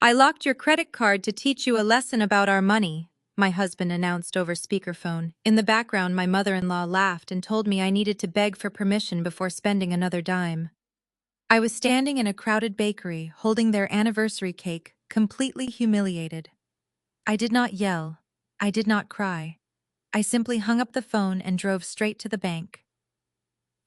I locked your credit card to teach you a lesson about our money, my husband announced over speakerphone. In the background, my mother-in-law laughed and told me I needed to beg for permission before spending another dime. I was standing in a crowded bakery, holding their anniversary cake, completely humiliated. I did not yell. I did not cry. I simply hung up the phone and drove straight to the bank.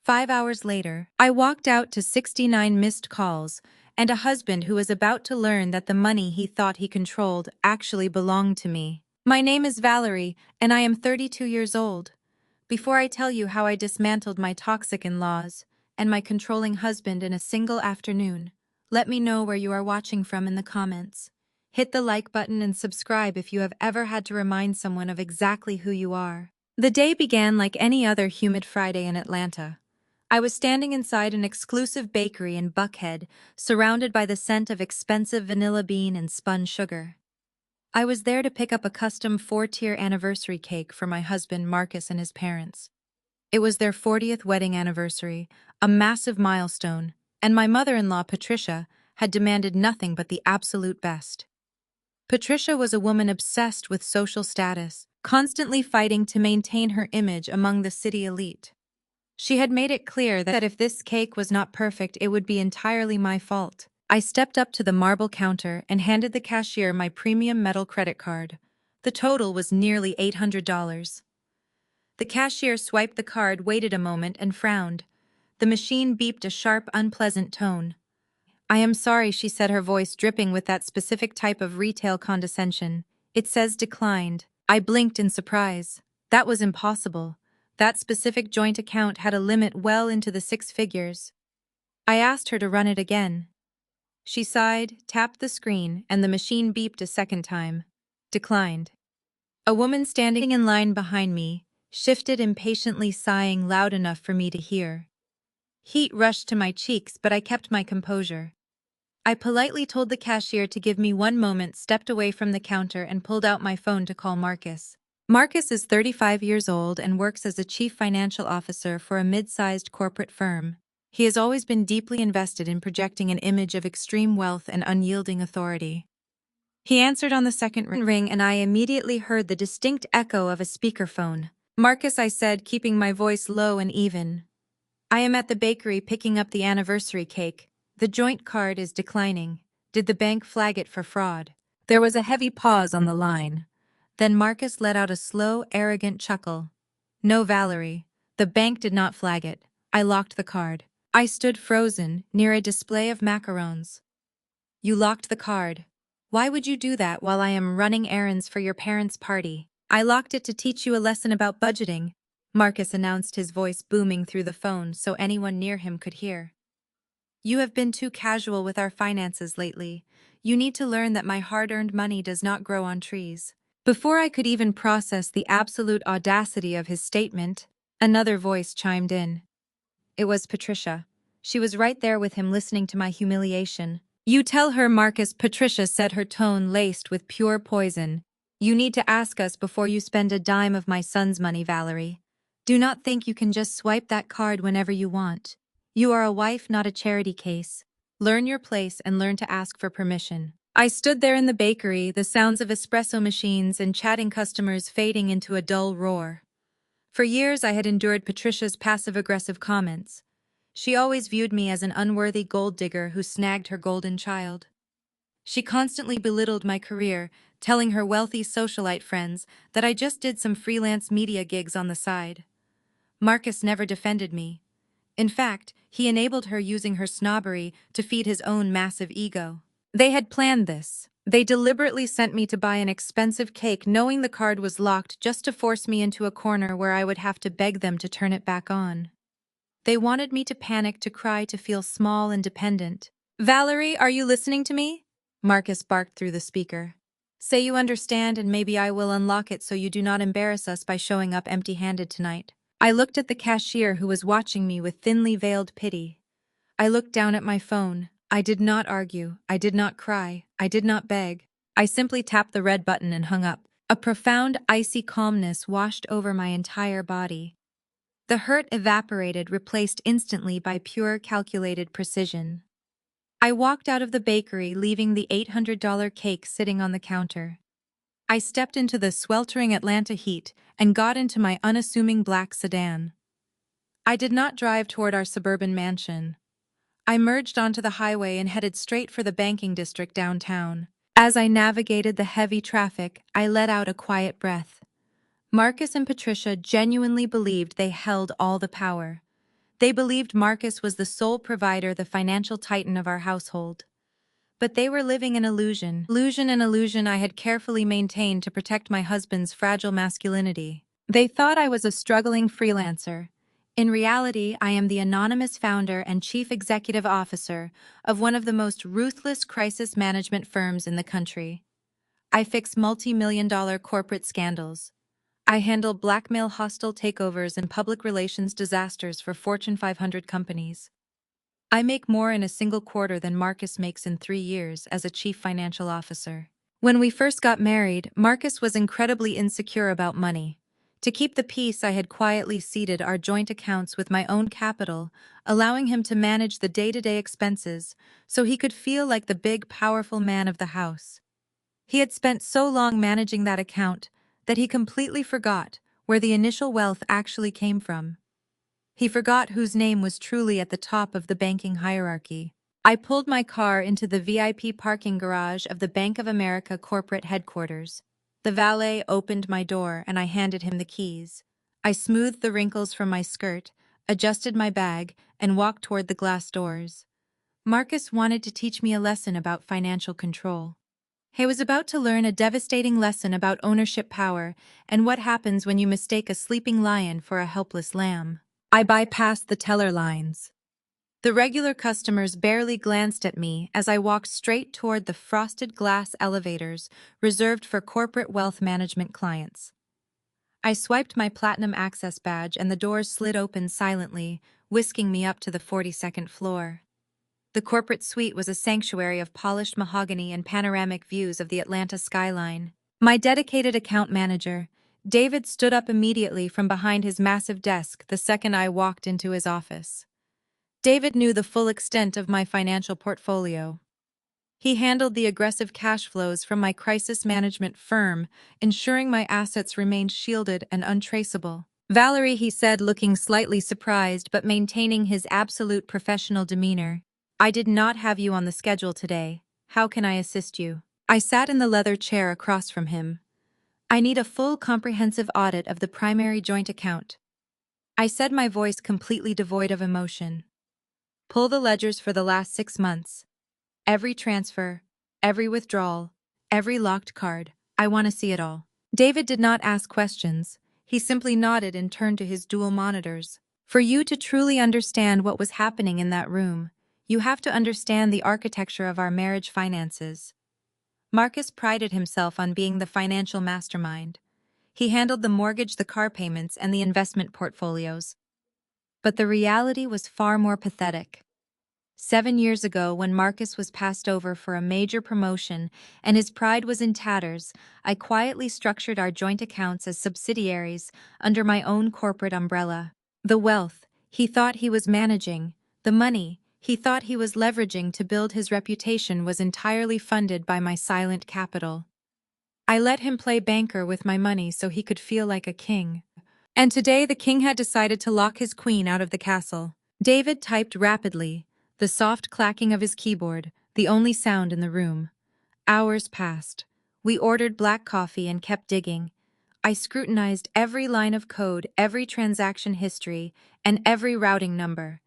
5 hours later, I walked out to 69 missed calls and a husband who was about to learn that the money he thought he controlled actually belonged to me. My name is Valerie, and I am 32 years old. Before I tell you how I dismantled my toxic in-laws and my controlling husband in a single afternoon, let me know where you are watching from in the comments. Hit the like button and subscribe if you have ever had to remind someone of exactly who you are. The day began like any other humid Friday in Atlanta. I was standing inside an exclusive bakery in Buckhead, surrounded by the scent of expensive vanilla bean and spun sugar. I was there to pick up a custom 4-tier anniversary cake for my husband Marcus and his parents. It was their 40th wedding anniversary, a massive milestone, and my mother-in-law Patricia had demanded nothing but the absolute best. Patricia was a woman obsessed with social status, constantly fighting to maintain her image among the city elite. She had made it clear that if this cake was not perfect, it would be entirely my fault. I stepped up to the marble counter and handed the cashier my premium metal credit card. The total was nearly $800. The cashier swiped the card, waited a moment, and frowned. The machine beeped a sharp, unpleasant tone. "I am sorry," she said, her voice dripping with that specific type of retail condescension. "It says declined." I blinked in surprise. That was impossible. That specific joint account had a limit well into the 6 figures. I asked her to run it again. She sighed, tapped the screen, and the machine beeped a second time. Declined. A woman standing in line behind me shifted impatiently, sighing loud enough for me to hear. Heat rushed to my cheeks, but I kept my composure. I politely told the cashier to give me 1 moment, stepped away from the counter, and pulled out my phone to call Marcus. Marcus is 35 years old and works as a chief financial officer for a mid-sized corporate firm. He has always been deeply invested in projecting an image of extreme wealth and unyielding authority. He answered on the second ring, and I immediately heard the distinct echo of a speakerphone. "Marcus," I said, keeping my voice low and even. "I am at the bakery picking up the anniversary cake. The joint card is declining. Did the bank flag it for fraud?" There was a heavy pause on the line. Then Marcus let out a slow, arrogant chuckle. "No, Valerie. The bank did not flag it. I locked the card." I stood frozen, near a display of macarons. "You locked the card? Why would you do that while I am running errands for your parents' party?" "I locked it to teach you a lesson about budgeting," Marcus announced, his voice booming through the phone so anyone near him could hear. "You have been too casual with our finances lately. You need to learn that my hard-earned money does not grow on trees." Before I could even process the absolute audacity of his statement, another voice chimed in. It was Patricia. She was right there with him, listening to my humiliation. "You tell her, Marcus," Patricia said, her tone laced with pure poison. "You need to ask us before you spend a dime of my son's money, Valerie. Do not think you can just swipe that card whenever you want. You are a wife, not a charity case. Learn your place and learn to ask for permission." I stood there in the bakery, the sounds of espresso machines and chatting customers fading into a dull roar. For years I had endured Patricia's passive-aggressive comments. She always viewed me as an unworthy gold digger who snagged her golden child. She constantly belittled my career, telling her wealthy socialite friends that I just did some freelance media gigs on the side. Marcus never defended me. In fact, he enabled her, using her snobbery to feed his own massive ego. They had planned this. They deliberately sent me to buy an expensive cake knowing the card was locked, just to force me into a corner where I would have to beg them to turn it back on. They wanted me to panic, to cry, to feel small and dependent. "Valerie, are you listening to me?" Marcus barked through the speaker. "Say you understand, and maybe I will unlock it so you do not embarrass us by showing up empty-handed tonight." I looked at the cashier, who was watching me with thinly veiled pity. I looked down at my phone. I did not argue. I did not cry. I did not beg. I simply tapped the red button and hung up. A profound, icy calmness washed over my entire body. The hurt evaporated, replaced instantly by pure, calculated precision. I walked out of the bakery, leaving the $800 cake sitting on the counter. I stepped into the sweltering Atlanta heat and got into my unassuming black sedan. I did not drive toward our suburban mansion. I merged onto the highway and headed straight for the banking district downtown. As I navigated the heavy traffic, I let out a quiet breath. Marcus and Patricia genuinely believed they held all the power. They believed Marcus was the sole provider, the financial titan of our household. But they were living an illusion. An illusion I had carefully maintained to protect my husband's fragile masculinity. They thought I was a struggling freelancer. In reality, I am the anonymous founder and chief executive officer of one of the most ruthless crisis management firms in the country. I fix multi-million-dollar corporate scandals. I handle blackmail, hostile takeovers, and public relations disasters for Fortune 500 companies. I make more in a single quarter than Marcus makes in 3 years as a chief financial officer. When we first got married, Marcus was incredibly insecure about money. To keep the peace, I had quietly seeded our joint accounts with my own capital, allowing him to manage the day-to-day expenses so he could feel like the big, powerful man of the house. He had spent so long managing that account that he completely forgot where the initial wealth actually came from. He forgot whose name was truly at the top of the banking hierarchy. I pulled my car into the VIP parking garage of the Bank of America corporate headquarters. The valet opened my door and I handed him the keys. I smoothed the wrinkles from my skirt, adjusted my bag, and walked toward the glass doors. Marcus wanted to teach me a lesson about financial control. He was about to learn a devastating lesson about ownership power and what happens when you mistake a sleeping lion for a helpless lamb. I bypassed the teller lines. The regular customers barely glanced at me as I walked straight toward the frosted glass elevators reserved for corporate wealth management clients. I swiped my platinum access badge and the doors slid open silently, whisking me up to the 42nd floor. The corporate suite was a sanctuary of polished mahogany and panoramic views of the Atlanta skyline. My dedicated account manager, David, stood up immediately from behind his massive desk the second I walked into his office. David knew the full extent of my financial portfolio. He handled the aggressive cash flows from my crisis management firm, ensuring my assets remained shielded and untraceable. "Valerie," he said, looking slightly surprised but maintaining his absolute professional demeanor, "I did not have you on the schedule today. How can I assist you?" I sat in the leather chair across from him. "I need a full comprehensive audit of the primary joint account," I said, my voice completely devoid of emotion. "Pull the ledgers for the last 6 months. Every transfer, every withdrawal, every locked card. I want to see it all." David did not ask questions. He simply nodded and turned to his dual monitors. "For you to truly understand what was happening in that room, you have to understand the architecture of our marriage finances." Marcus prided himself on being the financial mastermind. He handled the mortgage, the car payments, and the investment portfolios. But the reality was far more pathetic. 7 years ago, when Marcus was passed over for a major promotion and his pride was in tatters, I quietly structured our joint accounts as subsidiaries under my own corporate umbrella. The wealth he thought he was managing, the money he thought he was leveraging to build his reputation, was entirely funded by my silent capital. I let him play banker with my money so he could feel like a king. And today the king had decided to lock his queen out of the castle. David typed rapidly, the soft clacking of his keyboard, the only sound in the room. Hours passed. We ordered black coffee and kept digging. I scrutinized every line of code, every transaction history, and every routing number.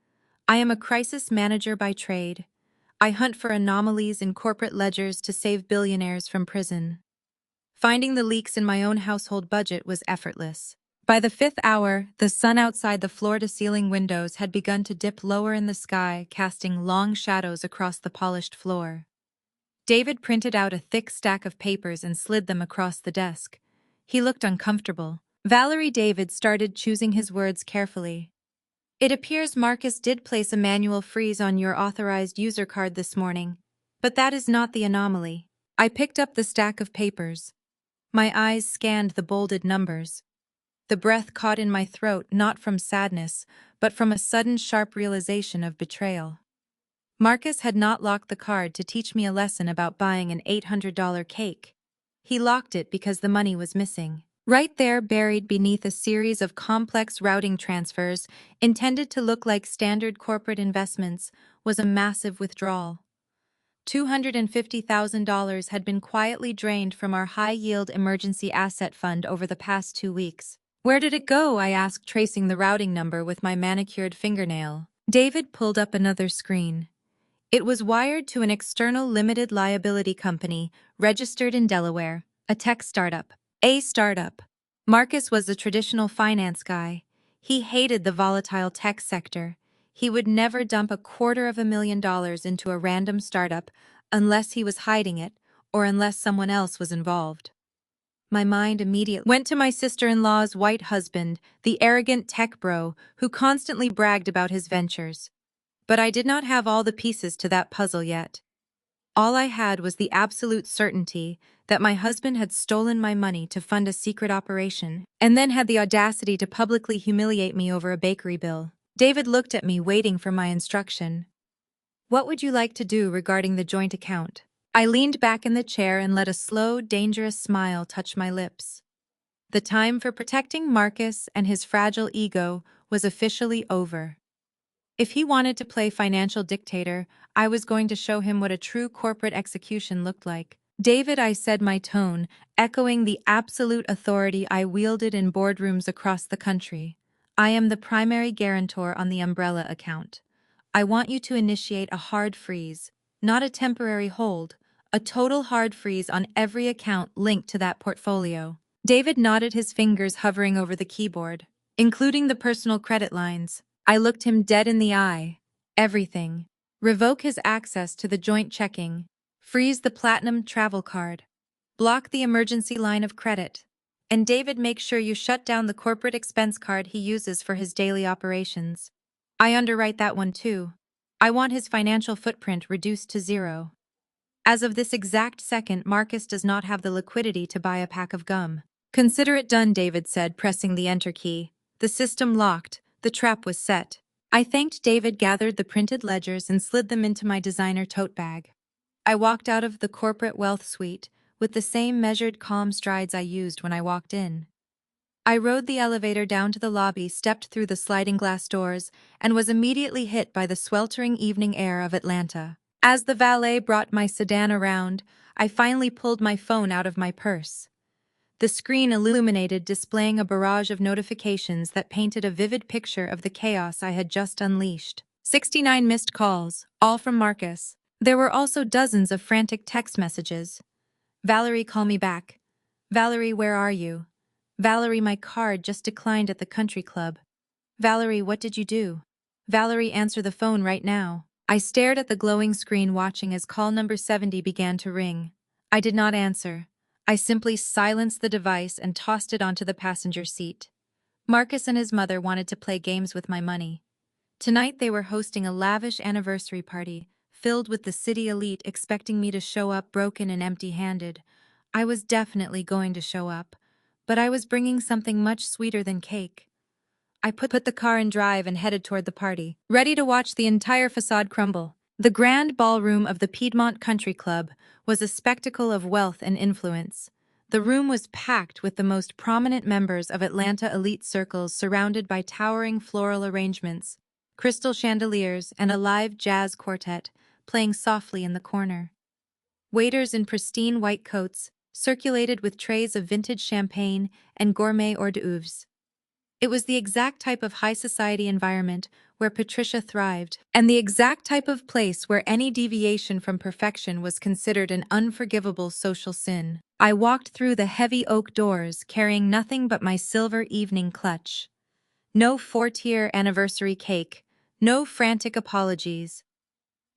I am a crisis manager by trade. I hunt for anomalies in corporate ledgers to save billionaires from prison. Finding the leaks in my own household budget was effortless. By the 5th hour, the sun outside the floor-to-ceiling windows had begun to dip lower in the sky, casting long shadows across the polished floor. David printed out a thick stack of papers and slid them across the desk. He looked uncomfortable. "Valerie," David started, choosing his words carefully, "it appears Marcus did place a manual freeze on your authorized user card this morning. But that is not the anomaly." I picked up the stack of papers. My eyes scanned the bolded numbers. The breath caught in my throat, not from sadness, but from a sudden sharp realization of betrayal. Marcus had not locked the card to teach me a lesson about buying an $800 cake. He locked it because the money was missing. Right there, buried beneath a series of complex routing transfers intended to look like standard corporate investments, was a massive withdrawal. $250,000 had been quietly drained from our high-yield emergency asset fund over the past 2 weeks. "Where did it go?" I asked, tracing the routing number with my manicured fingernail. David pulled up another screen. It was wired to an external limited liability company registered in Delaware, a tech startup. A startup. Marcus was the traditional finance guy. He hated the volatile tech sector. He would never dump $250,000 into a random startup unless he was hiding it or unless someone else was involved. My mind immediately went to my sister-in-law's white husband, the arrogant tech bro who constantly bragged about his ventures. But I did not have all the pieces to that puzzle yet. All I had was the absolute certainty that my husband had stolen my money to fund a secret operation, and then had the audacity to publicly humiliate me over a bakery bill. David looked at me, waiting for my instruction. "What would you like to do regarding the joint account?" I leaned back in the chair and let a slow, dangerous smile touch my lips. The time for protecting Marcus and his fragile ego was officially over. If he wanted to play financial dictator, I was going to show him what a true corporate execution looked like. "David," I said, my tone echoing the absolute authority I wielded in boardrooms across the country. "I am the primary guarantor on the umbrella account. I want you to initiate a hard freeze, not a temporary hold, a total hard freeze on every account linked to that portfolio." David nodded, his fingers hovering over the keyboard, including the personal credit lines. I looked him dead in the eye. "Everything. Revoke his access to the joint checking. Freeze the platinum travel card. Block the emergency line of credit. And David, make sure you shut down the corporate expense card he uses for his daily operations. I underwrite that one too. I want his financial footprint reduced to zero. As of this exact second, Marcus does not have the liquidity to buy a pack of gum." "Consider it done," David said, pressing the enter key. The system locked. The trap was set. I thanked David, gathered the printed ledgers, and slid them into my designer tote bag. I walked out of the corporate wealth suite with the same measured, calm strides I used when I walked in. I rode the elevator down to the lobby, stepped through the sliding glass doors, and was immediately hit by the sweltering evening air of Atlanta. As the valet brought my sedan around, I finally pulled my phone out of my purse. The screen illuminated, displaying a barrage of notifications that painted a vivid picture of the chaos I had just unleashed. 69 missed calls, all from Marcus. There were also dozens of frantic text messages. "Valerie, call me back. Valerie, where are you? Valerie, my card just declined at the country club. Valerie, what did you do? Valerie, answer the phone right now." I stared at the glowing screen, watching as call number 70 began to ring. I did not answer. I simply silenced the device and tossed it onto the passenger seat. Marcus and his mother wanted to play games with my money. Tonight they were hosting a lavish anniversary party, filled with the city elite, expecting me to show up broken and empty-handed. I was definitely going to show up, but I was bringing something much sweeter than cake. I put the car in drive and headed toward the party, ready to watch the entire facade crumble. The grand ballroom of the Piedmont Country Club was a spectacle of wealth and influence. The room was packed with the most prominent members of Atlanta elite circles, surrounded by towering floral arrangements, crystal chandeliers, and a live jazz quartet playing softly in the corner. Waiters in pristine white coats circulated with trays of vintage champagne and gourmet hors d'oeuvres. It was the exact type of high society environment where Patricia thrived, and the exact type of place where any deviation from perfection was considered an unforgivable social sin. I walked through the heavy oak doors, carrying nothing but my silver evening clutch. No 4-tier anniversary cake, no frantic apologies.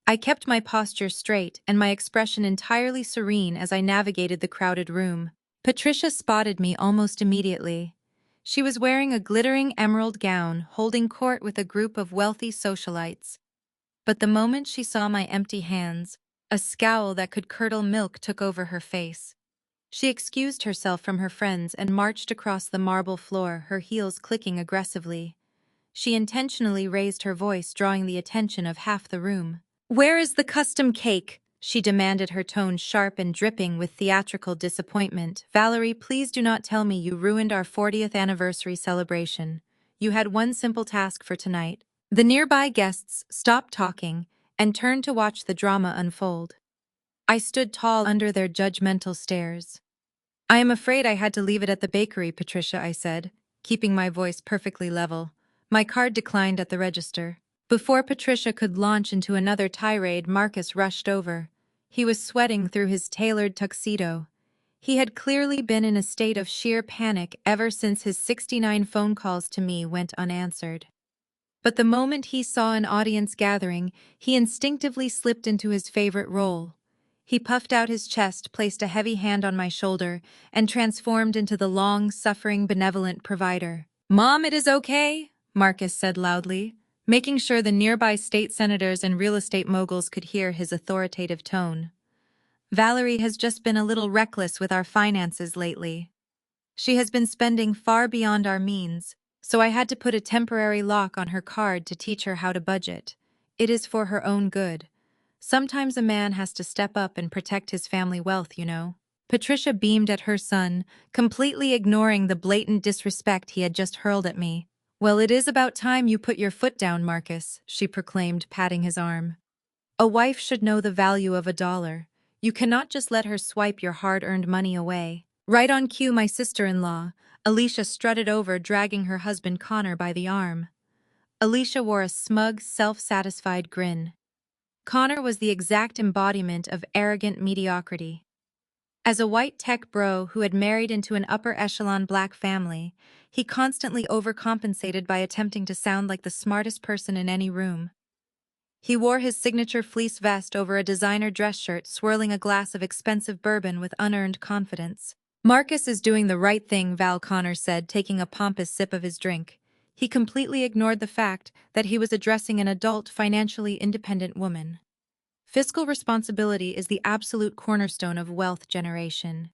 I kept my posture straight and my expression entirely serene as I navigated the crowded room. Patricia spotted me almost immediately. She was wearing a glittering emerald gown, holding court with a group of wealthy socialites. But the moment she saw my empty hands, a scowl that could curdle milk took over her face. She excused herself from her friends and marched across the marble floor, her heels clicking aggressively. She intentionally raised her voice, drawing the attention of half the room. "Where is the custom cake?" she demanded, her tone sharp and dripping with theatrical disappointment. "Valerie, please do not tell me you ruined our 40th anniversary celebration. You had one simple task for tonight." The nearby guests stopped talking and turned to watch the drama unfold. I stood tall under their judgmental stares. "I am afraid I had to leave it at the bakery, Patricia," I said, keeping my voice perfectly level. My card declined at the register. Before Patricia could launch into another tirade, Marcus rushed over. He was sweating through his tailored tuxedo. He had clearly been in a state of sheer panic ever since his 69 phone calls to me went unanswered. But the moment he saw an audience gathering, he instinctively slipped into his favorite role. He puffed out his chest, placed a heavy hand on my shoulder, and transformed into the long-suffering, benevolent provider. "Mom, it is okay," Marcus said loudly, making sure the nearby state senators and real estate moguls could hear his authoritative tone. "Valerie has just been a little reckless with our finances lately. She has been spending far beyond our means, so I had to put a temporary lock on her card to teach her how to budget. It is for her own good. Sometimes a man has to step up and protect his family wealth, you know." Patricia beamed at her son, completely ignoring the blatant disrespect he had just hurled at me. "Well, it is about time you put your foot down, Marcus," she proclaimed, patting his arm. "A wife should know the value of $1. You cannot just let her swipe your hard-earned money away." Right on cue, my sister-in-law, Alicia, strutted over, dragging her husband Connor by the arm. Alicia wore a smug, self-satisfied grin. Connor was the exact embodiment of arrogant mediocrity. As a white tech bro who had married into an upper-echelon black family, he constantly overcompensated by attempting to sound like the smartest person in any room. He wore his signature fleece vest over a designer dress shirt, swirling a glass of expensive bourbon with unearned confidence. "Marcus is doing the right thing," Val Connor said, taking a pompous sip of his drink. He completely ignored the fact that he was addressing an adult, financially independent woman. "Fiscal responsibility is the absolute cornerstone of wealth generation.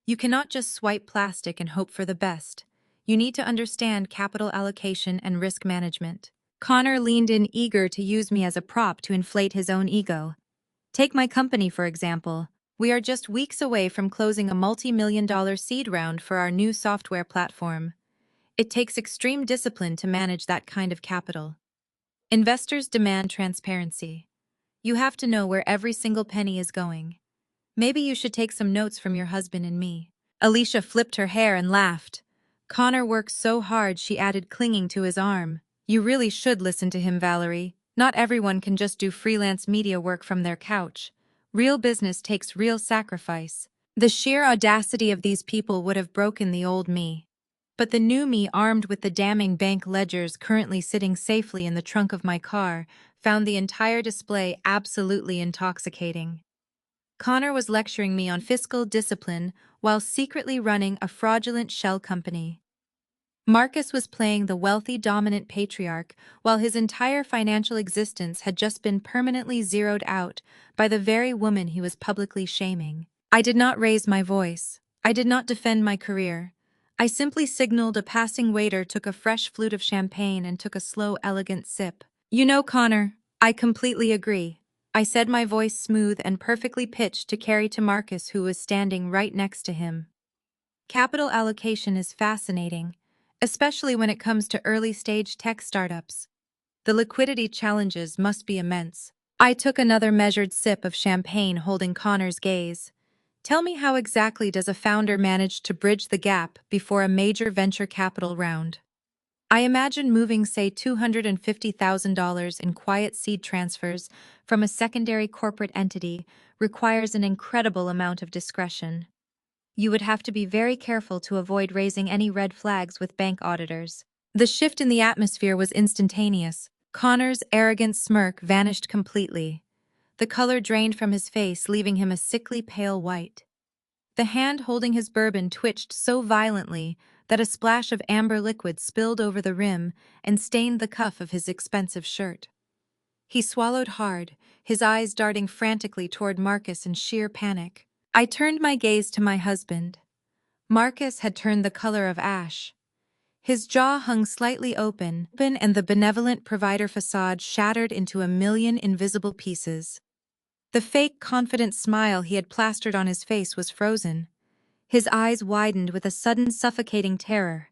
You cannot just swipe plastic and hope for the best. You need to understand capital allocation and risk management." Connor leaned in, eager to use me as a prop to inflate his own ego. "Take my company, for example. We are just weeks away from closing a multi-million-dollar seed round for our new software platform. It takes extreme discipline to manage that kind of capital. Investors demand transparency. You have to know where every single penny is going. Maybe you should take some notes from your husband and me." Alicia flipped her hair and laughed. "Connor works so hard," she added, clinging to his arm. "You really should listen to him, Valerie. Not everyone can just do freelance media work from their couch. Real business takes real sacrifice." The sheer audacity of these people would have broken the old me. But the new me, armed with the damning bank ledgers currently sitting safely in the trunk of my car, found the entire display absolutely intoxicating. Connor was lecturing me on fiscal discipline while secretly running a fraudulent shell company. Marcus was playing the wealthy, dominant patriarch while his entire financial existence had just been permanently zeroed out by the very woman he was publicly shaming. I did not raise my voice. I did not defend my career. I simply signaled a passing waiter, took a fresh flute of champagne, and took a slow, elegant sip. "You know, Connor, I completely agree," I said, my voice smooth and perfectly pitched to carry to Marcus, who was standing right next to him. "Capital allocation is fascinating, especially when it comes to early-stage tech startups. The liquidity challenges must be immense." I took another measured sip of champagne, holding Connor's gaze. "Tell me, how exactly does a founder manage to bridge the gap before a major venture capital round?" I imagine moving, say, $250,000 in quiet seed transfers from a secondary corporate entity requires an incredible amount of discretion. You would have to be very careful to avoid raising any red flags with bank auditors. The shift in the atmosphere was instantaneous. Connor's arrogant smirk vanished completely. The color drained from his face, leaving him a sickly pale white. The hand holding his bourbon twitched so violently that a splash of amber liquid spilled over the rim and stained the cuff of his expensive shirt. He swallowed hard, his eyes darting frantically toward Marcus in sheer panic. I turned my gaze to my husband. Marcus had turned the color of ash. His jaw hung slightly open, and the benevolent provider facade shattered into a million invisible pieces. The fake, confident smile he had plastered on his face was frozen. His eyes widened with a sudden suffocating terror.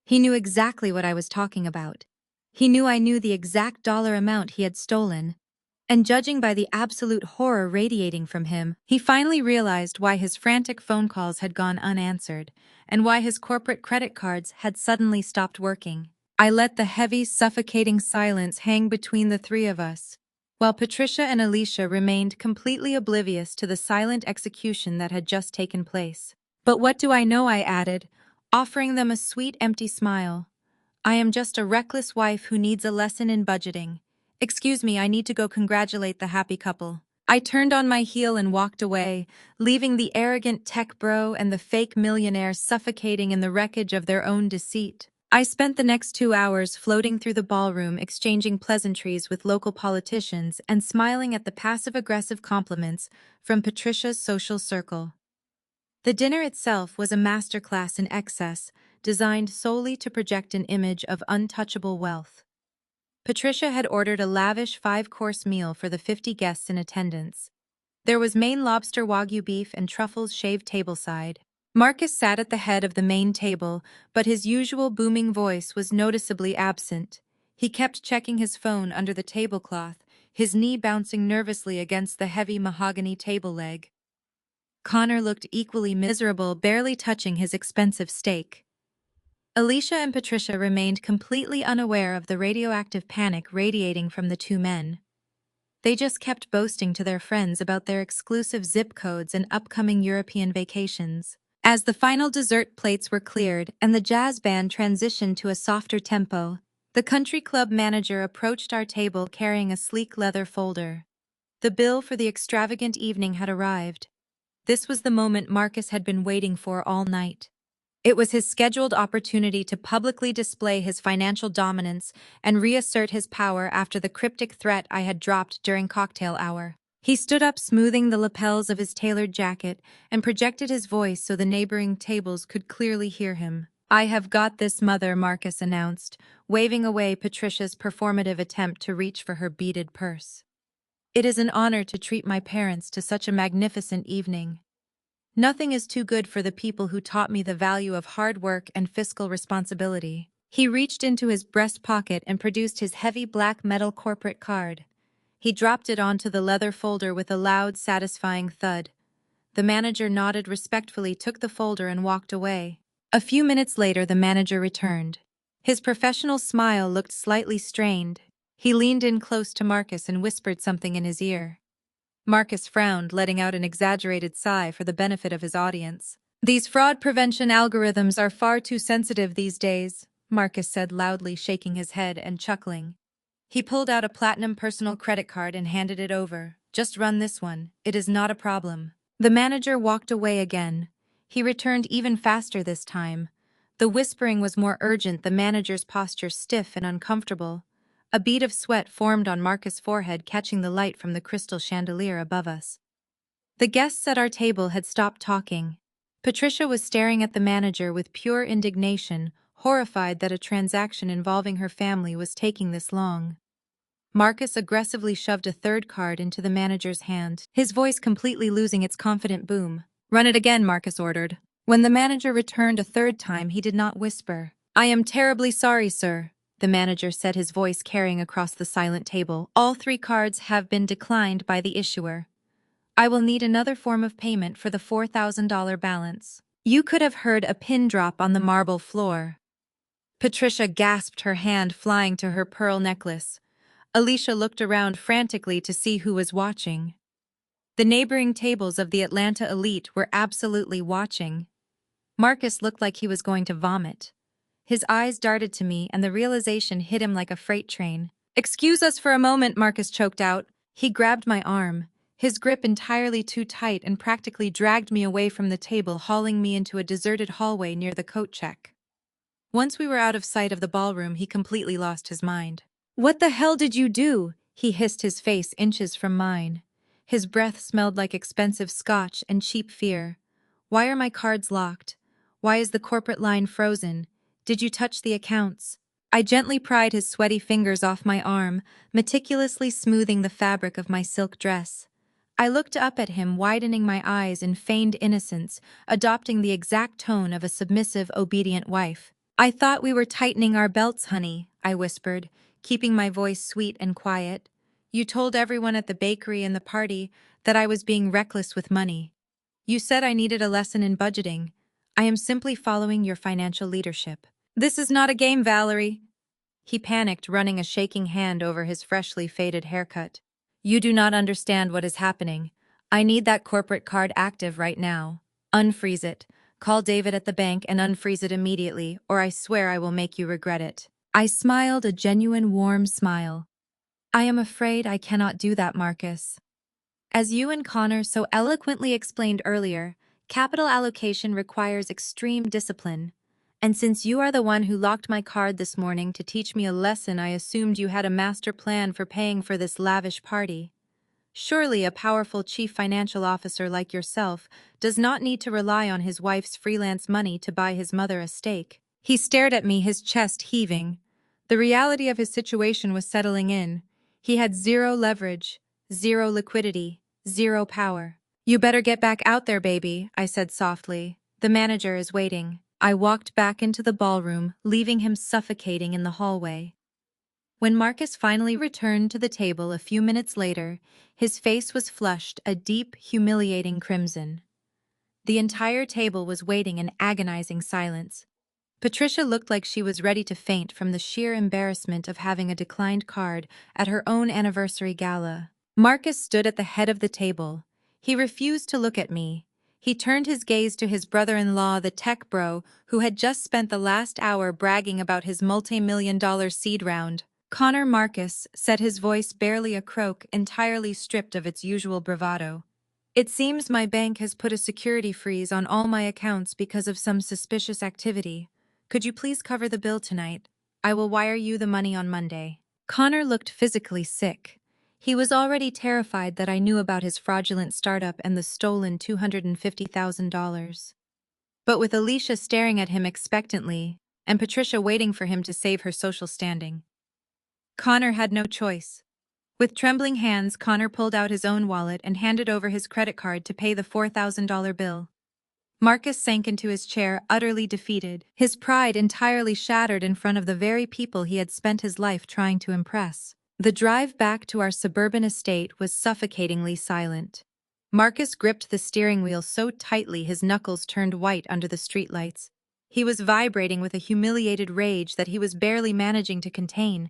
He knew exactly what I was talking about. He knew I knew the exact dollar amount he had stolen. And judging by the absolute horror radiating from him, he finally realized why his frantic phone calls had gone unanswered, and why his corporate credit cards had suddenly stopped working. I let the heavy, suffocating silence hang between the three of us, while Patricia and Alicia remained completely oblivious to the silent execution that had just taken place. But what do I know, I added, offering them a sweet, empty smile. I am just a reckless wife who needs a lesson in budgeting. Excuse me, I need to go congratulate the happy couple. I turned on my heel and walked away, leaving the arrogant tech bro and the fake millionaire suffocating in the wreckage of their own deceit. I spent the next 2 hours floating through the ballroom, exchanging pleasantries with local politicians and smiling at the passive-aggressive compliments from Patricia's social circle. The dinner itself was a masterclass in excess, designed solely to project an image of untouchable wealth. Patricia had ordered a lavish 5-course meal for the 50 guests in attendance. There was Maine lobster wagyu beef and truffles shaved tableside. Marcus sat at the head of the main table, but his usual booming voice was noticeably absent. He kept checking his phone under the tablecloth, his knee bouncing nervously against the heavy mahogany table leg. Connor looked equally miserable, barely touching his expensive steak. Alicia and Patricia remained completely unaware of the radioactive panic radiating from the two men. They just kept boasting to their friends about their exclusive zip codes and upcoming European vacations. As the final dessert plates were cleared and the jazz band transitioned to a softer tempo, the country club manager approached our table carrying a sleek leather folder. The bill for the extravagant evening had arrived. This was the moment Marcus had been waiting for all night. It was his scheduled opportunity to publicly display his financial dominance and reassert his power after the cryptic threat I had dropped during cocktail hour. He stood up, smoothing the lapels of his tailored jacket, and projected his voice so the neighboring tables could clearly hear him. "I have got this, mother," Marcus announced, waving away Patricia's performative attempt to reach for her beaded purse. "It is an honor to treat my parents to such a magnificent evening. Nothing is too good for the people who taught me the value of hard work and fiscal responsibility." He reached into his breast pocket and produced his heavy black metal corporate card. He dropped it onto the leather folder with a loud, satisfying thud. The manager nodded respectfully, took the folder, and walked away. A few minutes later, the manager returned. His professional smile looked slightly strained. He leaned in close to Marcus and whispered something in his ear. Marcus frowned, letting out an exaggerated sigh for the benefit of his audience. "These fraud prevention algorithms are far too sensitive these days," Marcus said loudly, shaking his head and chuckling. He pulled out a platinum personal credit card and handed it over. "Just run this one. It is not a problem." The manager walked away again. He returned even faster this time. The whispering was more urgent, the manager's posture stiff and uncomfortable. A bead of sweat formed on Marcus' forehead, catching the light from the crystal chandelier above us. The guests at our table had stopped talking. Patricia was staring at the manager with pure indignation, horrified that a transaction involving her family was taking this long. Marcus aggressively shoved a third card into the manager's hand, his voice completely losing its confident boom. "Run it again," Marcus ordered. When the manager returned a third time, he did not whisper. "I am terribly sorry, sir," the manager said, his voice carrying across the silent table. "All 3 cards have been declined by the issuer. I will need another form of payment for the $4,000 balance." You could have heard a pin drop on the marble floor. Patricia gasped, her hand flying to her pearl necklace. Alicia looked around frantically to see who was watching. The neighboring tables of the Atlanta elite were absolutely watching. Marcus looked like he was going to vomit. His eyes darted to me, and the realization hit him like a freight train. "Excuse us for a moment," Marcus choked out. He grabbed my arm, his grip entirely too tight, and practically dragged me away from the table, hauling me into a deserted hallway near the coat check. Once we were out of sight of the ballroom, he completely lost his mind. "What the hell did you do?" he hissed, his face inches from mine. His breath smelled like expensive scotch and cheap fear. "Why are my cards locked? Why is the corporate line frozen? Did you touch the accounts? I gently pried his sweaty fingers off my arm, meticulously smoothing the fabric of my silk dress. I looked up at him, widening my eyes in feigned innocence, adopting the exact tone of a submissive, obedient wife. I thought we were tightening our belts, honey, I whispered, keeping my voice sweet and quiet. You told everyone at the bakery and the party that I was being reckless with money. You said I needed a lesson in budgeting. I am simply following your financial leadership. This is not a game, Valerie. He panicked, running a shaking hand over his freshly faded haircut. You do not understand what is happening. I need that corporate card active right now. Unfreeze it. Call David at the bank and unfreeze it immediately, or I swear I will make you regret it. I smiled a genuine warm smile. I am afraid I cannot do that, Marcus. As you and Connor so eloquently explained earlier, capital allocation requires extreme discipline. And since you are the one who locked my card this morning to teach me a lesson, I assumed you had a master plan for paying for this lavish party. Surely a powerful chief financial officer like yourself does not need to rely on his wife's freelance money to buy his mother a steak. He stared at me, his chest heaving. The reality of his situation was settling in. He had zero leverage, zero liquidity, zero power. You better get back out there, baby, I said softly. The manager is waiting. I walked back into the ballroom, leaving him suffocating in the hallway. When Marcus finally returned to the table a few minutes later, his face was flushed a deep, humiliating crimson. The entire table was waiting in agonizing silence. Patricia looked like she was ready to faint from the sheer embarrassment of having a declined card at her own anniversary gala. Marcus stood at the head of the table. He refused to look at me. He turned his gaze to his brother-in-law, the tech bro, who had just spent the last hour bragging about his multi-million-dollar seed round. Connor Marcus said, his voice barely a croak, entirely stripped of its usual bravado. It seems my bank has put a security freeze on all my accounts because of some suspicious activity. Could you please cover the bill tonight? I will wire you the money on Monday. Connor looked physically sick. He was already terrified that I knew about his fraudulent startup and the stolen $250,000. But with Alicia staring at him expectantly, and Patricia waiting for him to save her social standing, Connor had no choice. With trembling hands, Connor pulled out his own wallet and handed over his credit card to pay the $4,000 bill. Marcus sank into his chair, utterly defeated, his pride entirely shattered in front of the very people he had spent his life trying to impress. The drive back to our suburban estate was suffocatingly silent. Marcus gripped the steering wheel so tightly his knuckles turned white under the streetlights. He was vibrating with a humiliated rage that he was barely managing to contain.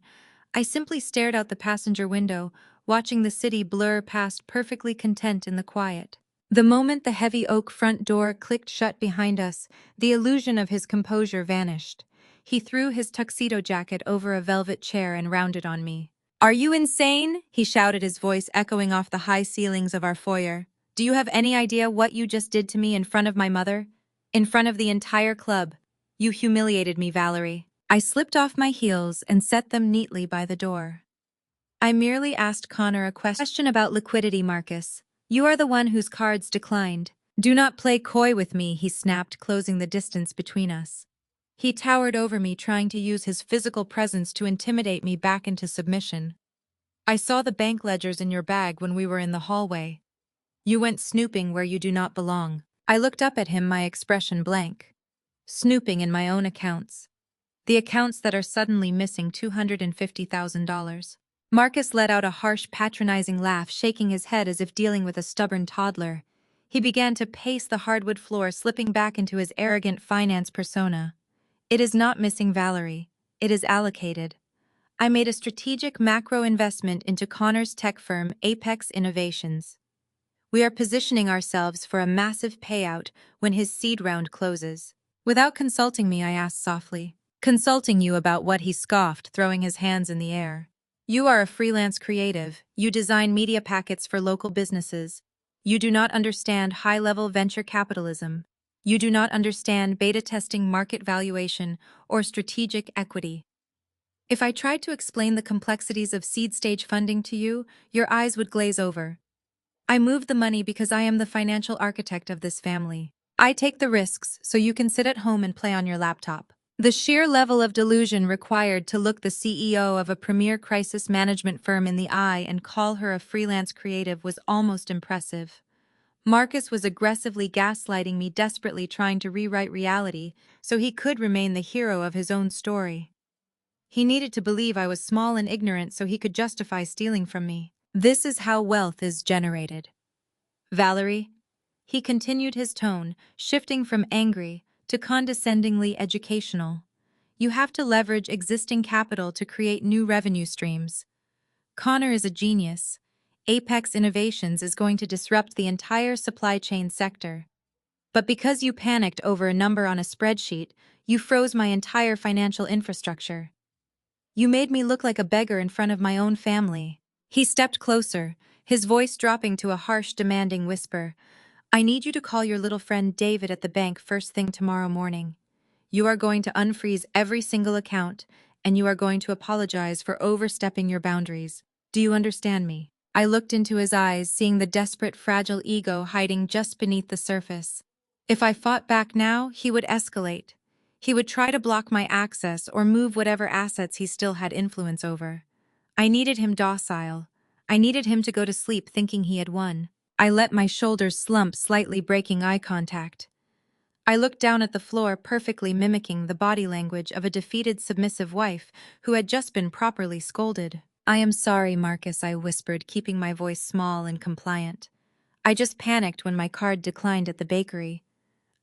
I simply stared out the passenger window, watching the city blur past, perfectly content in the quiet. The moment the heavy oak front door clicked shut behind us, the illusion of his composure vanished. He threw his tuxedo jacket over a velvet chair and rounded on me. Are you insane? He shouted, his voice echoing off the high ceilings of our foyer. Do you have any idea what you just did to me in front of my mother? In front of the entire club. You humiliated me, Valerie. I slipped off my heels and set them neatly by the door. I merely asked Connor a question about liquidity, Marcus. You are the one whose cards declined. Do not play coy with me, he snapped, closing the distance between us. He towered over me, trying to use his physical presence to intimidate me back into submission. I saw the bank ledgers in your bag when we were in the hallway. You went snooping where you do not belong. I looked up at him, my expression blank. Snooping in my own accounts. The accounts that are suddenly missing $250,000. Marcus let out a harsh, patronizing laugh, shaking his head as if dealing with a stubborn toddler. He began to pace the hardwood floor, slipping back into his arrogant finance persona. It is not missing, Valerie. It is allocated. I made a strategic macro investment into Connor's tech firm, Apex Innovations. We are positioning ourselves for a massive payout when his seed round closes. Without consulting me, I asked softly. Consulting you about what? He scoffed, throwing his hands in the air. You are a freelance creative. You design media packets for local businesses. You do not understand high-level venture capitalism. You do not understand beta testing, market valuation, or strategic equity. If I tried to explain the complexities of seed-stage funding to you, your eyes would glaze over. I move the money because I am the financial architect of this family. I take the risks so you can sit at home and play on your laptop. The sheer level of delusion required to look the CEO of a premier crisis management firm in the eye and call her a freelance creative was almost impressive. Marcus was aggressively gaslighting me, desperately trying to rewrite reality so he could remain the hero of his own story. He needed to believe I was small and ignorant so he could justify stealing from me. This is how wealth is generated. Valerie, he continued, his tone shifting from angry to condescendingly educational. You have to leverage existing capital to create new revenue streams. Connor is a genius. Apex Innovations is going to disrupt the entire supply chain sector. But because you panicked over a number on a spreadsheet, you froze my entire financial infrastructure. You made me look like a beggar in front of my own family. He stepped closer, his voice dropping to a harsh, demanding whisper. I need you to call your little friend David at the bank first thing tomorrow morning. You are going to unfreeze every single account, and you are going to apologize for overstepping your boundaries. Do you understand me? I looked into his eyes, seeing the desperate, fragile ego hiding just beneath the surface. If I fought back now, he would escalate. He would try to block my access or move whatever assets he still had influence over. I needed him docile. I needed him to go to sleep thinking he had won. I let my shoulders slump, slightly breaking eye contact. I looked down at the floor, perfectly mimicking the body language of a defeated, submissive wife who had just been properly scolded. I am sorry, Marcus, I whispered, keeping my voice small and compliant. I just panicked when my card declined at the bakery.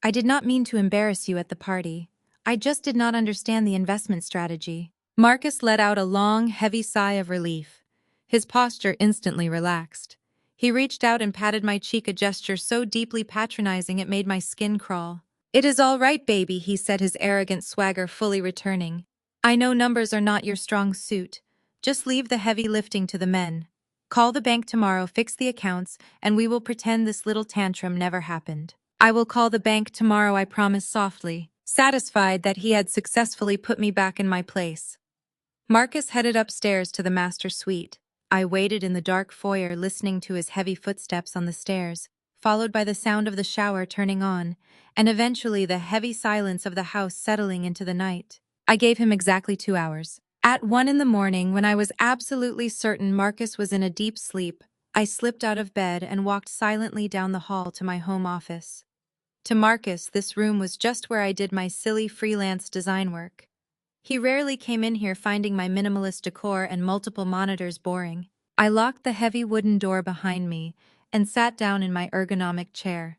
I did not mean to embarrass you at the party. I just did not understand the investment strategy. Marcus let out a long, heavy sigh of relief. His posture instantly relaxed. He reached out and patted my cheek, a gesture so deeply patronizing it made my skin crawl. It is all right, baby, he said, his arrogant swagger fully returning. I know numbers are not your strong suit. Just leave the heavy lifting to the men. Call the bank tomorrow, fix the accounts, and we will pretend this little tantrum never happened. I will call the bank tomorrow, I promised softly, satisfied that he had successfully put me back in my place. Marcus headed upstairs to the master suite. I waited in the dark foyer, listening to his heavy footsteps on the stairs, followed by the sound of the shower turning on, and eventually the heavy silence of the house settling into the night. I gave him exactly 2 hours. At 1 in the morning, when I was absolutely certain Marcus was in a deep sleep, I slipped out of bed and walked silently down the hall to my home office. To Marcus, this room was just where I did my silly freelance design work. He rarely came in here, finding my minimalist decor and multiple monitors boring. I locked the heavy wooden door behind me and sat down in my ergonomic chair.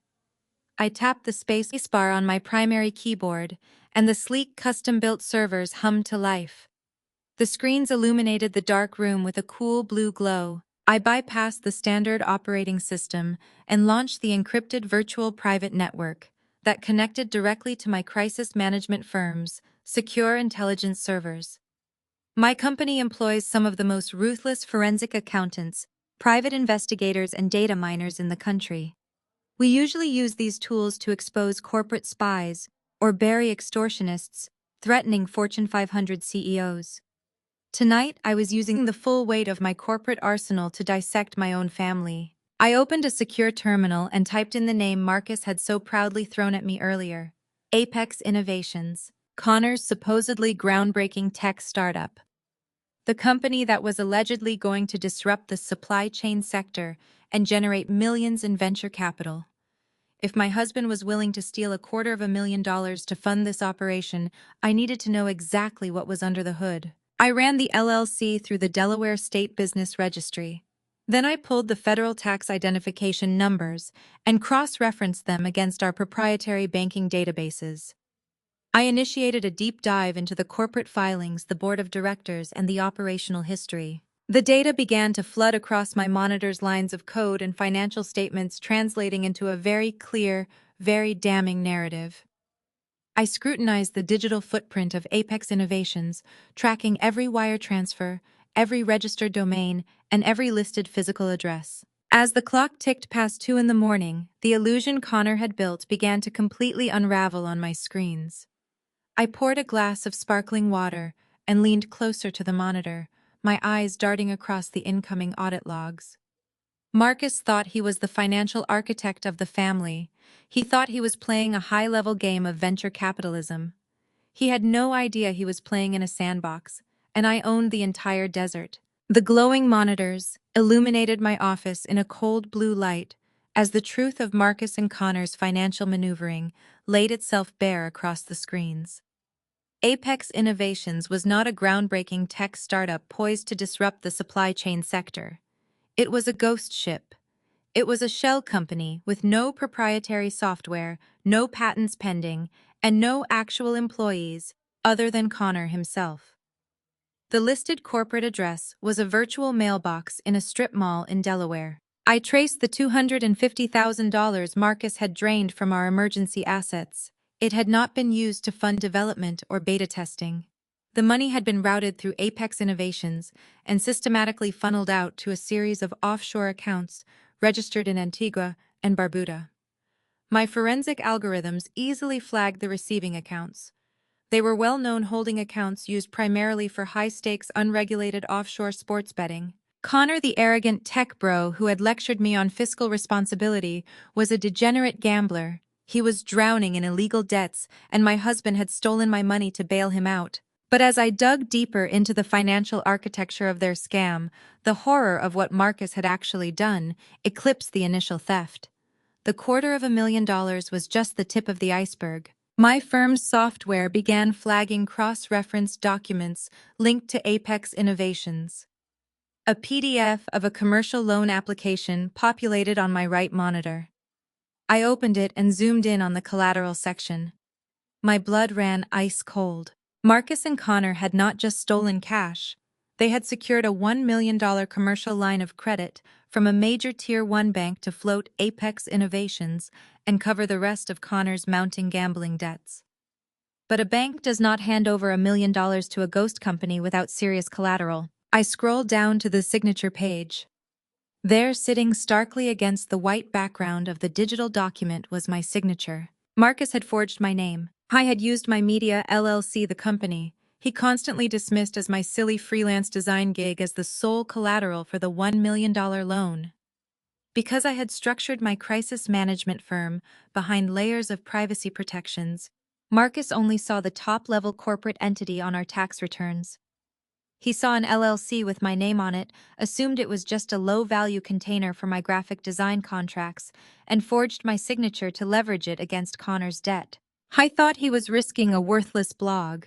I tapped the space bar on my primary keyboard, and the sleek custom-built servers hummed to life. The screens illuminated the dark room with a cool blue glow. I bypassed the standard operating system and launched the encrypted virtual private network that connected directly to my crisis management firm's secure intelligence servers. My company employs some of the most ruthless forensic accountants, private investigators, and data miners in the country. We usually use these tools to expose corporate spies or bury extortionists threatening Fortune 500 CEOs. Tonight, I was using the full weight of my corporate arsenal to dissect my own family. I opened a secure terminal and typed in the name Marcus had so proudly thrown at me earlier. Apex Innovations, Connor's supposedly groundbreaking tech startup. The company that was allegedly going to disrupt the supply chain sector and generate millions in venture capital. If my husband was willing to steal $250,000 to fund this operation, I needed to know exactly what was under the hood. I ran the LLC through the Delaware State Business Registry. Then I pulled the federal tax identification numbers and cross-referenced them against our proprietary banking databases. I initiated a deep dive into the corporate filings, the board of directors, and the operational history. The data began to flood across my monitor's, lines of code and financial statements translating into a very clear, very damning narrative. I scrutinized the digital footprint of Apex Innovations, tracking every wire transfer, every registered domain, and every listed physical address. As the clock ticked past 2 in the morning, the illusion Connor had built began to completely unravel on my screens. I poured a glass of sparkling water and leaned closer to the monitor, my eyes darting across the incoming audit logs. Marcus thought he was the financial architect of the family. He thought he was playing a high-level game of venture capitalism. He had no idea he was playing in a sandbox, and I owned the entire desert. The glowing monitors illuminated my office in a cold blue light as the truth of Marcus and Connor's financial maneuvering laid itself bare across the screens. Apex Innovations was not a groundbreaking tech startup poised to disrupt the supply chain sector. It was a ghost ship. It was a shell company with no proprietary software, no patents pending, and no actual employees other than Connor himself. The listed corporate address was a virtual mailbox in a strip mall in Delaware. I traced the $250,000 Marcus had drained from our emergency assets. It had not been used to fund development or beta testing. The money had been routed through Apex Innovations and systematically funneled out to a series of offshore accounts registered in Antigua and Barbuda. My forensic algorithms easily flagged the receiving accounts. They were well-known holding accounts used primarily for high-stakes, unregulated offshore sports betting. Connor, the arrogant tech bro who had lectured me on fiscal responsibility, was a degenerate gambler. He was drowning in illegal debts, and my husband had stolen my money to bail him out. But as I dug deeper into the financial architecture of their scam, the horror of what Marcus had actually done eclipsed the initial theft. The $250,000 was just the tip of the iceberg. My firm's software began flagging cross-referenced documents linked to Apex Innovations. A PDF of a commercial loan application populated on my right monitor. I opened it and zoomed in on the collateral section. My blood ran ice cold. Marcus and Connor had not just stolen cash. They had secured a $1 million commercial line of credit from a major Tier 1 bank to float Apex Innovations and cover the rest of Connor's mounting gambling debts. But a bank does not hand over $1 million to a ghost company without serious collateral. I scrolled down to the signature page. There, sitting starkly against the white background of the digital document, was my signature. Marcus had forged my name. I had used my Media LLC, the company he constantly dismissed as my silly freelance design gig, as the sole collateral for the $1 million loan. Because I had structured my crisis management firm behind layers of privacy protections, Marcus only saw the top-level corporate entity on our tax returns. He saw an LLC with my name on it, assumed it was just a low-value container for my graphic design contracts, and forged my signature to leverage it against Connor's debt. I thought he was risking a worthless blog.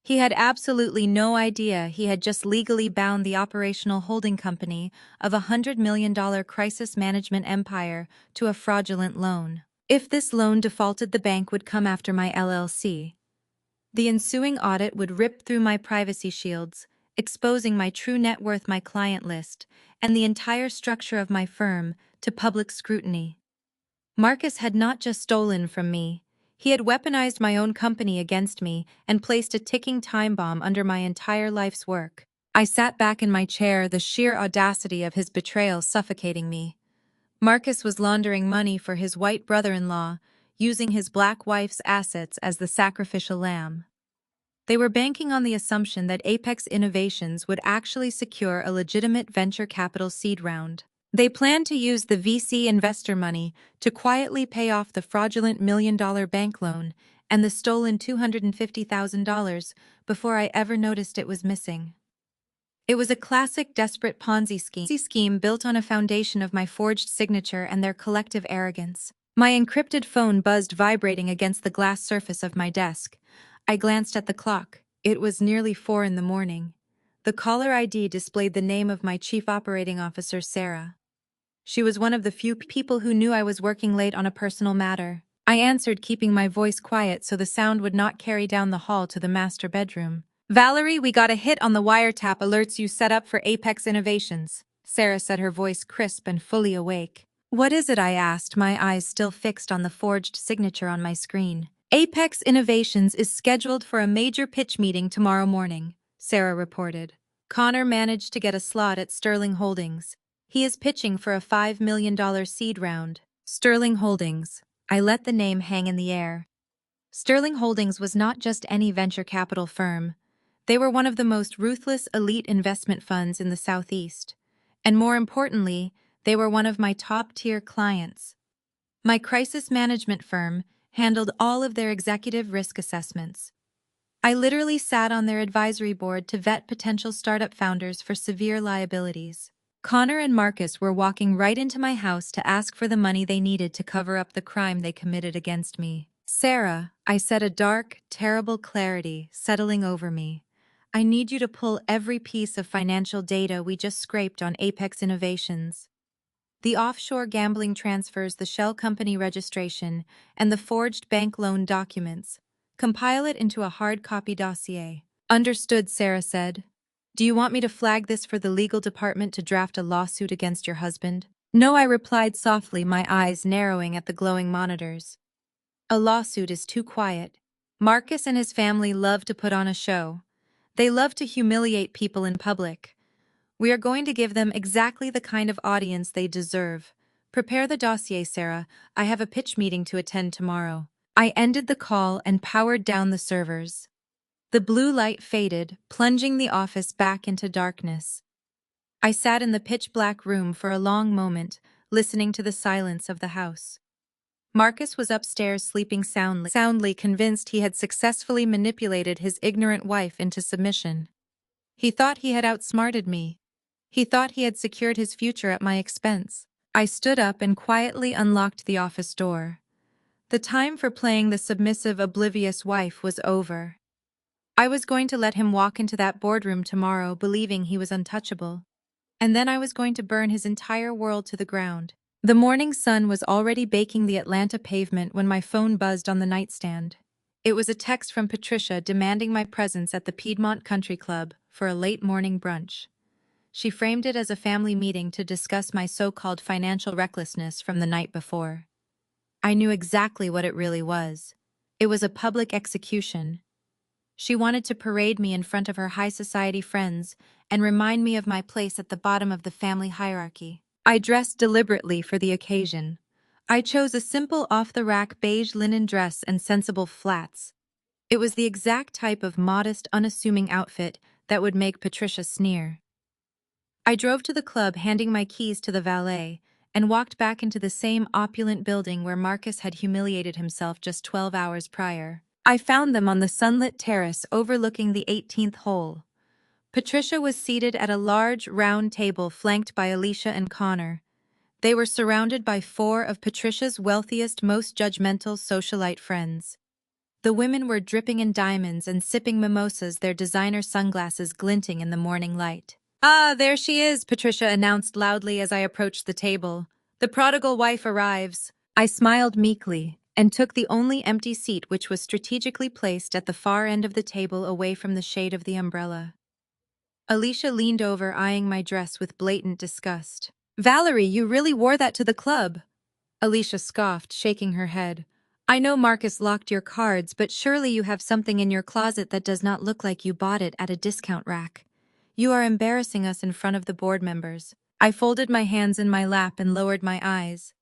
He had absolutely no idea he had just legally bound the operational holding company of a $100 million crisis management empire to a fraudulent loan. If this loan defaulted, the bank would come after my LLC. The ensuing audit would rip through my privacy shields, exposing my true net worth, my client list, and the entire structure of my firm to public scrutiny. Marcus had not just stolen from me. He had weaponized my own company against me and placed a ticking time bomb under my entire life's work. I sat back in my chair, the sheer audacity of his betrayal suffocating me. Marcus was laundering money for his white brother-in-law, using his black wife's assets as the sacrificial lamb. They were banking on the assumption that Apex Innovations would actually secure a legitimate venture capital seed round. They planned to use the VC investor money to quietly pay off the fraudulent $1 million bank loan and the stolen $250,000 before I ever noticed it was missing. It was a classic desperate Ponzi scheme built on a foundation of my forged signature and their collective arrogance. My encrypted phone buzzed, vibrating against the glass surface of my desk. I glanced at the clock. It was nearly 4 in the morning. The caller ID displayed the name of my chief operating officer, Sarah. She was one of the few people who knew I was working late on a personal matter. I answered, keeping my voice quiet so the sound would not carry down the hall to the master bedroom. "Valerie, we got a hit on the wiretap alerts you set up for Apex Innovations," Sarah said, her voice crisp and fully awake. "What is it?" I asked, my eyes still fixed on the forged signature on my screen. "Apex Innovations is scheduled for a major pitch meeting tomorrow morning," Sarah reported. "Connor managed to get a slot at Sterling Holdings. He is pitching for a $5 million seed round." Sterling Holdings. I let the name hang in the air. Sterling Holdings was not just any venture capital firm. They were one of the most ruthless elite investment funds in the Southeast. And more importantly, they were one of my top-tier clients. My crisis management firm handled all of their executive risk assessments. I literally sat on their advisory board to vet potential startup founders for severe liabilities. Connor and Marcus were walking right into my house to ask for the money they needed to cover up the crime they committed against me. Sarah, I said, a dark, terrible clarity settling over me. I need you to pull every piece of financial data we just scraped on Apex Innovations. The offshore gambling transfers, the shell company registration, and the forged bank loan documents. Compile it into a hard copy dossier. Understood, Sarah said. Do you want me to flag this for the legal department to draft a lawsuit against your husband? No, I replied softly, my eyes narrowing at the glowing monitors. A lawsuit is too quiet. Marcus and his family love to put on a show. They love to humiliate people in public. We are going to give them exactly the kind of audience they deserve. Prepare the dossier, Sarah. I have a pitch meeting to attend tomorrow. I ended the call and powered down the servers. The blue light faded, plunging the office back into darkness. I sat in the pitch-black room for a long moment, listening to the silence of the house. Marcus was upstairs sleeping soundly convinced he had successfully manipulated his ignorant wife into submission. He thought he had outsmarted me. He thought he had secured his future at my expense. I stood up and quietly unlocked the office door. The time for playing the submissive, oblivious wife was over. I was going to let him walk into that boardroom tomorrow believing he was untouchable. And then I was going to burn his entire world to the ground. The morning sun was already baking the Atlanta pavement when my phone buzzed on the nightstand. It was a text from Patricia demanding my presence at the Piedmont Country Club for a late morning brunch. She framed it as a family meeting to discuss my so-called financial recklessness from the night before. I knew exactly what it really was. It was a public execution. She wanted to parade me in front of her high society friends and remind me of my place at the bottom of the family hierarchy. I dressed deliberately for the occasion. I chose a simple off-the-rack beige linen dress and sensible flats. It was the exact type of modest, unassuming outfit that would make Patricia sneer. I drove to the club handing my keys to the valet and walked back into the same opulent building where Marcus had humiliated himself just 12 hours prior. I found them on the sunlit terrace overlooking the 18th hole. Patricia was seated at a large, round table flanked by Alicia and Connor. They were surrounded by 4 of Patricia's wealthiest, most judgmental socialite friends. The women were dripping in diamonds and sipping mimosas, their designer sunglasses glinting in the morning light. "Ah, there she is," Patricia announced loudly as I approached the table. "The prodigal wife arrives." I smiled meekly and took the only empty seat, which was strategically placed at the far end of the table away from the shade of the umbrella. Alicia leaned over, eyeing my dress with blatant disgust. "Valerie, you really wore that to the club?" Alicia scoffed, shaking her head. "I know Marcus locked your cards, but surely you have something in your closet that does not look like you bought it at a discount rack. You are embarrassing us in front of the board members." I folded my hands in my lap and lowered my eyes.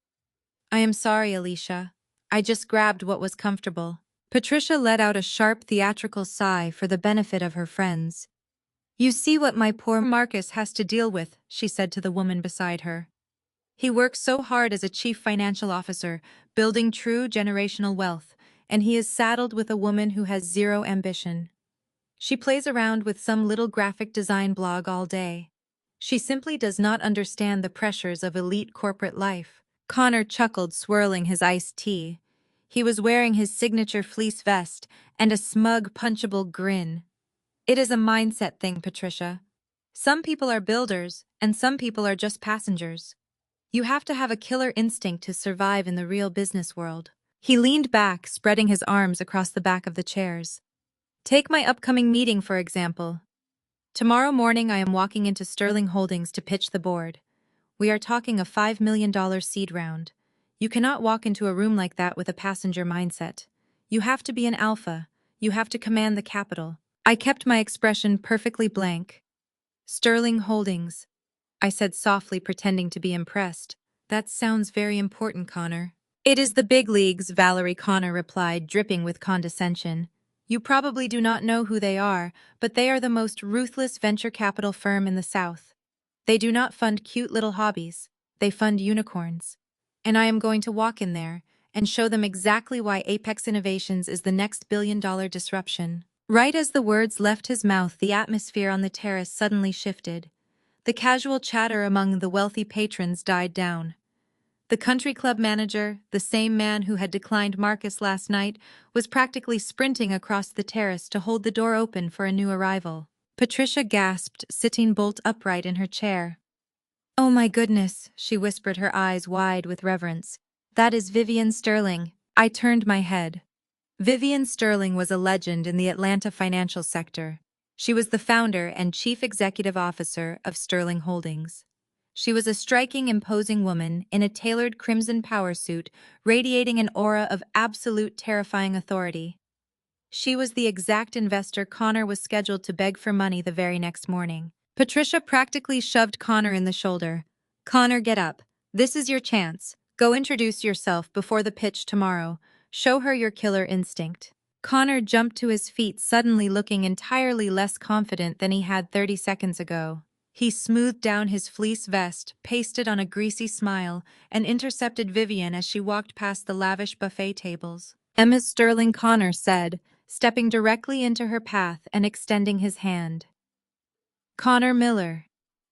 "I am sorry, Alicia. I just grabbed what was comfortable." Patricia let out a sharp theatrical sigh for the benefit of her friends. "You see what my poor Marcus has to deal with," she said to the woman beside her. "He works so hard as a chief financial officer, building true generational wealth, and he is saddled with a woman who has zero ambition. She plays around with some little graphic design blog all day. She simply does not understand the pressures of elite corporate life." Connor chuckled, swirling his iced tea. He was wearing his signature fleece vest and a smug, punchable grin. "It is a mindset thing, Patricia. Some people are builders, and some people are just passengers. You have to have a killer instinct to survive in the real business world." He leaned back, spreading his arms across the back of the chairs. "Take my upcoming meeting, for example. Tomorrow morning I am walking into Sterling Holdings to pitch the board. We are talking a $5 million seed round. You cannot walk into a room like that with a passenger mindset. You have to be an alpha. You have to command the capital." I kept my expression perfectly blank. "Sterling Holdings," I said softly, pretending to be impressed. "That sounds very important, Connor." "It is the big leagues," Valerie Connor replied, dripping with condescension. "You probably do not know who they are, but they are the most ruthless venture capital firm in the South. They do not fund cute little hobbies. They fund unicorns. And I am going to walk in there and show them exactly why Apex Innovations is the next billion-dollar disruption." Right as the words left his mouth, the atmosphere on the terrace suddenly shifted. The casual chatter among the wealthy patrons died down. The country club manager, the same man who had declined Marcus last night, was practically sprinting across the terrace to hold the door open for a new arrival. Patricia gasped, sitting bolt upright in her chair. "Oh my goodness," she whispered, her eyes wide with reverence. "That is Vivian Sterling." I turned my head. Vivian Sterling was a legend in the Atlanta financial sector. She was the founder and chief executive officer of Sterling Holdings. She was a striking, imposing woman in a tailored crimson power suit, radiating an aura of absolute terrifying authority. She was the exact investor Connor was scheduled to beg for money the very next morning. Patricia practically shoved Connor in the shoulder. "Connor, get up. This is your chance. Go introduce yourself before the pitch tomorrow. Show her your killer instinct." Connor jumped to his feet, suddenly looking entirely less confident than he had 30 seconds ago. He smoothed down his fleece vest, pasted on a greasy smile, and intercepted Vivian as she walked past the lavish buffet tables. "Emma Sterling," Connor said, stepping directly into her path and extending his hand. "Connor Miller,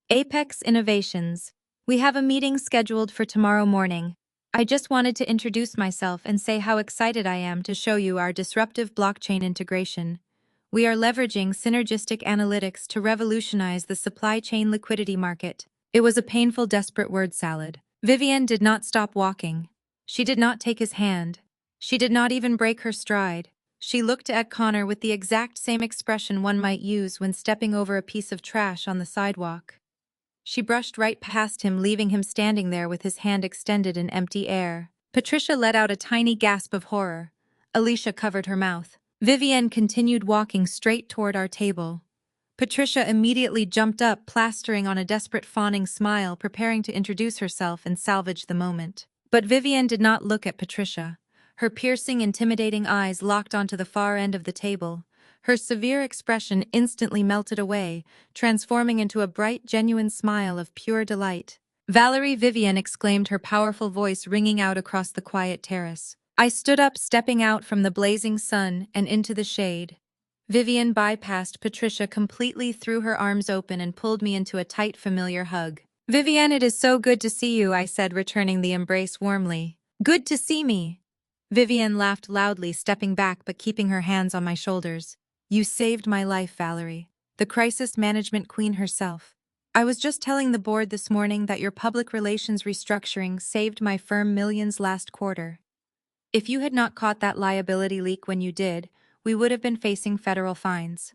Apex Innovations. We have a meeting scheduled for tomorrow morning. I just wanted to introduce myself and say how excited I am to show you our disruptive blockchain integration. We are leveraging synergistic analytics to revolutionize the supply chain liquidity market." It was a painful, desperate word salad. Vivian did not stop walking. She did not take his hand. She did not even break her stride. She looked at Connor with the exact same expression one might use when stepping over a piece of trash on the sidewalk. She brushed right past him, leaving him standing there with his hand extended in empty air. Patricia let out a tiny gasp of horror. Alicia covered her mouth. Vivian continued walking straight toward our table. Patricia immediately jumped up, plastering on a desperate, fawning smile, preparing to introduce herself and salvage the moment. But Vivian did not look at Patricia. Her piercing, intimidating eyes locked onto the far end of the table. Her severe expression instantly melted away, transforming into a bright, genuine smile of pure delight. "Valerie," Vivian exclaimed, her powerful voice ringing out across the quiet terrace. I stood up, stepping out from the blazing sun and into the shade. Vivian bypassed Patricia completely, threw her arms open, and pulled me into a tight, familiar hug. "Vivian, it is so good to see you," I said, returning the embrace warmly. "Good to see me." Vivian laughed loudly, stepping back but keeping her hands on my shoulders. "You saved my life, Valerie. The crisis management queen herself. I was just telling the board this morning that your public relations restructuring saved my firm millions last quarter. If you had not caught that liability leak when you did, we would have been facing federal fines.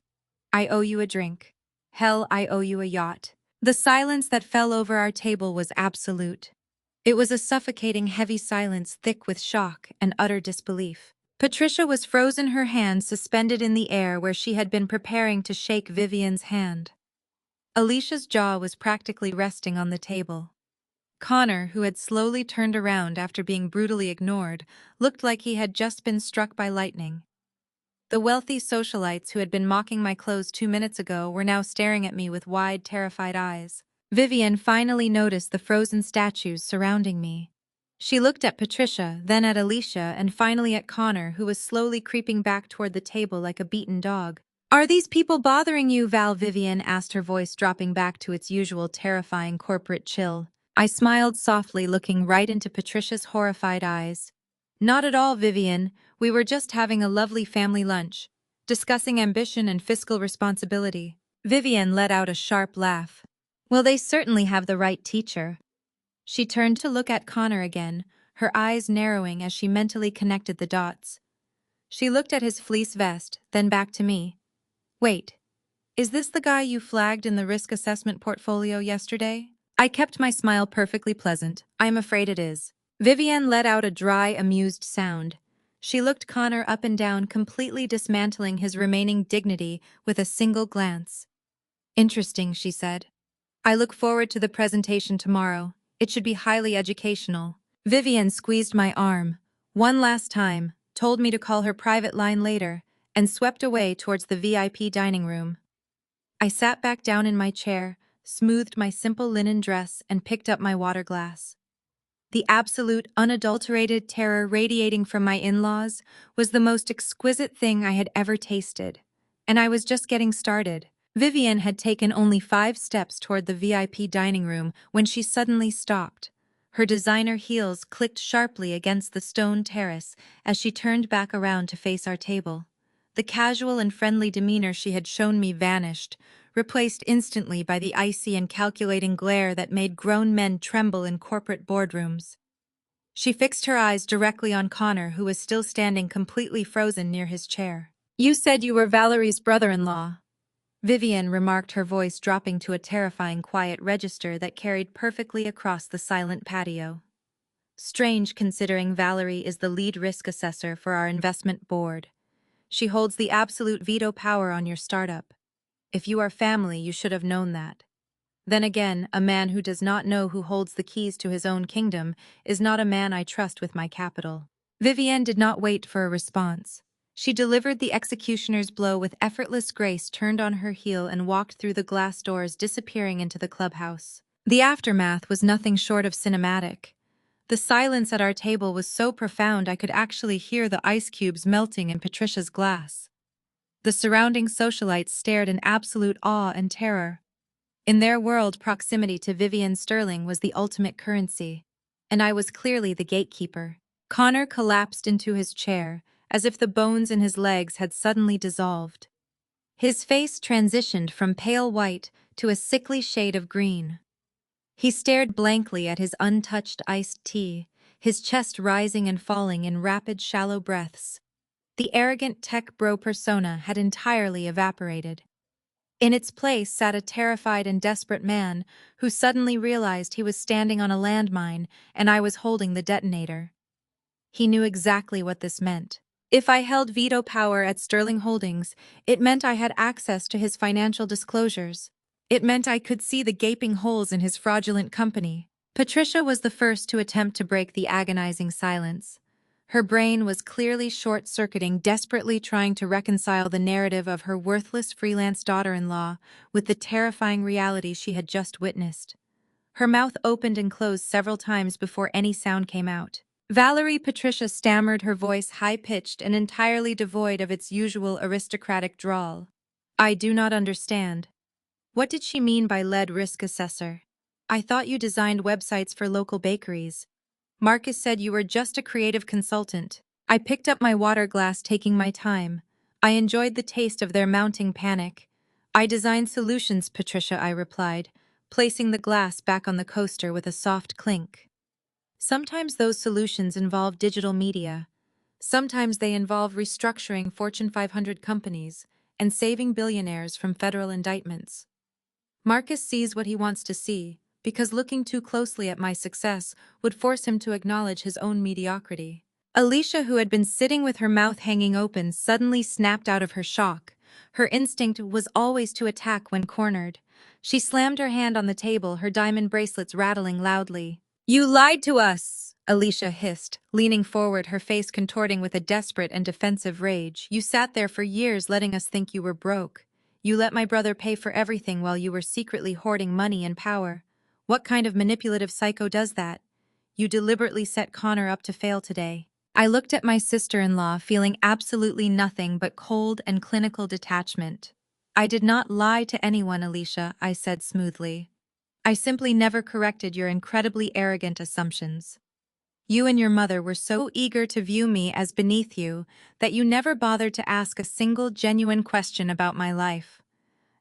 I owe you a drink. Hell, I owe you a yacht." The silence that fell over our table was absolute. It was a suffocating, heavy silence, thick with shock and utter disbelief. Patricia was frozen, her hand suspended in the air where she had been preparing to shake Vivian's hand. Alicia's jaw was practically resting on the table. Connor, who had slowly turned around after being brutally ignored, looked like he had just been struck by lightning. The wealthy socialites who had been mocking my clothes 2 minutes ago were now staring at me with wide, terrified eyes. Vivian finally noticed the frozen statues surrounding me. She looked at Patricia, then at Alicia, and finally at Connor, who was slowly creeping back toward the table like a beaten dog. "Are these people bothering you, Val?" Vivian asked, her voice dropping back to its usual terrifying corporate chill. I smiled softly, looking right into Patricia's horrified eyes. "Not at all, Vivian. We were just having a lovely family lunch, discussing ambition and fiscal responsibility." Vivian let out a sharp laugh. "Well, they certainly have the right teacher." She turned to look at Connor again, her eyes narrowing as she mentally connected the dots. She looked at his fleece vest, then back to me. "Wait, is this the guy you flagged in the risk assessment portfolio yesterday?" I kept my smile perfectly pleasant. "I'm afraid it is." Vivian let out a dry, amused sound. She looked Connor up and down, completely dismantling his remaining dignity with a single glance. "Interesting," she said. "I look forward to the presentation tomorrow. It should be highly educational." Vivian squeezed my arm one last time, told me to call her private line later, and swept away towards the VIP dining room. I sat back down in my chair, smoothed my simple linen dress, and picked up my water glass. The absolute, unadulterated terror radiating from my in-laws was the most exquisite thing I had ever tasted. And I was just getting started. Vivian had taken only 5 steps toward the VIP dining room when she suddenly stopped. Her designer heels clicked sharply against the stone terrace as she turned back around to face our table. The casual and friendly demeanor she had shown me vanished, replaced instantly by the icy and calculating glare that made grown men tremble in corporate boardrooms. She fixed her eyes directly on Connor, who was still standing completely frozen near his chair. "You said you were Valerie's brother-in-law," Vivian remarked, her voice dropping to a terrifying quiet register that carried perfectly across the silent patio. Strange, considering Valerie is the lead risk assessor for our investment board. She holds the absolute veto power on your startup. If you are family, you should have known that. Then again, a man who does not know who holds the keys to his own kingdom is not a man I trust with my capital. Vivienne did not wait for a response. She delivered the executioner's blow with effortless grace, turned on her heel, and walked through the glass doors, disappearing into the clubhouse. The aftermath was nothing short of cinematic. The silence at our table was so profound I could actually hear the ice cubes melting in Patricia's glass. The surrounding socialites stared in absolute awe and terror. In their world, proximity to Vivian Sterling was the ultimate currency, and I was clearly the gatekeeper. Connor collapsed into his chair, as if the bones in his legs had suddenly dissolved. His face transitioned from pale white to a sickly shade of green. He stared blankly at his untouched iced tea, his chest rising and falling in rapid, shallow breaths. The arrogant tech bro persona had entirely evaporated. In its place sat a terrified and desperate man who suddenly realized he was standing on a landmine and I was holding the detonator. He knew exactly what this meant. If I held veto power at Sterling Holdings, it meant I had access to his financial disclosures. It meant I could see the gaping holes in his fraudulent company. Patricia was the first to attempt to break the agonizing silence. Her brain was clearly short-circuiting, desperately trying to reconcile the narrative of her worthless freelance daughter-in-law with the terrifying reality she had just witnessed. Her mouth opened and closed several times before any sound came out. Valerie, Patricia stammered, her voice high-pitched and entirely devoid of its usual aristocratic drawl. "I do not understand. What did she mean by lead risk assessor? I thought you designed websites for local bakeries. Marcus said you were just a creative consultant." I picked up my water glass, taking my time. I enjoyed the taste of their mounting panic. "I designed solutions, Patricia," I replied, placing the glass back on the coaster with a soft clink. "Sometimes those solutions involve digital media. Sometimes they involve restructuring Fortune 500 companies and saving billionaires from federal indictments. Marcus sees what he wants to see, because looking too closely at my success would force him to acknowledge his own mediocrity." Alicia, who had been sitting with her mouth hanging open, suddenly snapped out of her shock. Her instinct was always to attack when cornered. She slammed her hand on the table, her diamond bracelets rattling loudly. "You lied to us!" Alicia hissed, leaning forward, her face contorting with a desperate and defensive rage. "You sat there for years letting us think you were broke. You let my brother pay for everything while you were secretly hoarding money and power. What kind of manipulative psycho does that? You deliberately set Connor up to fail today." I looked at my sister-in-law, feeling absolutely nothing but cold and clinical detachment. "I did not lie to anyone, Alicia," I said smoothly. "I simply never corrected your incredibly arrogant assumptions. You and your mother were so eager to view me as beneath you that you never bothered to ask a single genuine question about my life.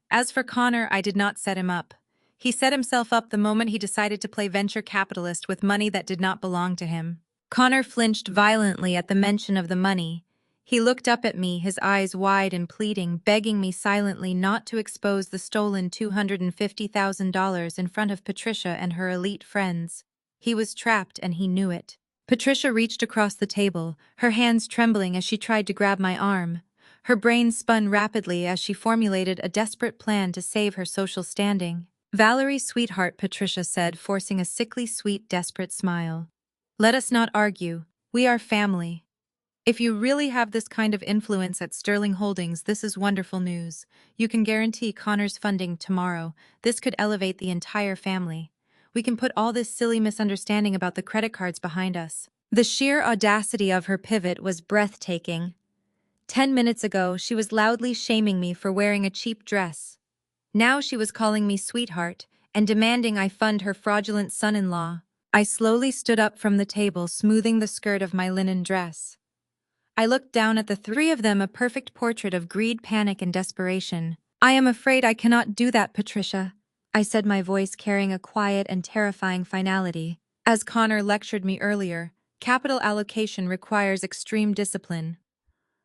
As for Connor, I did not set him up. He set himself up the moment he decided to play venture capitalist with money that did not belong to him." Connor flinched violently at the mention of the money. He looked up at me, his eyes wide and pleading, begging me silently not to expose the stolen $250,000 in front of Patricia and her elite friends. He was trapped, and he knew it. Patricia reached across the table, her hands trembling as she tried to grab my arm. Her brain spun rapidly as she formulated a desperate plan to save her social standing. "Valerie, sweetheart," Patricia said, forcing a sickly sweet, desperate smile. "Let us not argue. We are family. If you really have this kind of influence at Sterling Holdings, this is wonderful news. You can guarantee Connor's funding tomorrow. This could elevate the entire family. We can put all this silly misunderstanding about the credit cards behind us." The sheer audacity of her pivot was breathtaking. 10 minutes ago, she was loudly shaming me for wearing a cheap dress. Now she was calling me sweetheart and demanding I fund her fraudulent son-in-law. I slowly stood up from the table, smoothing the skirt of my linen dress. I looked down at the three of them, a perfect portrait of greed, panic, and desperation. "I am afraid I cannot do that, Patricia," I said, my voice carrying a quiet and terrifying finality. As Connor lectured me earlier, capital allocation requires extreme discipline.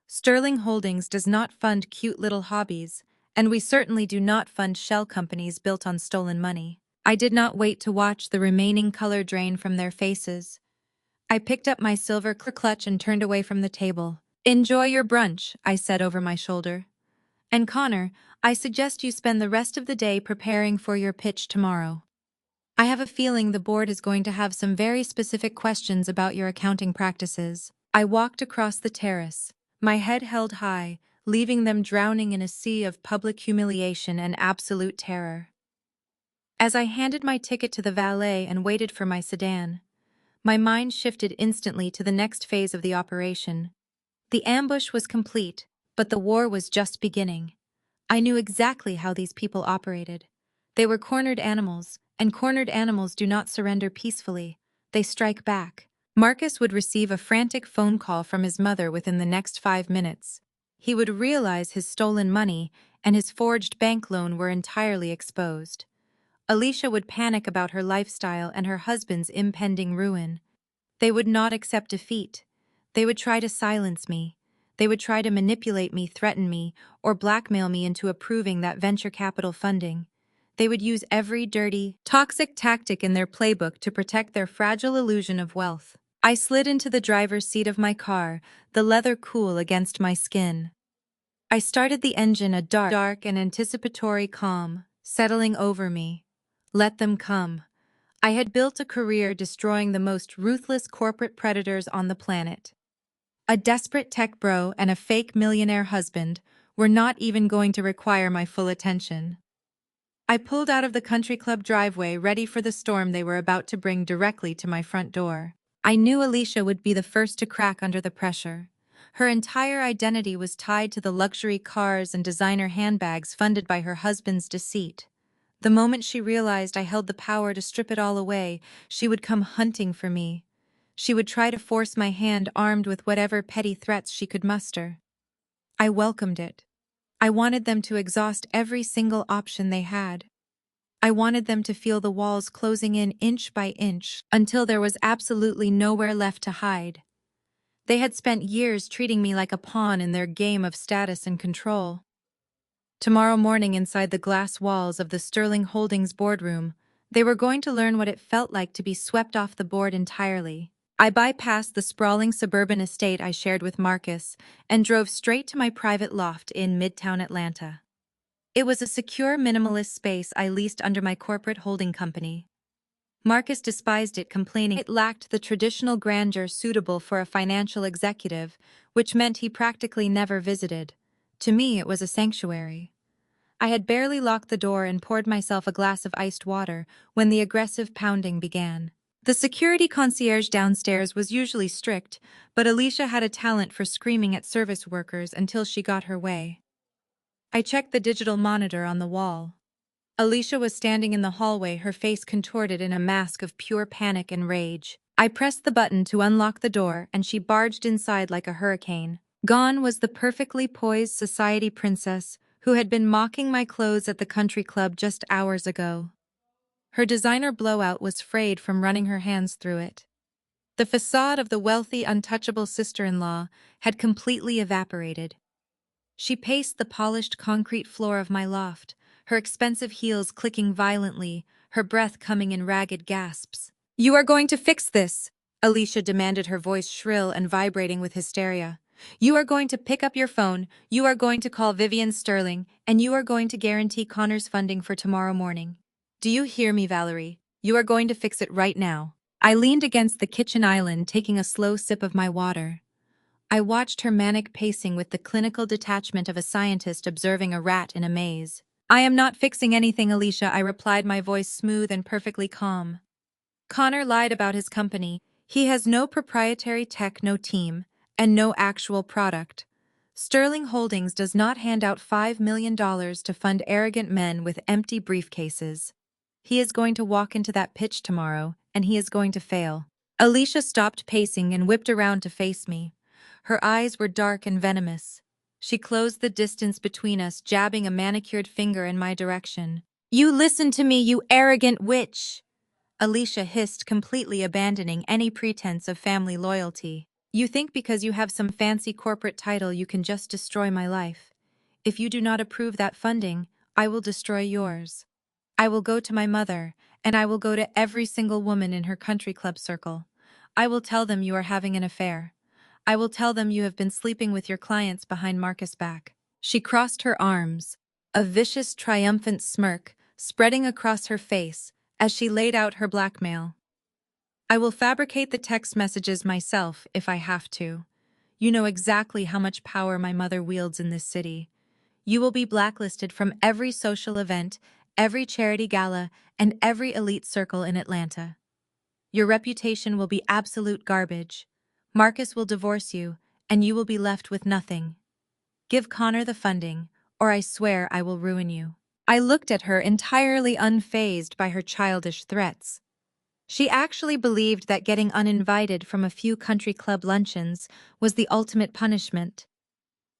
Sterling Holdings does not fund cute little hobbies, and we certainly do not fund shell companies built on stolen money. I did not wait to watch the remaining color drain from their faces. I picked up my silver clutch and turned away from the table. "Enjoy your brunch," I said over my shoulder. "And Connor, I suggest you spend the rest of the day preparing for your pitch tomorrow. I have a feeling the board is going to have some very specific questions about your accounting practices." I walked across the terrace, my head held high, leaving them drowning in a sea of public humiliation and absolute terror. As I handed my ticket to the valet and waited for my sedan, my mind shifted instantly to the next phase of the operation. The ambush was complete, but the war was just beginning. I knew exactly how these people operated. They were cornered animals, and cornered animals do not surrender peacefully. They strike back. Marcus would receive a frantic phone call from his mother within the next 5 minutes. He would realize his stolen money and his forged bank loan were entirely exposed. Alicia would panic about her lifestyle and her husband's impending ruin. They would not accept defeat. They would try to silence me. They would try to manipulate me, threaten me, or blackmail me into approving that venture capital funding. They would use every dirty, toxic tactic in their playbook to protect their fragile illusion of wealth. I slid into the driver's seat of my car, the leather cool against my skin. I started the engine, a dark and anticipatory calm settling over me. Let them come. I had built a career destroying the most ruthless corporate predators on the planet. A desperate tech bro and a fake millionaire husband were not even going to require my full attention. I pulled out of the country club driveway, ready for the storm they were about to bring directly to my front door. I knew Alicia would be the first to crack under the pressure. Her entire identity was tied to the luxury cars and designer handbags funded by her husband's deceit. The moment she realized I held the power to strip it all away, she would come hunting for me. She would try to force my hand, armed with whatever petty threats she could muster. I welcomed it. I wanted them to exhaust every single option they had. I wanted them to feel the walls closing in inch by inch until there was absolutely nowhere left to hide. They had spent years treating me like a pawn in their game of status and control. Tomorrow morning, inside the glass walls of the Sterling Holdings boardroom, they were going to learn what it felt like to be swept off the board entirely. I bypassed the sprawling suburban estate I shared with Marcus and drove straight to my private loft in Midtown Atlanta. It was a secure, minimalist space I leased under my corporate holding company. Marcus despised it, complaining it lacked the traditional grandeur suitable for a financial executive, which meant he practically never visited. To me, it was a sanctuary. I had barely locked the door and poured myself a glass of iced water when the aggressive pounding began. The security concierge downstairs was usually strict, but Alicia had a talent for screaming at service workers until she got her way. I checked the digital monitor on the wall. Alicia was standing in the hallway, her face contorted in a mask of pure panic and rage. I pressed the button to unlock the door, and she barged inside like a hurricane. Gone was the perfectly poised society princess who had been mocking my clothes at the country club just hours ago. Her designer blowout was frayed from running her hands through it. The facade of the wealthy, untouchable sister-in-law had completely evaporated. She paced the polished concrete floor of my loft, her expensive heels clicking violently, her breath coming in ragged gasps. "You are going to fix this," Alicia demanded, her voice shrill and vibrating with hysteria. "You are going to pick up your phone, you are going to call Vivian Sterling, and you are going to guarantee Connor's funding for tomorrow morning. Do you hear me, Valerie? You are going to fix it right now." I leaned against the kitchen island, taking a slow sip of my water. I watched her manic pacing with the clinical detachment of a scientist observing a rat in a maze. "I am not fixing anything, Alicia," I replied, my voice smooth and perfectly calm. "Connor lied about his company. He has no proprietary tech, no team, and no actual product. Sterling Holdings does not hand out $5 million to fund arrogant men with empty briefcases. He is going to walk into that pitch tomorrow, and he is going to fail. Alicia stopped pacing and whipped around to face me. Her eyes were dark and venomous. She closed the distance between us, jabbing a manicured finger in my direction. "You listen to me, you arrogant witch!" Alicia hissed, completely abandoning any pretense of family loyalty. "You think because you have some fancy corporate title you can just destroy my life. If you do not approve that funding, I will destroy yours. I will go to my mother, and I will go to every single woman in her country club circle. I will tell them you are having an affair. I will tell them you have been sleeping with your clients behind Marcus' back." She crossed her arms, a vicious, triumphant smirk spreading across her face as she laid out her blackmail. "I will fabricate the text messages myself if I have to. You know exactly how much power my mother wields in this city. You will be blacklisted from every social event, every charity gala, and every elite circle in Atlanta. Your reputation will be absolute garbage. Marcus will divorce you, and you will be left with nothing. Give Connor the funding, or I swear I will ruin you." I looked at her, entirely unfazed by her childish threats. She actually believed that getting uninvited from a few country club luncheons was the ultimate punishment.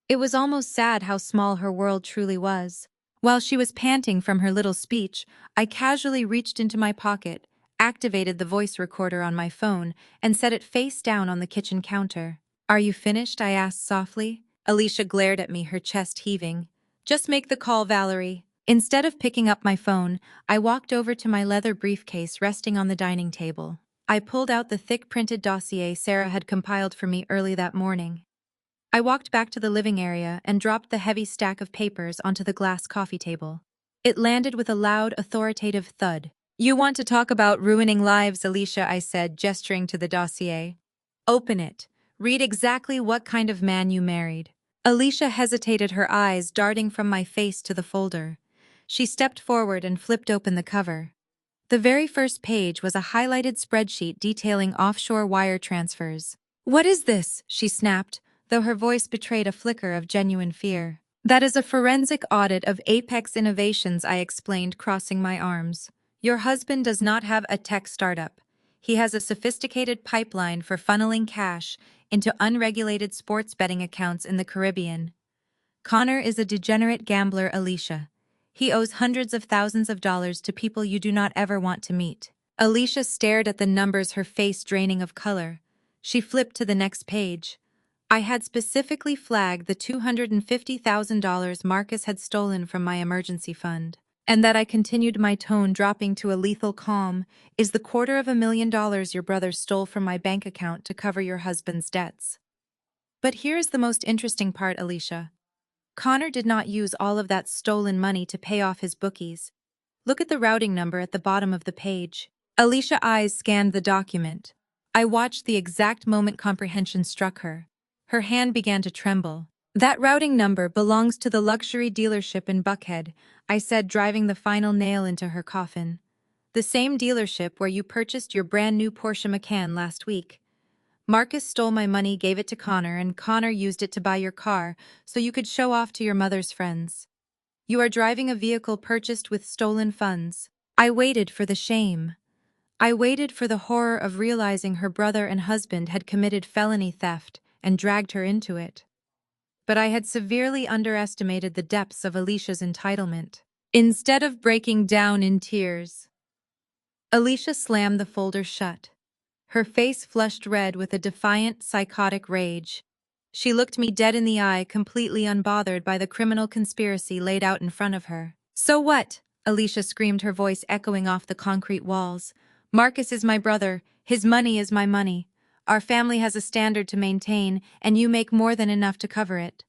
It was almost sad how small her world truly was. While she was panting from her little speech, I casually reached into my pocket, activated the voice recorder on my phone, and set it face down on the kitchen counter. "Are you finished?" I asked softly. Alicia glared at me, her chest heaving. "Just make the call, Valerie." Instead of picking up my phone, I walked over to my leather briefcase resting on the dining table. I pulled out the thick printed dossier Sarah had compiled for me early that morning. I walked back to the living area and dropped the heavy stack of papers onto the glass coffee table. It landed with a loud, authoritative thud. "You want to talk about ruining lives, Alicia," I said, gesturing to the dossier. "Open it. Read exactly what kind of man you married." Alicia hesitated, her eyes darting from my face to the folder. She stepped forward and flipped open the cover. The very first page was a highlighted spreadsheet detailing offshore wire transfers. "What is this?" she snapped, though her voice betrayed a flicker of genuine fear. "That is a forensic audit of Apex Innovations," I explained, crossing my arms. "Your husband does not have a tech startup. He has a sophisticated pipeline for funneling cash into unregulated sports betting accounts in the Caribbean. Connor is a degenerate gambler, Alicia. He owes hundreds of thousands of dollars to people you do not ever want to meet." Alicia stared at the numbers, her face draining of color. She flipped to the next page. I had specifically flagged the $250,000 Marcus had stolen from my emergency fund. "And that," I continued, my tone dropping to a lethal calm, "is the $250,000 your brother stole from my bank account to cover your husband's debts." But here's the most interesting part, Alicia. Connor did not use all of that stolen money to pay off his bookies. Look at the routing number at the bottom of the page. Alicia's eyes scanned the document. I watched the exact moment comprehension struck her. Her hand began to tremble. "That routing number belongs to the luxury dealership in Buckhead," I said, driving the final nail into her coffin. "The same dealership where you purchased your brand new Porsche Macan last week. Marcus stole my money, gave it to Connor, and Connor used it to buy your car so you could show off to your mother's friends. You are driving a vehicle purchased with stolen funds." I waited for the shame. I waited for the horror of realizing her brother and husband had committed felony theft and dragged her into it. But I had severely underestimated the depths of Alicia's entitlement. Instead of breaking down in tears, Alicia slammed the folder shut. Her face flushed red with a defiant, psychotic rage. She looked me dead in the eye, completely unbothered by the criminal conspiracy laid out in front of her. "So what?" Alicia screamed, her voice echoing off the concrete walls. "Marcus is my brother. His money is my money. Our family has a standard to maintain, and you make more than enough to cover it.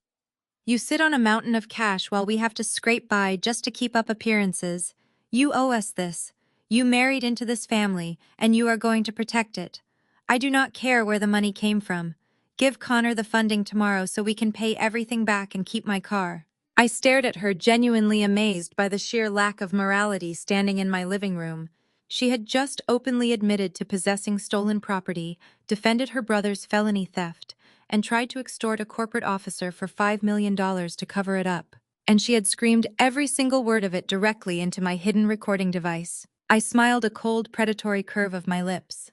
You sit on a mountain of cash while we have to scrape by just to keep up appearances. You owe us this. You married into this family, and you are going to protect it. I do not care where the money came from. Give Connor the funding tomorrow so we can pay everything back and keep my car." I stared at her, genuinely amazed by the sheer lack of morality standing in my living room. She had just openly admitted to possessing stolen property, defended her brother's felony theft, and tried to extort a corporate officer for $5 million to cover it up. And she had screamed every single word of it directly into my hidden recording device. I smiled a cold, predatory curve of my lips.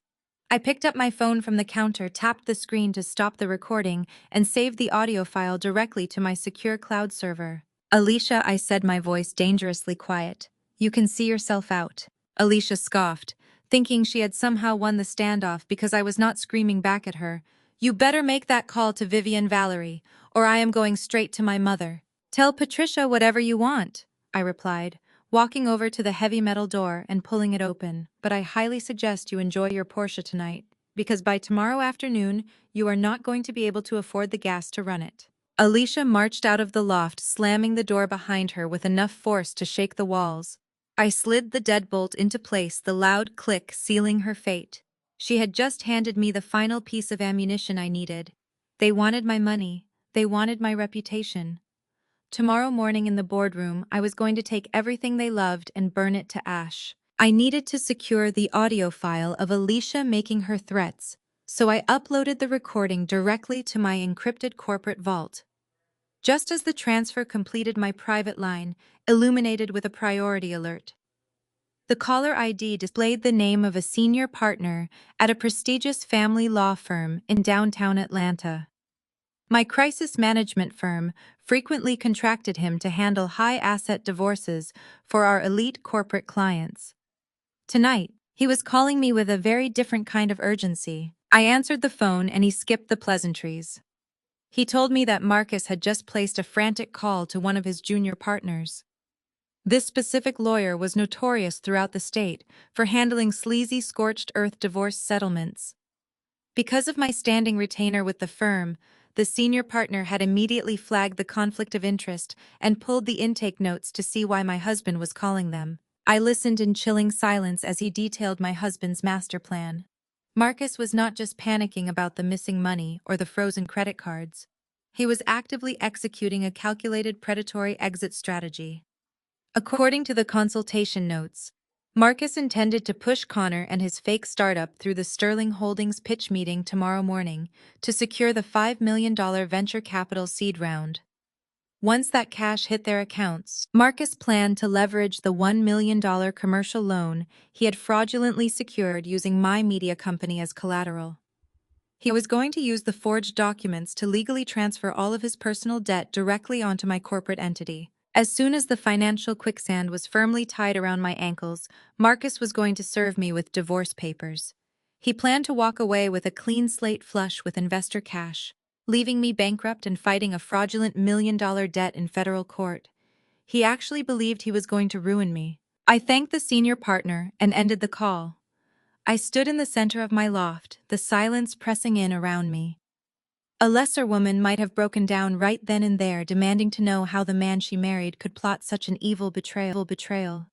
I picked up my phone from the counter, tapped the screen to stop the recording, and saved the audio file directly to my secure cloud server. "Alicia," I said, my voice dangerously quiet. "You can see yourself out." Alicia scoffed, thinking she had somehow won the standoff because I was not screaming back at her. "You better make that call to Vivian Valerie, or I am going straight to my mother." "Tell Patricia whatever you want," I replied, walking over to the heavy metal door and pulling it open. "But I highly suggest you enjoy your Porsche tonight, because by tomorrow afternoon, you are not going to be able to afford the gas to run it." Alicia marched out of the loft, slamming the door behind her with enough force to shake the walls. I slid the deadbolt into place, the loud click sealing her fate. She had just handed me the final piece of ammunition I needed. They wanted my money. They wanted my reputation. Tomorrow morning in the boardroom, I was going to take everything they loved and burn it to ash. I needed to secure the audio file of Alicia making her threats, so I uploaded the recording directly to my encrypted corporate vault. Just as the transfer completed, my private line illuminated with a priority alert. The caller ID displayed the name of a senior partner at a prestigious family law firm in downtown Atlanta. My crisis management firm frequently contracted him to handle high-asset divorces for our elite corporate clients. Tonight, he was calling me with a very different kind of urgency. I answered the phone and he skipped the pleasantries. He told me that Marcus had just placed a frantic call to one of his junior partners. This specific lawyer was notorious throughout the state for handling sleazy, scorched-earth divorce settlements. Because of my standing retainer with the firm, the senior partner had immediately flagged the conflict of interest and pulled the intake notes to see why my husband was calling them. I listened in chilling silence as he detailed my husband's master plan. Marcus was not just panicking about the missing money or the frozen credit cards. He was actively executing a calculated predatory exit strategy. According to the consultation notes, Marcus intended to push Connor and his fake startup through the Sterling Holdings pitch meeting tomorrow morning to secure the $5 million venture capital seed round. Once that cash hit their accounts, Marcus planned to leverage the $1 million commercial loan he had fraudulently secured using my media company as collateral. He was going to use the forged documents to legally transfer all of his personal debt directly onto my corporate entity. As soon as the financial quicksand was firmly tied around my ankles, Marcus was going to serve me with divorce papers. He planned to walk away with a clean slate flush with investor cash, leaving me bankrupt and fighting a fraudulent $1 million debt in federal court. He actually believed he was going to ruin me. I thanked the senior partner and ended the call. I stood in the center of my loft, the silence pressing in around me. A lesser woman might have broken down right then and there, demanding to know how the man she married could plot such an evil betrayal.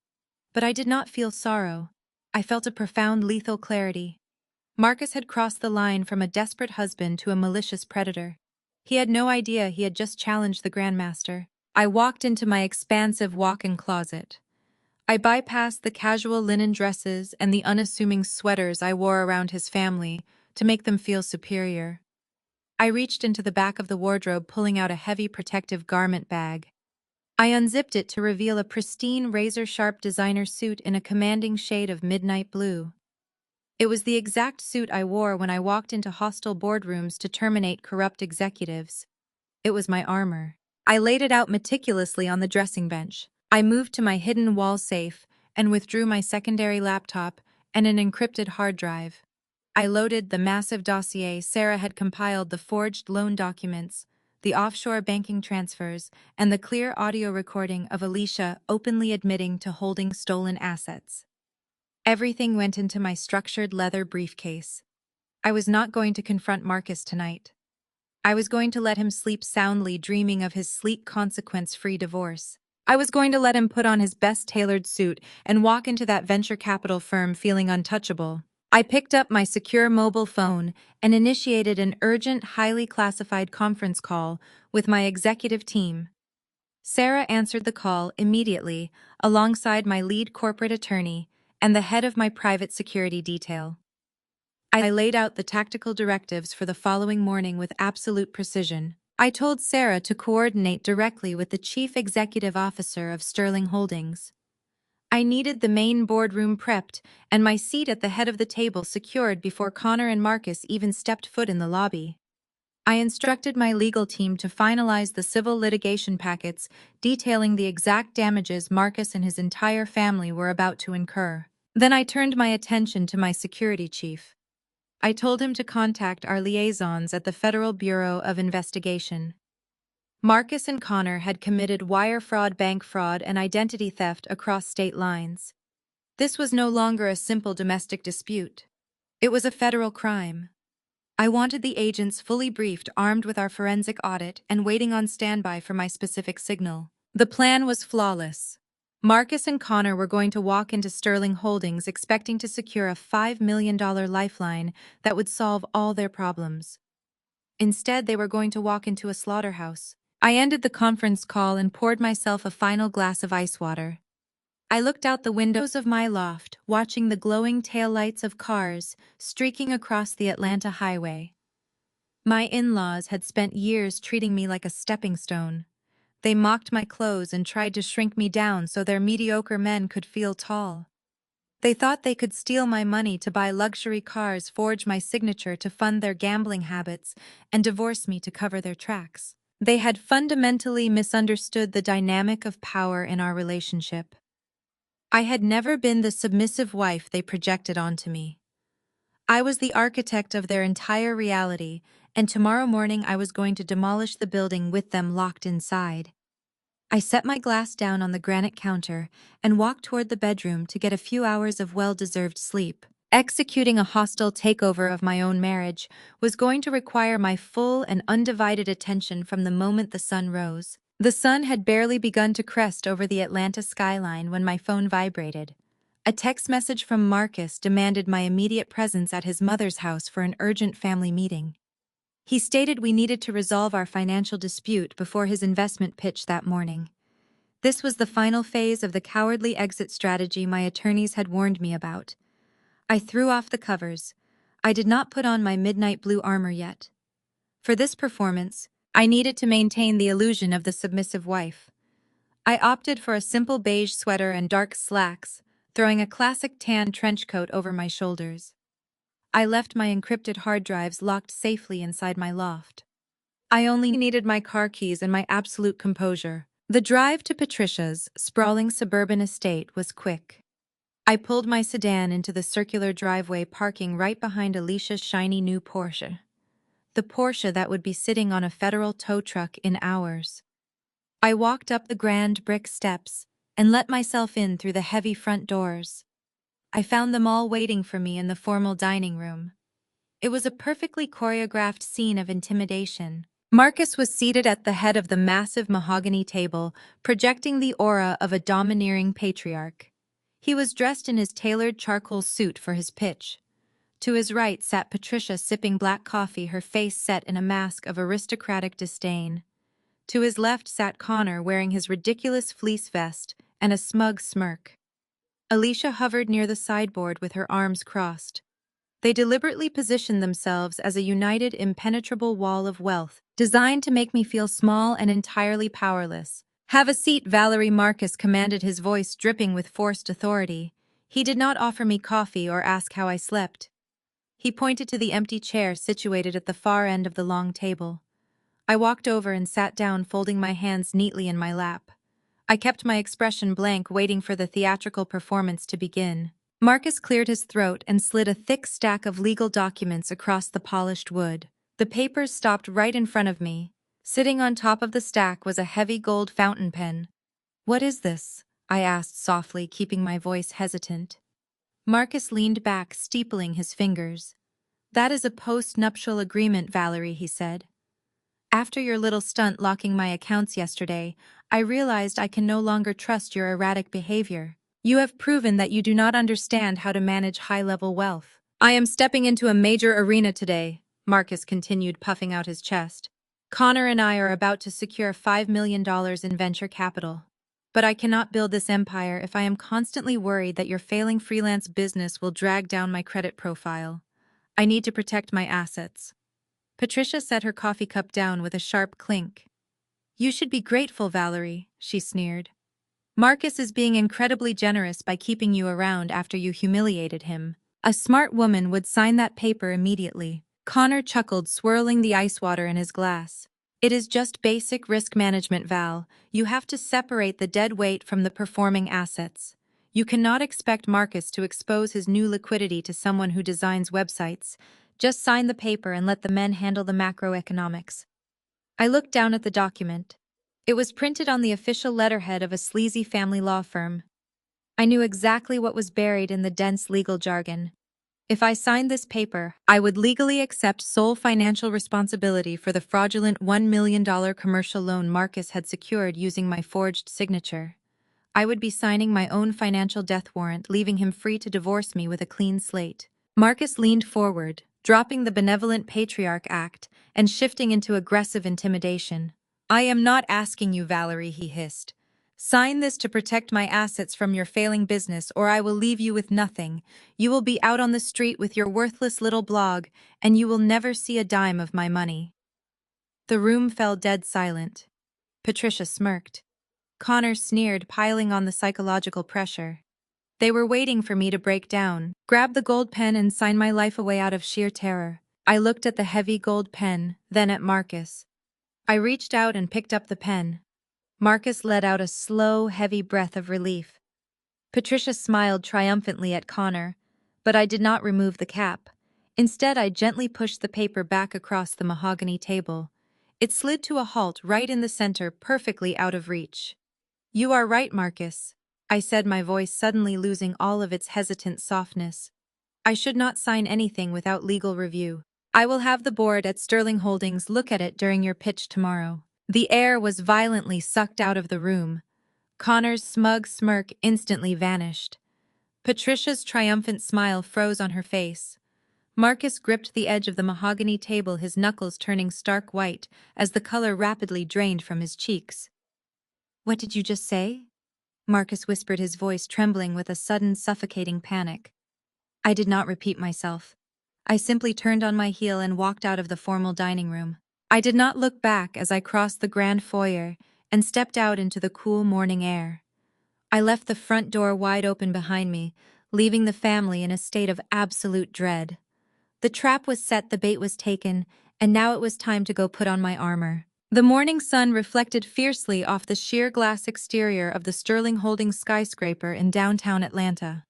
But I did not feel sorrow. I felt a profound, lethal clarity. Marcus had crossed the line from a desperate husband to a malicious predator. He had no idea he had just challenged the Grandmaster. I walked into my expansive walk-in closet. I bypassed the casual linen dresses and the unassuming sweaters I wore around his family to make them feel superior. I reached into the back of the wardrobe, pulling out a heavy protective garment bag. I unzipped it to reveal a pristine, razor-sharp designer suit in a commanding shade of midnight blue. It was the exact suit I wore when I walked into hostile boardrooms to terminate corrupt executives. It was my armor. I laid it out meticulously on the dressing bench. I moved to my hidden wall safe and withdrew my secondary laptop and an encrypted hard drive. I loaded the massive dossier Sarah had compiled, the forged loan documents, the offshore banking transfers, and the clear audio recording of Alicia openly admitting to holding stolen assets. Everything went into my structured leather briefcase. I was not going to confront Marcus tonight. I was going to let him sleep soundly, dreaming of his sleek, consequence-free divorce. I was going to let him put on his best tailored suit and walk into that venture capital firm feeling untouchable. I picked up my secure mobile phone and initiated an urgent, highly classified conference call with my executive team. Sarah answered the call immediately, alongside my lead corporate attorney and the head of my private security detail. I laid out the tactical directives for the following morning with absolute precision. I told Sarah to coordinate directly with the Chief Executive Officer of Sterling Holdings. I needed the main boardroom prepped and my seat at the head of the table secured before Connor and Marcus even stepped foot in the lobby. I instructed my legal team to finalize the civil litigation packets detailing the exact damages Marcus and his entire family were about to incur. Then I turned my attention to my security chief. I told him to contact our liaisons at the Federal Bureau of Investigation. Marcus and Connor had committed wire fraud, bank fraud, and identity theft across state lines. This was no longer a simple domestic dispute. It was a federal crime. I wanted the agents fully briefed, armed with our forensic audit, and waiting on standby for my specific signal. The plan was flawless. Marcus and Connor were going to walk into Sterling Holdings expecting to secure a $5 million lifeline that would solve all their problems. Instead, they were going to walk into a slaughterhouse. I ended the conference call and poured myself a final glass of ice water. I looked out the windows of my loft, watching the glowing taillights of cars streaking across the Atlanta highway. My in-laws had spent years treating me like a stepping stone. They mocked my clothes and tried to shrink me down so their mediocre men could feel tall. They thought they could steal my money to buy luxury cars, forge my signature to fund their gambling habits, and divorce me to cover their tracks. They had fundamentally misunderstood the dynamic of power in our relationship. I had never been the submissive wife they projected onto me. I was the architect of their entire reality, and tomorrow morning I was going to demolish the building with them locked inside. I set my glass down on the granite counter and walked toward the bedroom to get a few hours of well-deserved sleep. Executing a hostile takeover of my own marriage was going to require my full and undivided attention from the moment the sun rose. The sun had barely begun to crest over the Atlanta skyline when my phone vibrated. A text message from Marcus demanded my immediate presence at his mother's house for an urgent family meeting. He stated we needed to resolve our financial dispute before his investment pitch that morning. This was the final phase of the cowardly exit strategy my attorneys had warned me about. I threw off the covers. I did not put on my midnight blue armor yet. For this performance, I needed to maintain the illusion of the submissive wife. I opted for a simple beige sweater and dark slacks, throwing a classic tan trench coat over my shoulders. I left my encrypted hard drives locked safely inside my loft. I only needed my car keys and my absolute composure. The drive to Patricia's sprawling suburban estate was quick. I pulled my sedan into the circular driveway, parking right behind Alicia's shiny new Porsche. The Porsche that would be sitting on a federal tow truck in hours. I walked up the grand brick steps and let myself in through the heavy front doors. I found them all waiting for me in the formal dining room. It was a perfectly choreographed scene of intimidation. Marcus was seated at the head of the massive mahogany table, projecting the aura of a domineering patriarch. He was dressed in his tailored charcoal suit for his pitch. To his right sat Patricia sipping black coffee, her face set in a mask of aristocratic disdain. To his left sat Connor wearing his ridiculous fleece vest and a smug smirk. Alicia hovered near the sideboard with her arms crossed. They deliberately positioned themselves as a united, impenetrable wall of wealth, designed to make me feel small and entirely powerless. "Have a seat," Valerie. Marcus commanded, his voice dripping with forced authority. He did not offer me coffee or ask how I slept. He pointed to the empty chair situated at the far end of the long table. I walked over and sat down, folding my hands neatly in my lap. I kept my expression blank, waiting for the theatrical performance to begin. Marcus cleared his throat and slid a thick stack of legal documents across the polished wood. The papers stopped right in front of me. Sitting on top of the stack was a heavy gold fountain pen. "What is this?" I asked softly, keeping my voice hesitant. Marcus leaned back, steepling his fingers. "That is a post-nuptial agreement, Valerie," he said. "After your little stunt locking my accounts yesterday, I realized I can no longer trust your erratic behavior. You have proven that you do not understand how to manage high-level wealth." "I am stepping into a major arena today," Marcus continued, puffing out his chest. "Connor and I are about to secure $5 million in venture capital. But I cannot build this empire if I am constantly worried that your failing freelance business will drag down my credit profile. I need to protect my assets. Patricia set her coffee cup down with a sharp clink. You should be grateful, Valerie, she sneered. Marcus is being incredibly generous by keeping you around after you humiliated him. A smart woman would sign that paper immediately. Connor chuckled, swirling the ice water in his glass. It is just basic risk management, Val. You have to separate the dead weight from the performing assets. You cannot expect Marcus to expose his new liquidity to someone who designs websites. Just sign the paper and let the men handle the macroeconomics. I looked down at the document. It was printed on the official letterhead of a sleazy family law firm. I knew exactly what was buried in the dense legal jargon. If I signed this paper, I would legally accept sole financial responsibility for the fraudulent $1 million commercial loan Marcus had secured using my forged signature. I would be signing my own financial death warrant, leaving him free to divorce me with a clean slate. Marcus leaned forward, dropping the benevolent patriarch act and shifting into aggressive intimidation. I am not asking you, Valerie, he hissed. Sign this to protect my assets from your failing business, or I will leave you with nothing. You will be out on the street with your worthless little blog, and you will never see a dime of my money. The room fell dead silent. Patricia smirked. Connor sneered, piling on the psychological pressure. They were waiting for me to break down, grab the gold pen and sign my life away out of sheer terror. I looked at the heavy gold pen, then at Marcus. I reached out and picked up the pen. Marcus let out a slow, heavy breath of relief. Patricia smiled triumphantly at Connor, but I did not remove the cap. Instead, I gently pushed the paper back across the mahogany table. It slid to a halt right in the center, perfectly out of reach. You are right, Marcus, I said, my voice suddenly losing all of its hesitant softness. I should not sign anything without legal review. I will have the board at Sterling Holdings look at it during your pitch tomorrow. The air was violently sucked out of the room. Connor's smug smirk instantly vanished. Patricia's triumphant smile froze on her face. Marcus gripped the edge of the mahogany table, his knuckles turning stark white as the color rapidly drained from his cheeks. What did you just say? Marcus whispered, his voice trembling with a sudden suffocating panic. I did not repeat myself. I simply turned on my heel and walked out of the formal dining room. I did not look back as I crossed the grand foyer and stepped out into the cool morning air. I left the front door wide open behind me, leaving the family in a state of absolute dread. The trap was set, the bait was taken, and now it was time to go put on my armor. The morning sun reflected fiercely off the sheer glass exterior of the Sterling Holdings skyscraper in downtown Atlanta.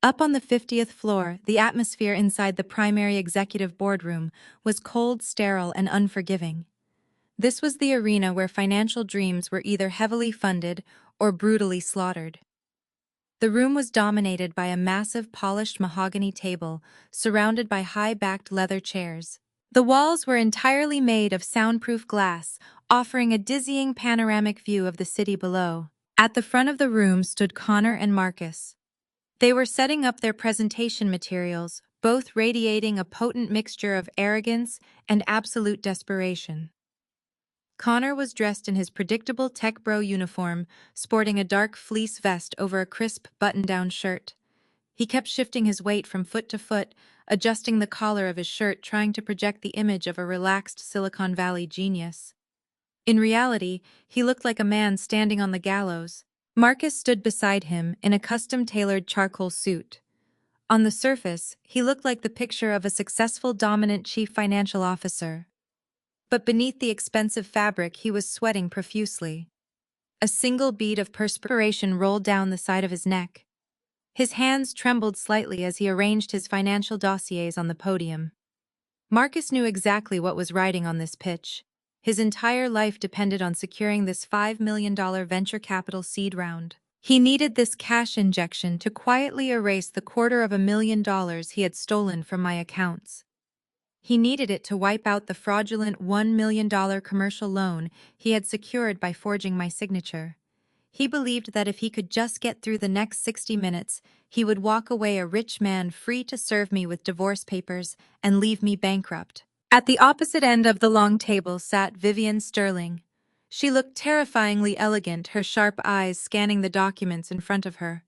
Up on the 50th floor, the atmosphere inside the primary executive boardroom was cold, sterile, and unforgiving. This was the arena where financial dreams were either heavily funded or brutally slaughtered. The room was dominated by a massive polished mahogany table surrounded by high-backed leather chairs. The walls were entirely made of soundproof glass, offering a dizzying panoramic view of the city below. At the front of the room stood Connor and Marcus. They were setting up their presentation materials, both radiating a potent mixture of arrogance and absolute desperation. Connor was dressed in his predictable tech bro uniform, sporting a dark fleece vest over a crisp button-down shirt. He kept shifting his weight from foot to foot, adjusting the collar of his shirt, trying to project the image of a relaxed Silicon Valley genius. In reality, he looked like a man standing on the gallows. Marcus stood beside him in a custom-tailored charcoal suit. On the surface, he looked like the picture of a successful, dominant chief financial officer. But beneath the expensive fabric, he was sweating profusely. A single bead of perspiration rolled down the side of his neck. His hands trembled slightly as he arranged his financial dossiers on the podium. Marcus knew exactly what was riding on this pitch. His entire life depended on securing this $5 million venture capital seed round. He needed this cash injection to quietly erase the $250,000 he had stolen from my accounts. He needed it to wipe out the fraudulent $1 million commercial loan he had secured by forging my signature. He believed that if he could just get through the next 60 minutes, he would walk away a rich man, free to serve me with divorce papers and leave me bankrupt. At the opposite end of the long table sat Vivian Sterling. She looked terrifyingly elegant, her sharp eyes scanning the documents in front of her.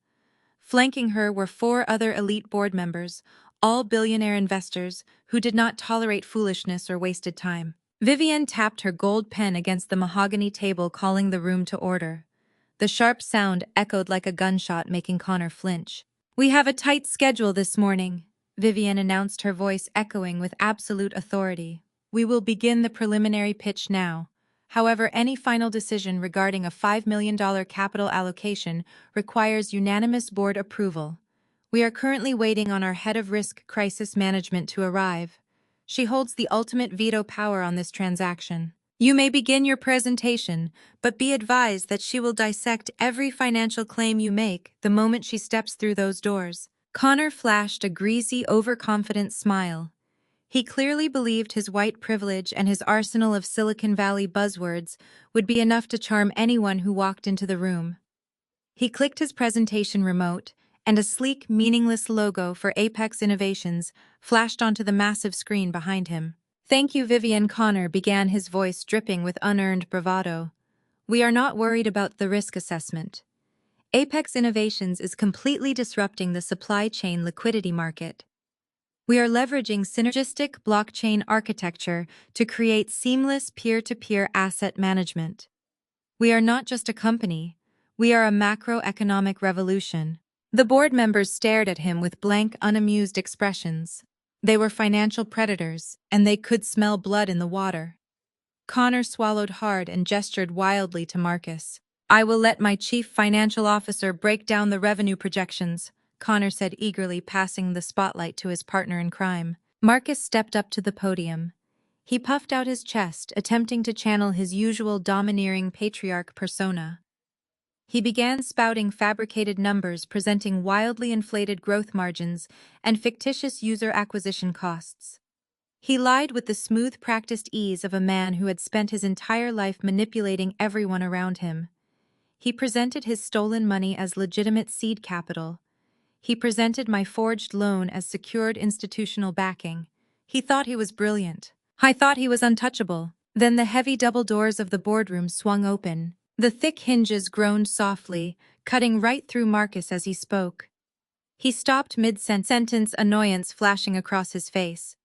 Flanking her were 4 other elite board members, all billionaire investors who did not tolerate foolishness or wasted time. Vivienne tapped her gold pen against the mahogany table, calling the room to order. The sharp sound echoed like a gunshot, making Connor flinch. "We have a tight schedule this morning," Vivienne announced, her voice echoing with absolute authority. "We will begin the preliminary pitch now. However, any final decision regarding a $5 million capital allocation requires unanimous board approval. We are currently waiting on our head of risk crisis management to arrive. She holds the ultimate veto power on this transaction. You may begin your presentation, but be advised that she will dissect every financial claim you make the moment she steps through those doors." Connor flashed a greasy, overconfident smile. He clearly believed his white privilege and his arsenal of Silicon Valley buzzwords would be enough to charm anyone who walked into the room. He clicked his presentation remote, and a sleek, meaningless logo for Apex Innovations flashed onto the massive screen behind him. "Thank you, Vivienne." Connor began, his voice dripping with unearned bravado. "We are not worried about the risk assessment. Apex Innovations is completely disrupting the supply chain liquidity market. We are leveraging synergistic blockchain architecture to create seamless peer-to-peer asset management. We are not just a company, we are a macroeconomic revolution." The board members stared at him with blank, unamused expressions. They were financial predators, and they could smell blood in the water. Connor swallowed hard and gestured wildly to Marcus. "I will let my chief financial officer break down the revenue projections," Connor said eagerly, passing the spotlight to his partner in crime. Marcus stepped up to the podium. He puffed out his chest, attempting to channel his usual domineering patriarch persona. He began spouting fabricated numbers, presenting wildly inflated growth margins and fictitious user acquisition costs. He lied with the smooth, practiced ease of a man who had spent his entire life manipulating everyone around him. He presented his stolen money as legitimate seed capital. He presented my forged loan as secured institutional backing. He thought he was brilliant. I thought he was untouchable. Then the heavy double doors of the boardroom swung open. The thick hinges groaned softly, cutting right through Marcus as he spoke. He stopped mid-sentence, annoyance flashing across his face.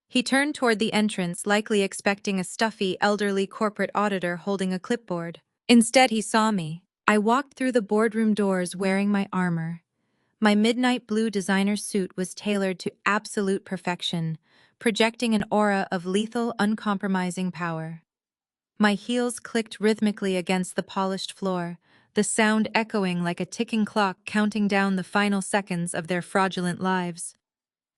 He turned toward the entrance, likely expecting a stuffy, elderly corporate auditor holding a clipboard. Instead, he saw me. I walked through the boardroom doors wearing my armor. My midnight blue designer suit was tailored to absolute perfection, projecting an aura of lethal, uncompromising power. My heels clicked rhythmically against the polished floor, the sound echoing like a ticking clock counting down the final seconds of their fraudulent lives.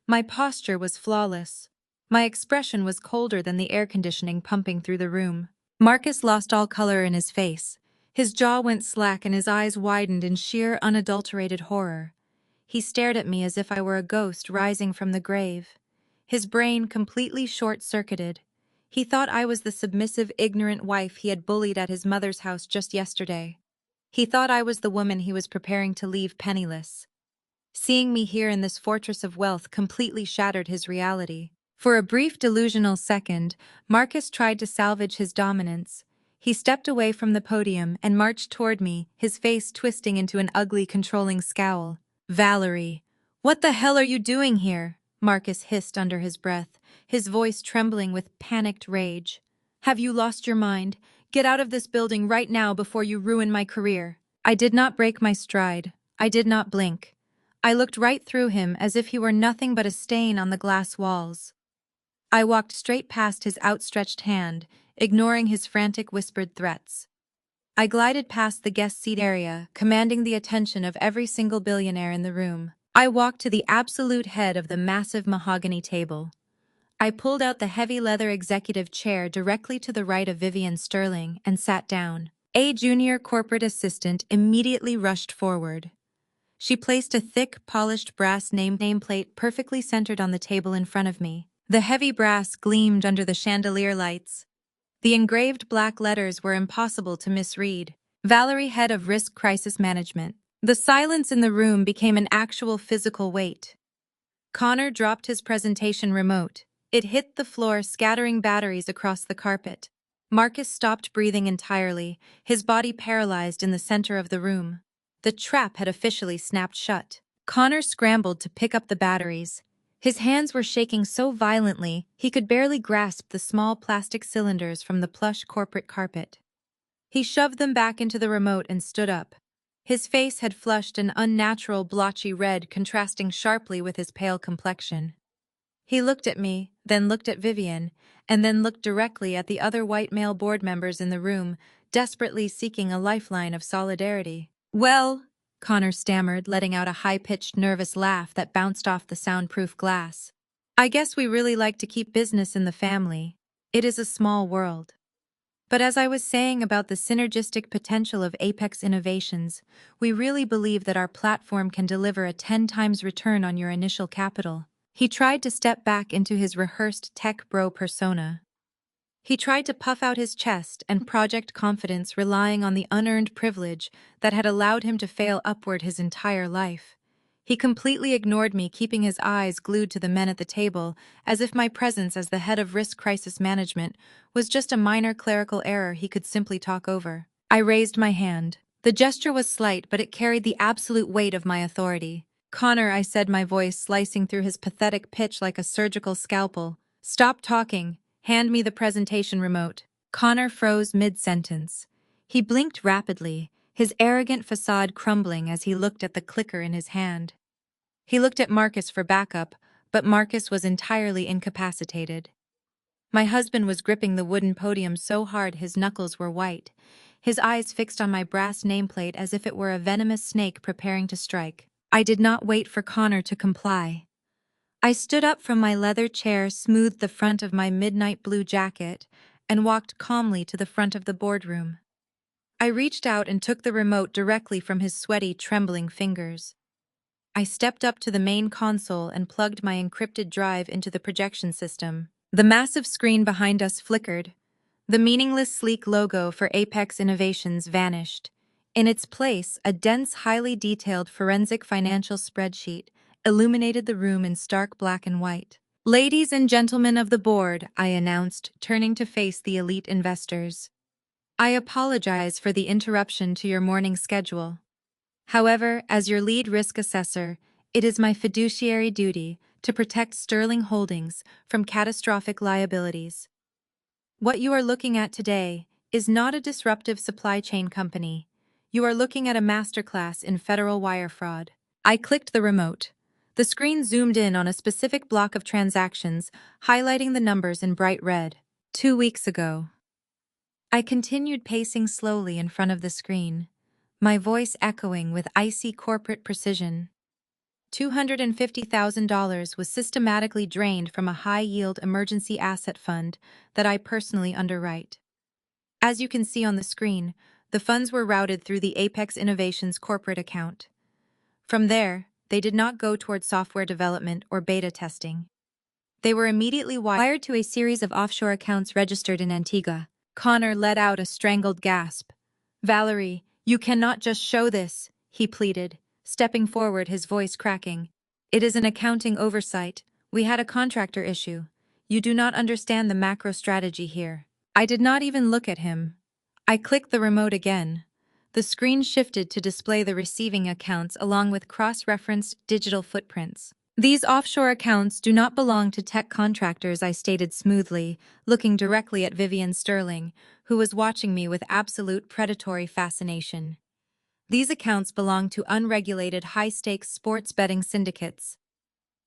My posture was flawless. My expression was colder than the air conditioning pumping through the room. Marcus lost all color in his face. His jaw went slack and his eyes widened in sheer, unadulterated horror. He stared at me as if I were a ghost rising from the grave. His brain completely short-circuited. He thought I was the submissive, ignorant wife he had bullied at his mother's house just yesterday. He thought I was the woman he was preparing to leave penniless. Seeing me here in this fortress of wealth completely shattered his reality. For a brief delusional second, Marcus tried to salvage his dominance. He stepped away from the podium and marched toward me, his face twisting into an ugly, controlling scowl. "Valerie, what the hell are you doing here?" Marcus hissed under his breath, his voice trembling with panicked rage. "Have you lost your mind? Get out of this building right now before you ruin my career." I did not break my stride. I did not blink. I looked right through him as if he were nothing but a stain on the glass walls. I walked straight past his outstretched hand, ignoring his frantic whispered threats. I glided past the guest seat area, commanding the attention of every single billionaire in the room. I walked to the absolute head of the massive mahogany table. I pulled out the heavy leather executive chair directly to the right of Vivienne Sterling and sat down. A junior corporate assistant immediately rushed forward. She placed a thick, polished brass nameplate perfectly centered on the table in front of me. The heavy brass gleamed under the chandelier lights. The engraved black letters were impossible to misread. Valerie, Head of Risk Crisis Management. The silence in the room became an actual physical weight. Connor dropped his presentation remote. It hit the floor, scattering batteries across the carpet. Marcus stopped breathing entirely, his body paralyzed in the center of the room. The trap had officially snapped shut. Connor scrambled to pick up the batteries. His hands were shaking so violently he could barely grasp the small plastic cylinders from the plush corporate carpet. He shoved them back into the remote and stood up. His face had flushed an unnatural blotchy red contrasting sharply with his pale complexion. He looked at me, then looked at Vivian, and then looked directly at the other white male board members in the room, desperately seeking a lifeline of solidarity. "Well," Connor stammered, letting out a high-pitched, nervous laugh that bounced off the soundproof glass. "I guess we really like to keep business in the family. It is a small world." But as I was saying about the synergistic potential of Apex Innovations, we really believe that our platform can deliver a 10 times return on your initial capital. He tried to step back into his rehearsed tech bro persona. He tried to puff out his chest and project confidence, relying on the unearned privilege that had allowed him to fail upward his entire life. He completely ignored me, keeping his eyes glued to the men at the table, as if my presence as the head of risk crisis management was just a minor clerical error he could simply talk over. I raised my hand. The gesture was slight, but it carried the absolute weight of my authority. "Connor," I said, my voice slicing through his pathetic pitch like a surgical scalpel. "Stop talking. Hand me the presentation remote." Connor froze mid-sentence. He blinked rapidly, his arrogant facade crumbling as he looked at the clicker in his hand. He looked at Marcus for backup, but Marcus was entirely incapacitated. My husband was gripping the wooden podium so hard his knuckles were white, his eyes fixed on my brass nameplate as if it were a venomous snake preparing to strike. I did not wait for Connor to comply. I stood up from my leather chair, smoothed the front of my midnight blue jacket, and walked calmly to the front of the boardroom. I reached out and took the remote directly from his sweaty, trembling fingers. I stepped up to the main console and plugged my encrypted drive into the projection system. The massive screen behind us flickered. The meaningless, sleek logo for Apex Innovations vanished. In its place, a dense, highly detailed forensic financial spreadsheet illuminated the room in stark black and white. "Ladies and gentlemen of the board," I announced, turning to face the elite investors. "I apologize for the interruption to your morning schedule. However, as your lead risk assessor, it is my fiduciary duty to protect Sterling Holdings from catastrophic liabilities. What you are looking at today is not a disruptive supply chain company. You are looking at a masterclass in federal wire fraud." I clicked the remote. The screen zoomed in on a specific block of transactions, highlighting the numbers in bright red. 2 weeks ago. I continued pacing slowly in front of the screen, my voice echoing with icy corporate precision. $250,000 was systematically drained from a high-yield emergency asset fund that I personally underwrite. As you can see on the screen, the funds were routed through the Apex Innovations corporate account. From there, they did not go toward software development or beta testing. They were immediately wired to a series of offshore accounts registered in Antigua. Connor let out a strangled gasp. "Valerie, you cannot just show this," he pleaded, stepping forward, his voice cracking. "It is an accounting oversight. We had a contractor issue. You do not understand the macro strategy here." I did not even look at him. I clicked the remote again. The screen shifted to display the receiving accounts along with cross-referenced digital footprints. "These offshore accounts do not belong to tech contractors," I stated smoothly, looking directly at Vivian Sterling, who was watching me with absolute predatory fascination. "These accounts belong to unregulated high-stakes sports betting syndicates.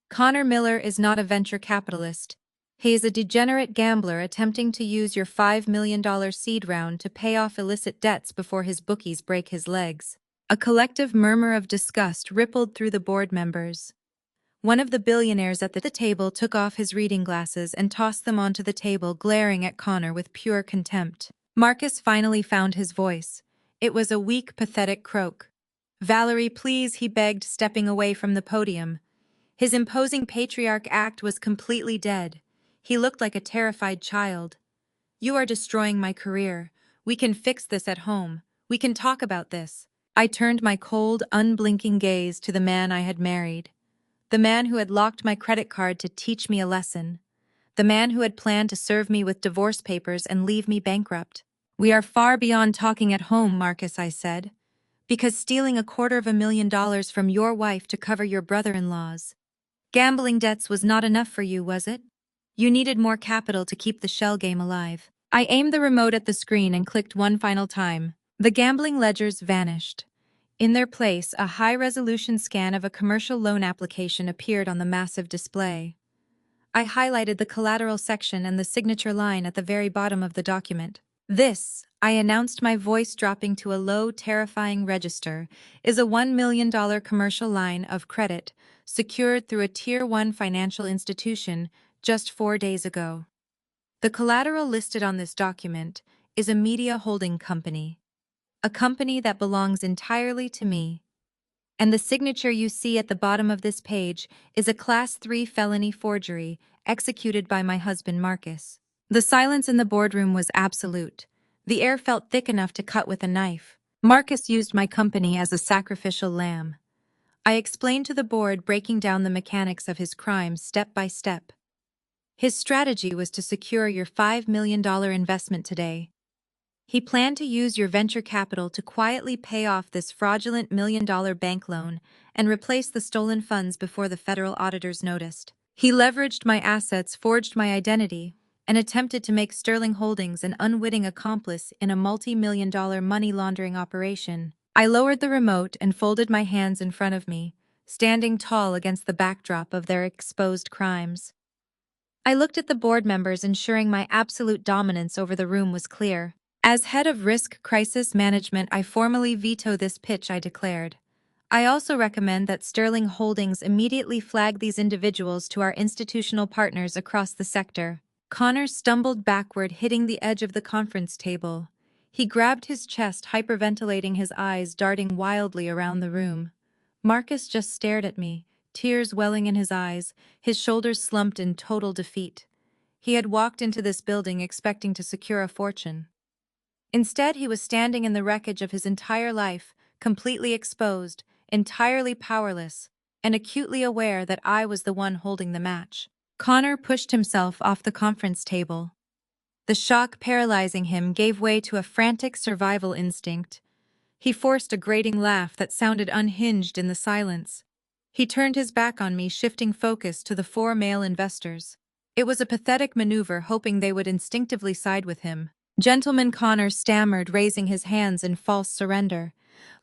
Connor Miller is not a venture capitalist. He is a degenerate gambler attempting to use your $5 million seed round to pay off illicit debts before his bookies break his legs." A collective murmur of disgust rippled through the board members. One of the billionaires at the table took off his reading glasses and tossed them onto the table, glaring at Connor with pure contempt. Marcus finally found his voice. It was a weak, pathetic croak. "Valerie, please," he begged, stepping away from the podium. His imposing patriarch act was completely dead. He looked like a terrified child. "You are destroying my career. We can fix this at home. We can talk about this." I turned my cold, unblinking gaze to the man I had married. The man who had locked my credit card to teach me a lesson. The man who had planned to serve me with divorce papers and leave me bankrupt. "We are far beyond talking at home, Marcus," I said. "Because stealing $250,000 from your wife to cover your brother-in-law's Gambling debts was not enough for you, was it? You needed more capital to keep the shell game alive. I aimed the remote at the screen and clicked one final time. The gambling ledgers vanished. In their place, a high-resolution scan of a commercial loan application appeared on the massive display. I highlighted the collateral section and the signature line at the very bottom of the document. This, I announced, my voice dropping to a low, terrifying register, is a $1 million commercial line of credit secured through a Tier 1 financial institution just 4 days ago. The collateral listed on this document is a media holding company, a company that belongs entirely to me. And the signature you see at the bottom of this page is a Class 3 felony forgery executed by my husband Marcus. The silence in the boardroom was absolute. The air felt thick enough to cut with a knife. Marcus used my company as a sacrificial lamb. I explained to the board, breaking down the mechanics of his crime step by step. His strategy was to secure your $5 million investment today. He planned to use your venture capital to quietly pay off this fraudulent $1 million bank loan and replace the stolen funds before the federal auditors noticed. He leveraged my assets, forged my identity, and attempted to make Sterling Holdings an unwitting accomplice in a multi-million-dollar money laundering operation. I lowered the remote and folded my hands in front of me, standing tall against the backdrop of their exposed crimes. I looked at the board members, ensuring my absolute dominance over the room was clear. As head of risk crisis management, I formally veto this pitch, I declared. I also recommend that Sterling Holdings immediately flag these individuals to our institutional partners across the sector. Connor stumbled backward, hitting the edge of the conference table. He grabbed his chest, hyperventilating, his eyes darting wildly around the room. Marcus just stared at me, tears welling in his eyes, his shoulders slumped in total defeat. He had walked into this building expecting to secure a fortune. Instead, he was standing in the wreckage of his entire life, completely exposed, entirely powerless, and acutely aware that I was the one holding the match. Connor pushed himself off the conference table. The shock paralyzing him gave way to a frantic survival instinct. He forced a grating laugh that sounded unhinged in the silence. He turned his back on me, shifting focus to the 4 male investors. It was a pathetic maneuver, hoping they would instinctively side with him. "Gentlemen," Connor stammered, raising his hands in false surrender.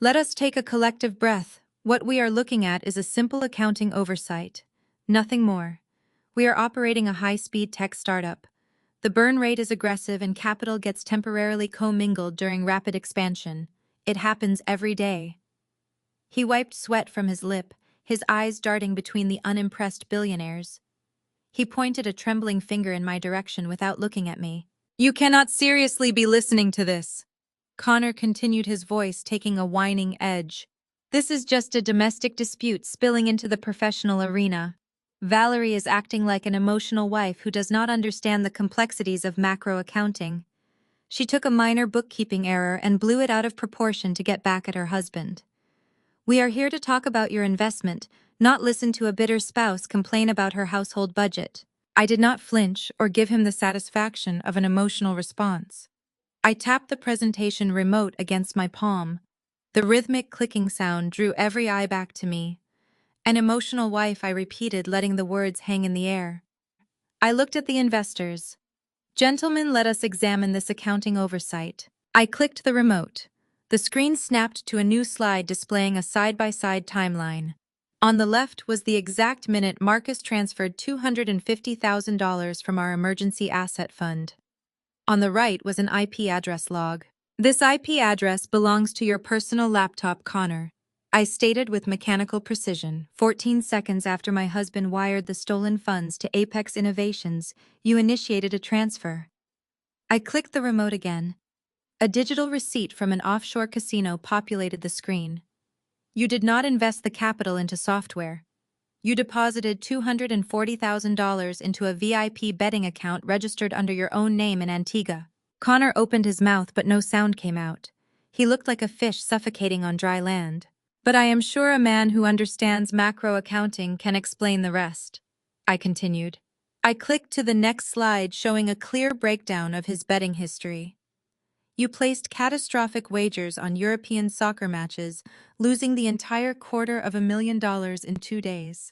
"Let us take a collective breath. What we are looking at is a simple accounting oversight. Nothing more. We are operating a high-speed tech startup. The burn rate is aggressive and capital gets temporarily commingled during rapid expansion. It happens every day." He wiped sweat from his lip, his eyes darting between the unimpressed billionaires. He pointed a trembling finger in my direction without looking at me. "You cannot seriously be listening to this." Connor continued, his voice taking a whining edge. "This is just a domestic dispute spilling into the professional arena. Valerie is acting like an emotional wife who does not understand the complexities of macro accounting. She took a minor bookkeeping error and blew it out of proportion to get back at her husband. We are here to talk about your investment, not listen to a bitter spouse complain about her household budget." I did not flinch or give him the satisfaction of an emotional response. I tapped the presentation remote against my palm. The rhythmic clicking sound drew every eye back to me. "An emotional wife," I repeated, letting the words hang in the air. I looked at the investors. "Gentlemen, let us examine this accounting oversight." I clicked the remote. The screen snapped to a new slide displaying a side-by-side timeline. On the left was the exact minute Marcus transferred $250,000 from our emergency asset fund. On the right was an IP address log. "This IP address belongs to your personal laptop, Connor," I stated with mechanical precision. 14 seconds after my husband wired the stolen funds to Apex Innovations, you initiated a transfer. I clicked the remote again. A digital receipt from an offshore casino populated the screen. "You did not invest the capital into software. You deposited $240,000 into a VIP betting account registered under your own name in Antigua." Connor opened his mouth, but no sound came out. He looked like a fish suffocating on dry land. "But I am sure a man who understands macro accounting can explain the rest," I continued. I clicked to the next slide, showing a clear breakdown of his betting history. "You placed catastrophic wagers on European soccer matches, losing the entire $250,000 in 2 days.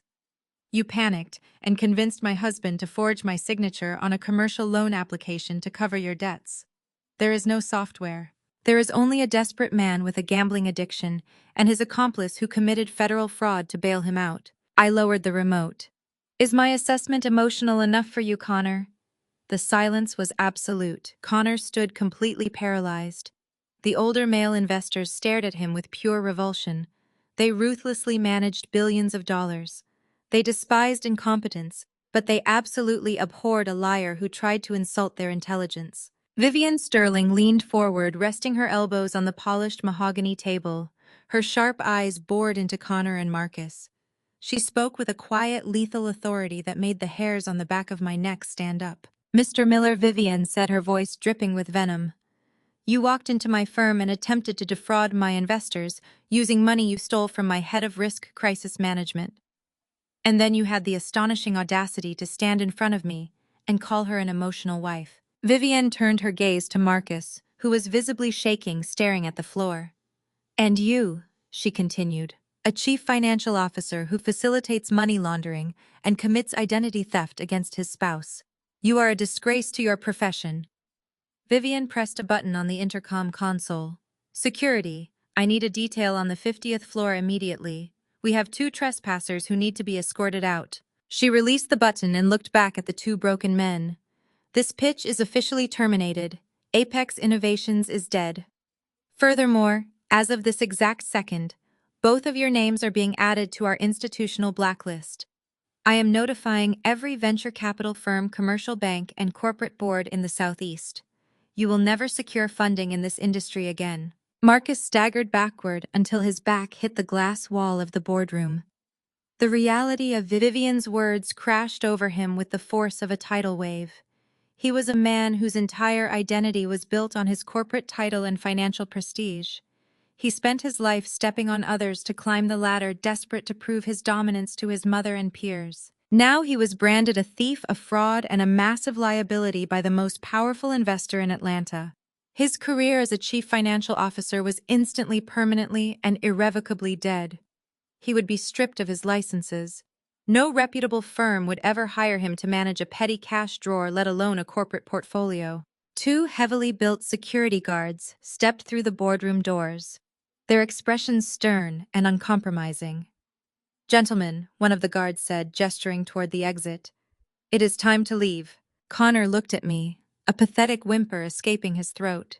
You panicked and convinced my husband to forge my signature on a commercial loan application to cover your debts. There is no software. There is only a desperate man with a gambling addiction and his accomplice who committed federal fraud to bail him out. I lowered the remote. Is my assessment emotional enough for you, Connor? The silence was absolute. Connor stood completely paralyzed. The older male investors stared at him with pure revulsion. They ruthlessly managed billions of dollars. They despised incompetence, but they absolutely abhorred a liar who tried to insult their intelligence. Vivian Sterling leaned forward, resting her elbows on the polished mahogany table. Her sharp eyes bored into Connor and Marcus. She spoke with a quiet, lethal authority that made the hairs on the back of my neck stand up. Mr. Miller, Vivian said, her voice dripping with venom. You walked into my firm and attempted to defraud my investors using money you stole from my head of risk crisis management. And then you had the astonishing audacity to stand in front of me and call her an emotional wife. Vivian turned her gaze to Marcus, who was visibly shaking, staring at the floor. And you, she continued, a chief financial officer who facilitates money laundering and commits identity theft against his spouse. You are a disgrace to your profession. Vivian pressed a button on the intercom console. Security, I need a detail on the 50th floor immediately. We have 2 trespassers who need to be escorted out. She released the button and looked back at the 2 broken men. This pitch is officially terminated. Apex Innovations is dead. Furthermore, as of this exact second, both of your names are being added to our institutional blacklist. I am notifying every venture capital firm, commercial bank, and corporate board in the Southeast. You will never secure funding in this industry again. Marcus staggered backward until his back hit the glass wall of the boardroom. The reality of Vivian's words crashed over him with the force of a tidal wave. He was a man whose entire identity was built on his corporate title and financial prestige. He spent his life stepping on others to climb the ladder, desperate to prove his dominance to his mother and peers. Now he was branded a thief, a fraud, and a massive liability by the most powerful investor in Atlanta. His career as a chief financial officer was instantly, permanently, and irrevocably dead. He would be stripped of his licenses. No reputable firm would ever hire him to manage a petty cash drawer, let alone a corporate portfolio. 2 heavily built security guards stepped through the boardroom doors, their expressions stern and uncompromising. Gentlemen, one of the guards said, gesturing toward the exit. It is time to leave. Connor looked at me, a pathetic whimper escaping his throat.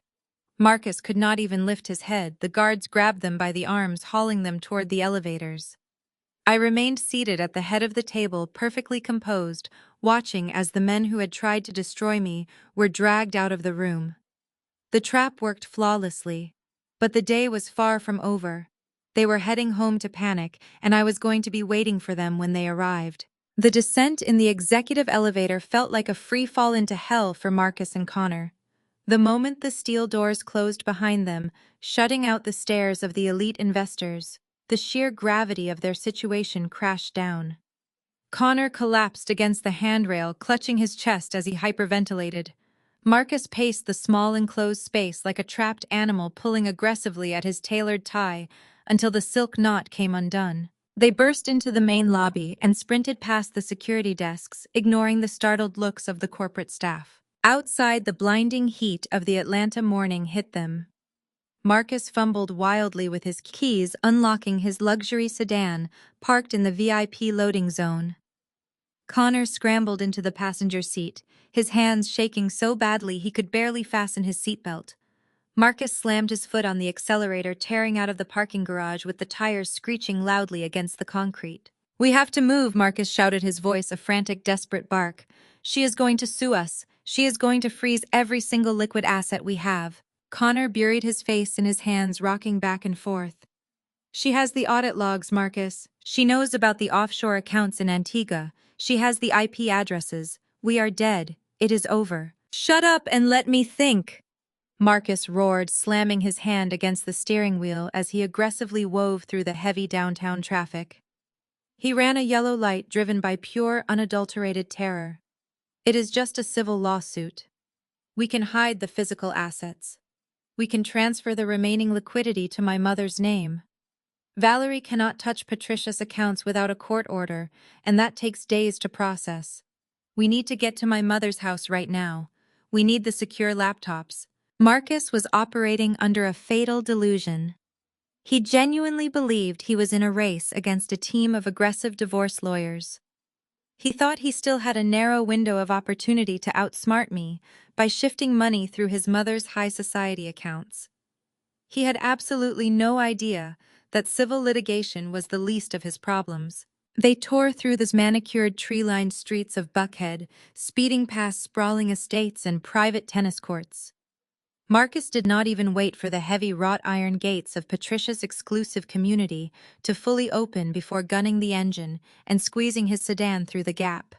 Marcus could not even lift his head. The guards grabbed them by the arms, hauling them toward the elevators. I remained seated at the head of the table, perfectly composed, watching as the men who had tried to destroy me were dragged out of the room. The trap worked flawlessly, but the day was far from over. They were heading home to panic, and I was going to be waiting for them when they arrived. The descent in the executive elevator felt like a free fall into hell for Marcus and Connor. The moment the steel doors closed behind them, shutting out the stares of the elite investors, the sheer gravity of their situation crashed down. Connor collapsed against the handrail, clutching his chest as he hyperventilated. Marcus paced the small enclosed space like a trapped animal, pulling aggressively at his tailored tie until the silk knot came undone. They burst into the main lobby and sprinted past the security desks, ignoring the startled looks of the corporate staff. Outside, the blinding heat of the Atlanta morning hit them. Marcus fumbled wildly with his keys, unlocking his luxury sedan, parked in the VIP loading zone. Connor scrambled into the passenger seat, his hands shaking so badly he could barely fasten his seatbelt. Marcus slammed his foot on the accelerator, tearing out of the parking garage with the tires screeching loudly against the concrete. "We have to move," Marcus shouted, his voice a frantic, desperate bark. "She is going to sue us. She is going to freeze every single liquid asset we have." Connor buried his face in his hands, rocking back and forth. "She has the audit logs, Marcus. She knows about the offshore accounts in Antigua. She has the IP addresses. We are dead. It is over." "Shut up and let me think!" Marcus roared, slamming his hand against the steering wheel as he aggressively wove through the heavy downtown traffic. He ran a yellow light driven by pure, unadulterated terror. "It is just a civil lawsuit. We can hide the physical assets. We can transfer the remaining liquidity to my mother's name. Valerie cannot touch Patricia's accounts without a court order, and that takes days to process. We need to get to my mother's house right now. We need the secure laptops. Marcus was operating under a fatal delusion. He genuinely believed he was in a race against a team of aggressive divorce lawyers. He thought he still had a narrow window of opportunity to outsmart me by shifting money through his mother's high society accounts. He had absolutely no idea that civil litigation was the least of his problems. They tore through the manicured tree-lined streets of Buckhead, speeding past sprawling estates and private tennis courts. Marcus did not even wait for the heavy wrought iron gates of Patricia's exclusive community to fully open before gunning the engine and squeezing his sedan through the gap.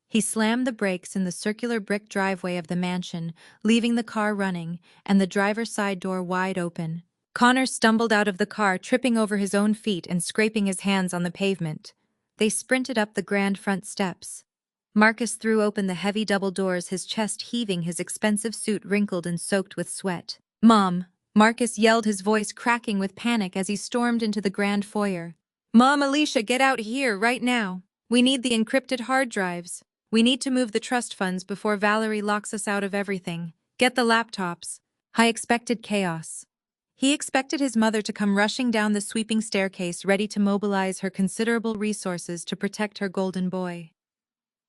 He slammed the brakes in the circular brick driveway of the mansion, leaving the car running and the driver's side door wide open. Connor stumbled out of the car, tripping over his own feet and scraping his hands on the pavement. They sprinted up the grand front steps. Marcus threw open the heavy double doors, his chest heaving, his expensive suit wrinkled and soaked with sweat. "Mom!" Marcus yelled, his voice cracking with panic as he stormed into the grand foyer. "Mom, Alicia, get out here right now. We need the encrypted hard drives. We need to move the trust funds before Valerie locks us out of everything. Get the laptops." I expected chaos. He expected his mother to come rushing down the sweeping staircase, ready to mobilize her considerable resources to protect her golden boy.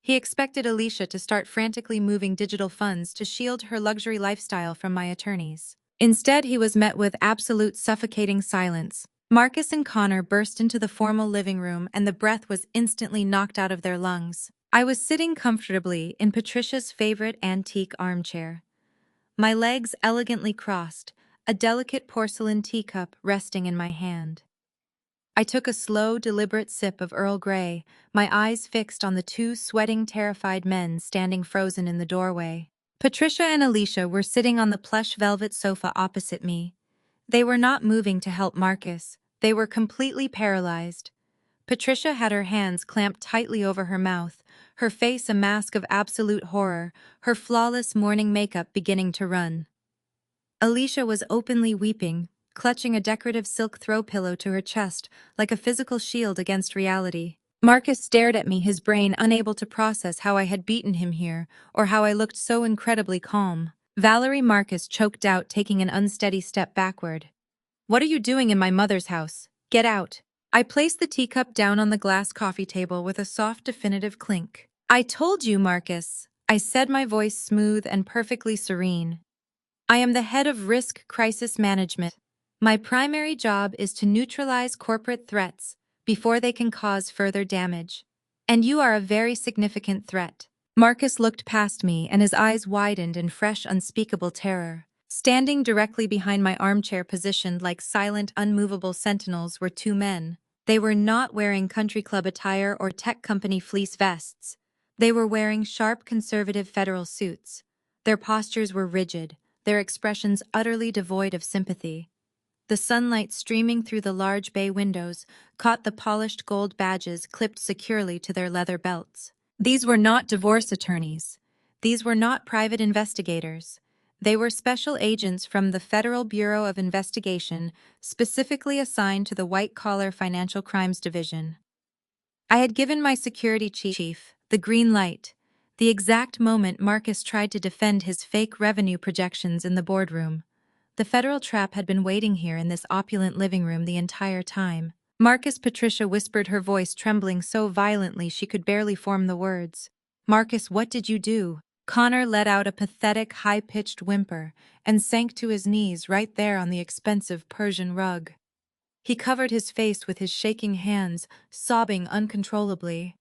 He expected Alicia to start frantically moving digital funds to shield her luxury lifestyle from my attorneys. Instead, he was met with absolute suffocating silence. Marcus and Connor burst into the formal living room, and the breath was instantly knocked out of their lungs. I was sitting comfortably in Patricia's favorite antique armchair, my legs elegantly crossed, a delicate porcelain teacup resting in my hand. I took a slow, deliberate sip of Earl Grey, my eyes fixed on the two sweating, terrified men standing frozen in the doorway. Patricia and Alicia were sitting on the plush velvet sofa opposite me. They were not moving to help Marcus. They were completely paralyzed. Patricia had her hands clamped tightly over her mouth, her face a mask of absolute horror, her flawless morning makeup beginning to run. Alicia was openly weeping, clutching a decorative silk throw pillow to her chest like a physical shield against reality. Marcus stared at me, his brain unable to process how I had beaten him here, or how I looked so incredibly calm. Valerie, Marcus choked out, taking an unsteady step backward. "What are you doing in my mother's house? Get out." I placed the teacup down on the glass coffee table with a soft, definitive clink. "I told you, Marcus," I said, my voice smooth and perfectly serene. "I am the head of risk crisis management. My primary job is to neutralize corporate threats before they can cause further damage. And you are a very significant threat." Marcus looked past me, and his eyes widened in fresh, unspeakable terror. Standing directly behind my armchair, positioned like silent, unmovable sentinels, were two men. They were not wearing country club attire or tech company fleece vests. They were wearing sharp, conservative federal suits. Their postures were rigid, their expressions utterly devoid of sympathy. The sunlight streaming through the large bay windows caught the polished gold badges clipped securely to their leather belts. These were not divorce attorneys. These were not private investigators. They were special agents from the Federal Bureau of Investigation, specifically assigned to the White-Collar Financial Crimes Division. I had given my security chief the green light, the exact moment Marcus tried to defend his fake revenue projections in the boardroom. The federal trap had been waiting here in this opulent living room the entire time. "Marcus," Patricia whispered, her voice trembling so violently she could barely form the words. "Marcus, what did you do?" Connor let out a pathetic, high-pitched whimper and sank to his knees right there on the expensive Persian rug. He covered his face with his shaking hands, sobbing uncontrollably.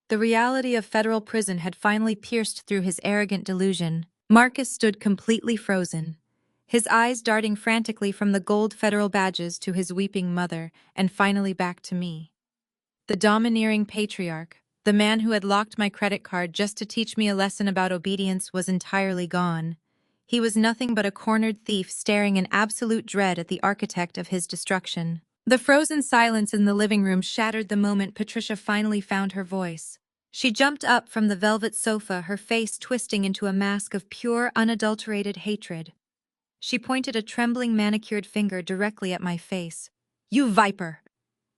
The reality of federal prison had finally pierced through his arrogant delusion. Marcus stood completely frozen, his eyes darting frantically from the gold federal badges to his weeping mother, and finally back to me. The domineering patriarch, the man who had locked my credit card just to teach me a lesson about obedience, was entirely gone. He was nothing but a cornered thief staring in absolute dread at the architect of his destruction. The frozen silence in the living room shattered the moment Patricia finally found her voice. She jumped up from the velvet sofa, her face twisting into a mask of pure, unadulterated hatred. She pointed a trembling, manicured finger directly at my face. You viper!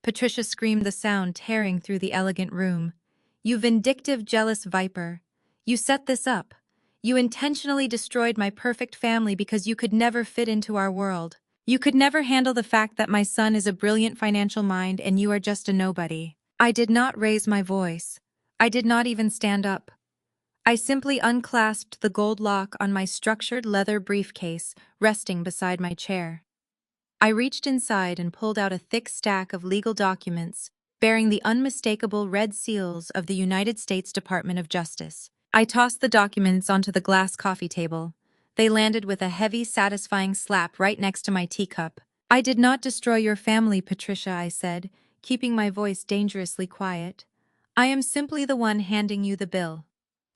Patricia screamed, the sound tearing through the elegant room. You vindictive, jealous viper. You set this up. You intentionally destroyed my perfect family because you could never fit into our world. You could never handle the fact that my son is a brilliant financial mind and you are just a nobody. I did not raise my voice. I did not even stand up. I simply unclasped the gold lock on my structured leather briefcase resting beside my chair. I reached inside and pulled out a thick stack of legal documents bearing the unmistakable red seals of the United States Department of Justice. I tossed the documents onto the glass coffee table. They landed with a heavy, satisfying slap right next to my teacup. I did not destroy your family, Patricia, I said, keeping my voice dangerously quiet. I am simply the one handing you the bill.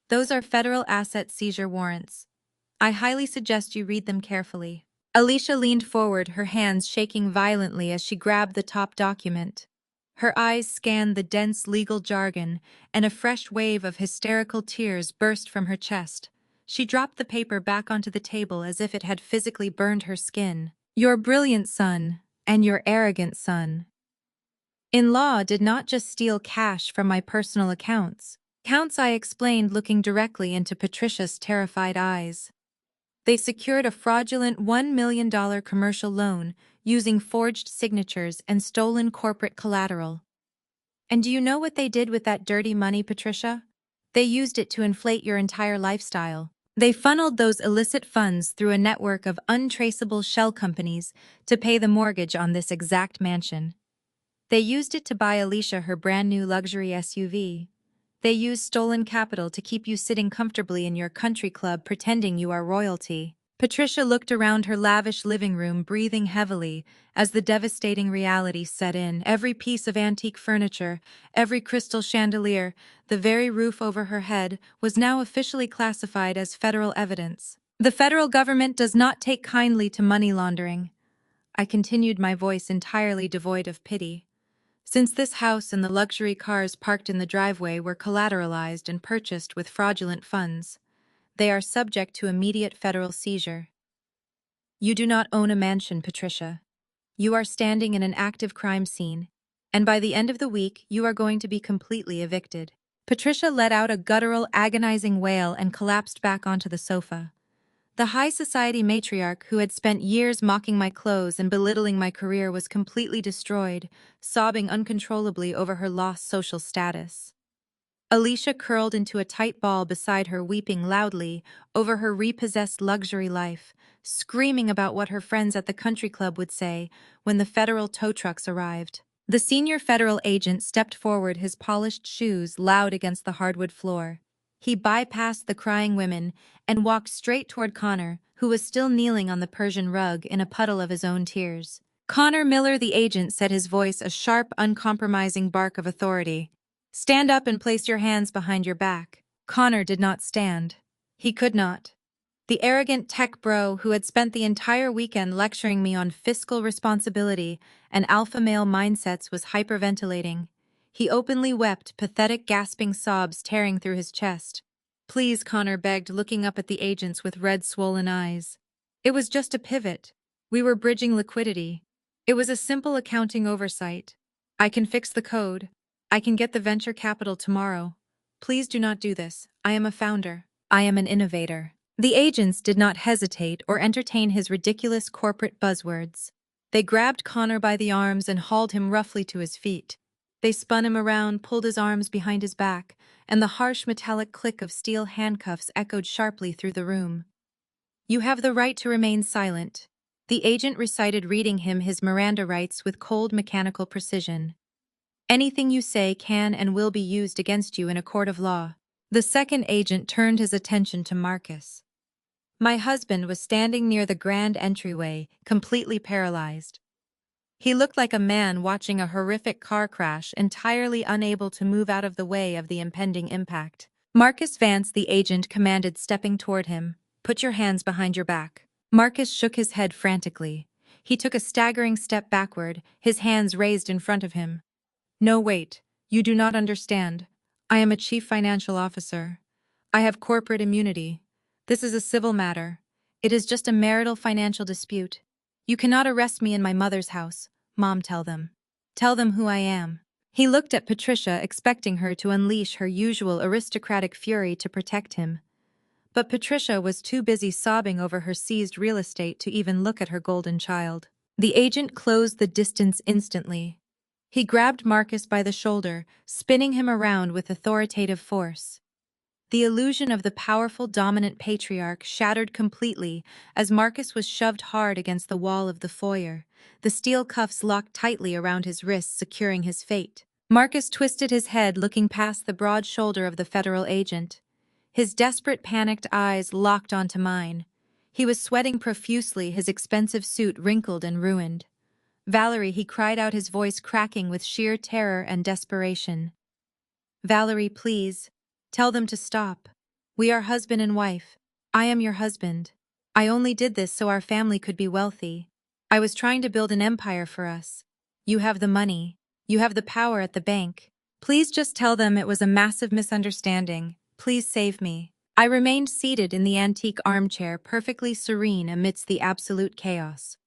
Those are federal asset seizure warrants. I highly suggest you read them carefully. Alicia leaned forward, her hands shaking violently as she grabbed the top document. Her eyes scanned the dense legal jargon, and a fresh wave of hysterical tears burst from her chest. She dropped the paper back onto the table as if it had physically burned her skin. Your brilliant son, and your arrogant son, in law, did not just steal cash from my personal accounts. Accounts, I explained, looking directly into Patricia's terrified eyes. They secured a fraudulent $1 million commercial loan using forged signatures and stolen corporate collateral. And do you know what they did with that dirty money, Patricia? They used it to inflate your entire lifestyle. They funneled those illicit funds through a network of untraceable shell companies to pay the mortgage on this exact mansion. They used it to buy Alicia her brand new luxury SUV. They used stolen capital to keep you sitting comfortably in your country club pretending you are royalty. Patricia looked around her lavish living room, breathing heavily, as the devastating reality set in. Every piece of antique furniture, every crystal chandelier, the very roof over her head, was now officially classified as federal evidence. The federal government does not take kindly to money laundering. I continued, my voice entirely devoid of pity. Since this house and the luxury cars parked in the driveway were collateralized and purchased with fraudulent funds, they are subject to immediate federal seizure. You do not own a mansion, Patricia. You are standing in an active crime scene, and by the end of the week, you are going to be completely evicted. Patricia let out a guttural, agonizing wail and collapsed back onto the sofa. The high society matriarch who had spent years mocking my clothes and belittling my career was completely destroyed, sobbing uncontrollably over her lost social status. Alicia curled into a tight ball beside her, weeping loudly over her repossessed luxury life, screaming about what her friends at the country club would say when the federal tow trucks arrived. The senior federal agent stepped forward, his polished shoes loud against the hardwood floor. He bypassed the crying women and walked straight toward Connor, who was still kneeling on the Persian rug in a puddle of his own tears. Connor Miller, the agent, said, his voice a sharp, uncompromising bark of authority. Stand up and place your hands behind your back. Connor did not stand. He could not. The arrogant tech bro who had spent the entire weekend lecturing me on fiscal responsibility and alpha male mindsets was hyperventilating. He openly wept, pathetic gasping sobs tearing through his chest. Please, Connor begged, looking up at the agents with red, swollen eyes. It was just a pivot. We were bridging liquidity. It was a simple accounting oversight. I can fix the code. I can get the venture capital tomorrow. Please do not do this. I am a founder. I am an innovator. The agents did not hesitate or entertain his ridiculous corporate buzzwords. They grabbed Connor by the arms and hauled him roughly to his feet. They spun him around, pulled his arms behind his back, and the harsh metallic click of steel handcuffs echoed sharply through the room. You have the right to remain silent. The agent recited, reading him his Miranda rights with cold mechanical precision. Anything you say can and will be used against you in a court of law. The second agent turned his attention to Marcus. My husband was standing near the grand entryway, completely paralyzed. He looked like a man watching a horrific car crash, entirely unable to move out of the way of the impending impact. Marcus Vance, the agent commanded, stepping toward him. Put your hands behind your back. Marcus shook his head frantically. He took a staggering step backward, his hands raised in front of him. No, wait. You do not understand. I am a chief financial officer. I have corporate immunity. This is a civil matter. It is just a marital financial dispute. You cannot arrest me in my mother's house. Mom, tell them. Tell them who I am. He looked at Patricia, expecting her to unleash her usual aristocratic fury to protect him. But Patricia was too busy sobbing over her seized real estate to even look at her golden child. The agent closed the distance instantly. He grabbed Marcus by the shoulder, spinning him around with authoritative force. The illusion of the powerful dominant patriarch shattered completely as Marcus was shoved hard against the wall of the foyer, the steel cuffs locked tightly around his wrists, securing his fate. Marcus twisted his head, looking past the broad shoulder of the federal agent. His desperate, panicked eyes locked onto mine. He was sweating profusely, his expensive suit wrinkled and ruined. "Valerie," he cried out, his voice cracking with sheer terror and desperation. "Valerie, please. Tell them to stop. We are husband and wife. I am your husband. I only did this so our family could be wealthy. I was trying to build an empire for us. You have the money. You have the power at the bank. Please just tell them it was a massive misunderstanding. Please save me." I remained seated in the antique armchair, perfectly serene amidst the absolute chaos.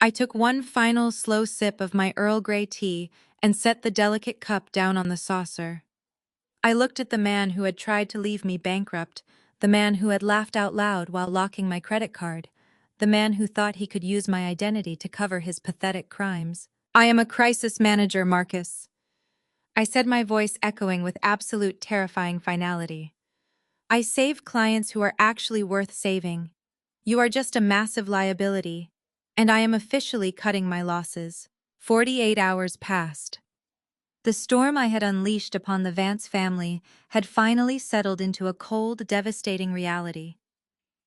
I took one final slow sip of my Earl Grey tea and set the delicate cup down on the saucer. I looked at the man who had tried to leave me bankrupt, the man who had laughed out loud while locking my credit card, the man who thought he could use my identity to cover his pathetic crimes. "I am a crisis manager, Marcus," I said, my voice echoing with absolute terrifying finality. "I save clients who are actually worth saving. You are just a massive liability, and I am officially cutting my losses." 48 hours passed. The storm I had unleashed upon the Vance family had finally settled into a cold, devastating reality.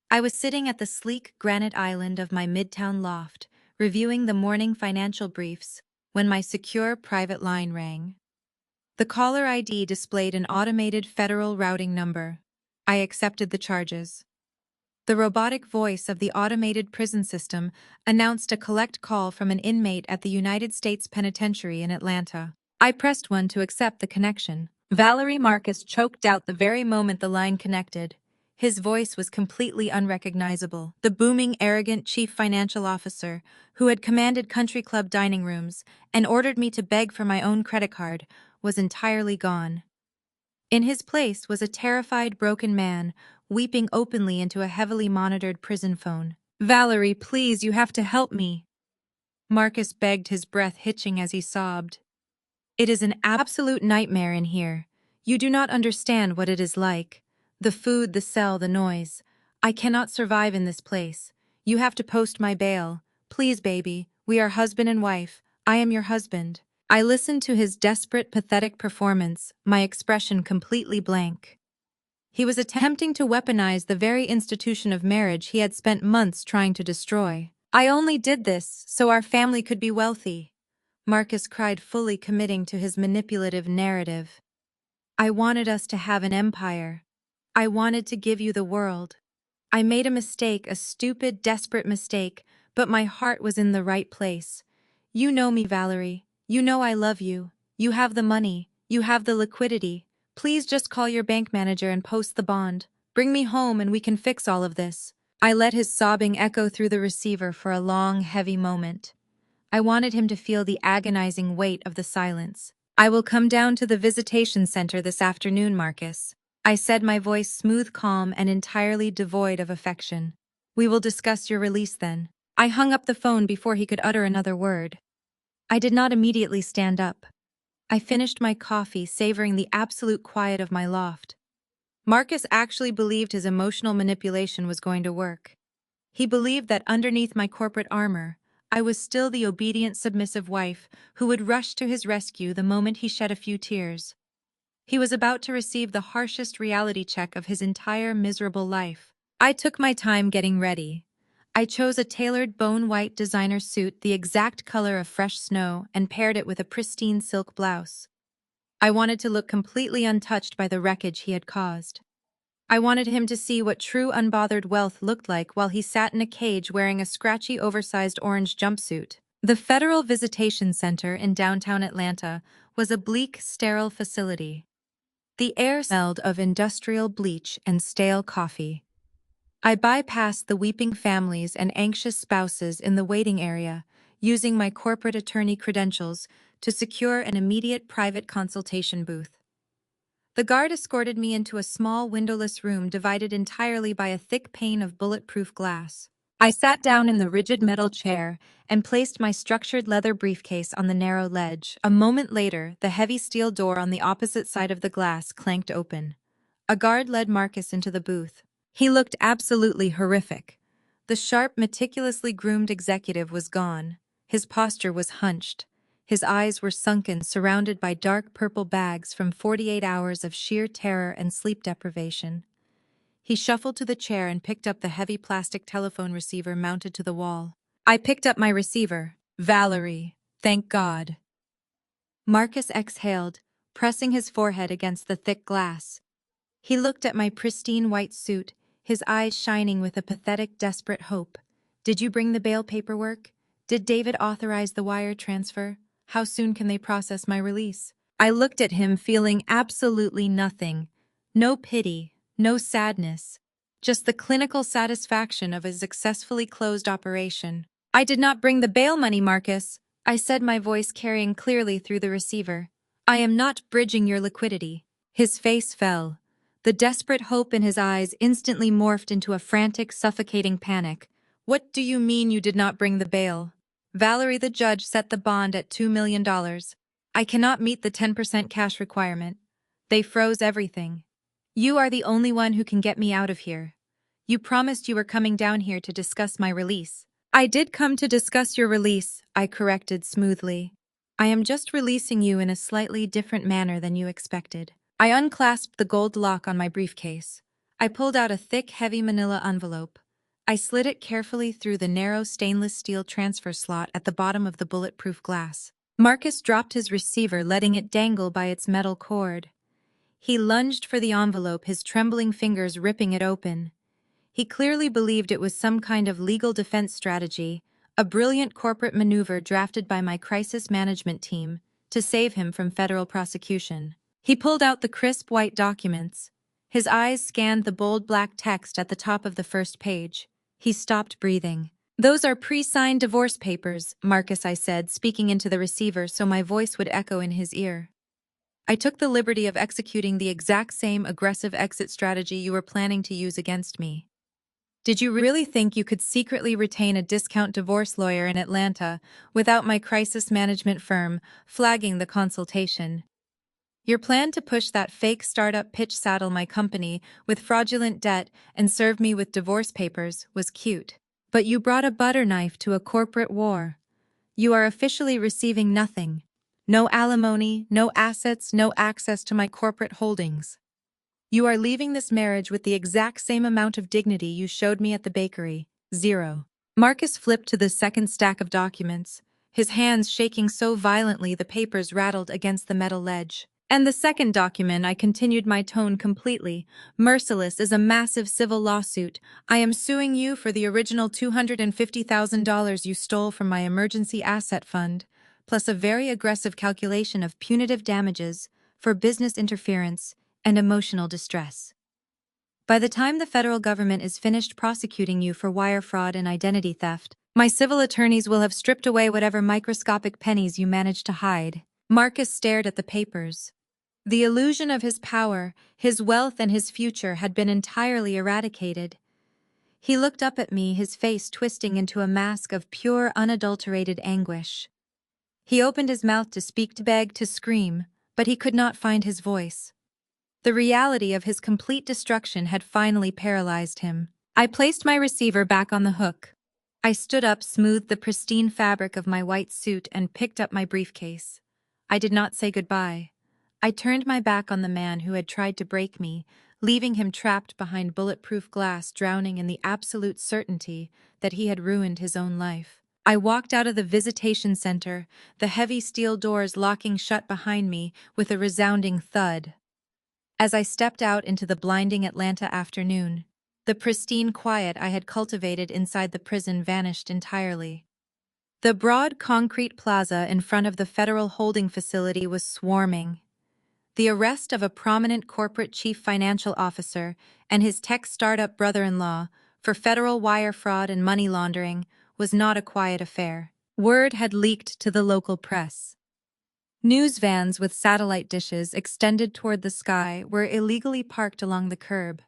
I was sitting at the sleek granite island of my midtown loft, reviewing the morning financial briefs, when my secure private line rang. The caller ID displayed an automated federal routing number. I accepted the charges. The robotic voice of the automated prison system announced a collect call from an inmate at the United States Penitentiary in Atlanta. I pressed 1 to accept the connection. Valerie. Marcus choked out the very moment the line connected. His voice was completely unrecognizable. The booming, arrogant chief financial officer, who had commanded country club dining rooms and ordered me to beg for my own credit card, was entirely gone. In his place was a terrified, broken man, weeping openly into a heavily monitored prison phone. "Valerie, please, you have to help me," Marcus begged, his breath hitching as he sobbed. "It is an absolute nightmare in here. You do not understand what it is like. The food, the cell, the noise. I cannot survive in this place. You have to post my bail. Please, baby, we are husband and wife. I am your husband." I listened to his desperate, pathetic performance, my expression completely blank. He was attempting to weaponize the very institution of marriage he had spent months trying to destroy. "I only did this so our family could be wealthy," Marcus cried, fully committing to his manipulative narrative. "I wanted us to have an empire. I wanted to give you the world. I made a mistake, a stupid, desperate mistake, but my heart was in the right place. You know me, Valerie. You know I love you. You have the money. You have the liquidity. Please just call your bank manager and post the bond. Bring me home and we can fix all of this." I let his sobbing echo through the receiver for a long, heavy moment. I wanted him to feel the agonizing weight of the silence. "I will come down to the visitation center this afternoon, Marcus," I said, my voice smooth, calm, and entirely devoid of affection. "We will discuss your release then." I hung up the phone before he could utter another word. I did not immediately stand up. I finished my coffee, savoring the absolute quiet of my loft. Marcus actually believed his emotional manipulation was going to work. He believed that underneath my corporate armor, I was still the obedient, submissive wife who would rush to his rescue the moment he shed a few tears. He was about to receive the harshest reality check of his entire miserable life. I took my time getting ready. I chose a tailored bone-white designer suit, the exact color of fresh snow, and paired it with a pristine silk blouse. I wanted to look completely untouched by the wreckage he had caused. I wanted him to see what true unbothered wealth looked like while he sat in a cage wearing a scratchy, oversized orange jumpsuit. The Federal Visitation Center in downtown Atlanta was a bleak, sterile facility. The air smelled of industrial bleach and stale coffee. I bypassed the weeping families and anxious spouses in the waiting area, using my corporate attorney credentials to secure an immediate private consultation booth. The guard escorted me into a small windowless room divided entirely by a thick pane of bulletproof glass. I sat down in the rigid metal chair and placed my structured leather briefcase on the narrow ledge. A moment later, the heavy steel door on the opposite side of the glass clanked open. A guard led Marcus into the booth. He looked absolutely horrific. The sharp, meticulously groomed executive was gone. His posture was hunched. His eyes were sunken, surrounded by dark purple bags from 48 hours of sheer terror and sleep deprivation. He shuffled to the chair and picked up the heavy plastic telephone receiver mounted to the wall. I picked up my receiver. Valerie, thank God. Marcus exhaled, pressing his forehead against the thick glass. He looked at my pristine white suit, his eyes shining with a pathetic, desperate hope. Did you bring the bail paperwork? Did David authorize the wire transfer? How soon can they process my release? I looked at him, feeling absolutely nothing. No pity, no sadness. Just the clinical satisfaction of a successfully closed operation. I did not bring the bail money, Marcus, I said, my voice carrying clearly through the receiver. I am not bridging your liquidity. His face fell. The desperate hope in his eyes instantly morphed into a frantic, suffocating panic. What do you mean you did not bring the bail? Valerie, the judge set the bond at $2 million. I cannot meet the 10% cash requirement. They froze everything. You are the only one who can get me out of here. You promised you were coming down here to discuss my release. I did come to discuss your release, I corrected smoothly. I am just releasing you in a slightly different manner than you expected. I unclasped the gold lock on my briefcase. I pulled out a thick, heavy manila envelope. I slid it carefully through the narrow stainless steel transfer slot at the bottom of the bulletproof glass. Marcus dropped his receiver, letting it dangle by its metal cord. He lunged for the envelope, his trembling fingers ripping it open. He clearly believed it was some kind of legal defense strategy, a brilliant corporate maneuver drafted by my crisis management team to save him from federal prosecution. He pulled out the crisp white documents. His eyes scanned the bold black text at the top of the first page. He stopped breathing. Those are pre-signed divorce papers, Marcus, I said, speaking into the receiver so my voice would echo in his ear. I took the liberty of executing the exact same aggressive exit strategy you were planning to use against me. Did you really think you could secretly retain a discount divorce lawyer in Atlanta without my crisis management firm flagging the consultation? Your plan to push that fake startup pitch, saddle my company with fraudulent debt and serve me with divorce papers was cute. But you brought a butter knife to a corporate war. You are officially receiving nothing. No alimony, no assets, no access to my corporate holdings. You are leaving this marriage with the exact same amount of dignity you showed me at the bakery. 0. Marcus flipped to the second stack of documents, his hands shaking so violently the papers rattled against the metal ledge. And the second document, I continued, my tone completely merciless, is a massive civil lawsuit. I am suing you for the original $250,000 you stole from my emergency asset fund, plus a very aggressive calculation of punitive damages for business interference and emotional distress. By the time the federal government is finished prosecuting you for wire fraud and identity theft, my civil attorneys will have stripped away whatever microscopic pennies you managed to hide. Marcus stared at the papers. The illusion of his power, his wealth, and his future had been entirely eradicated. He looked up at me, his face twisting into a mask of pure, unadulterated anguish. He opened his mouth to speak, to beg, to scream, but he could not find his voice. The reality of his complete destruction had finally paralyzed him. I placed my receiver back on the hook. I stood up, smoothed the pristine fabric of my white suit, and picked up my briefcase. I did not say goodbye. I turned my back on the man who had tried to break me, leaving him trapped behind bulletproof glass, drowning in the absolute certainty that he had ruined his own life. I walked out of the visitation center, the heavy steel doors locking shut behind me with a resounding thud. As I stepped out into the blinding Atlanta afternoon, the pristine quiet I had cultivated inside the prison vanished entirely. The broad concrete plaza in front of the federal holding facility was swarming. The arrest of a prominent corporate chief financial officer and his tech startup brother-in-law for federal wire fraud and money laundering was not a quiet affair. Word had leaked to the local press. News vans with satellite dishes extended toward the sky were illegally parked along the curb.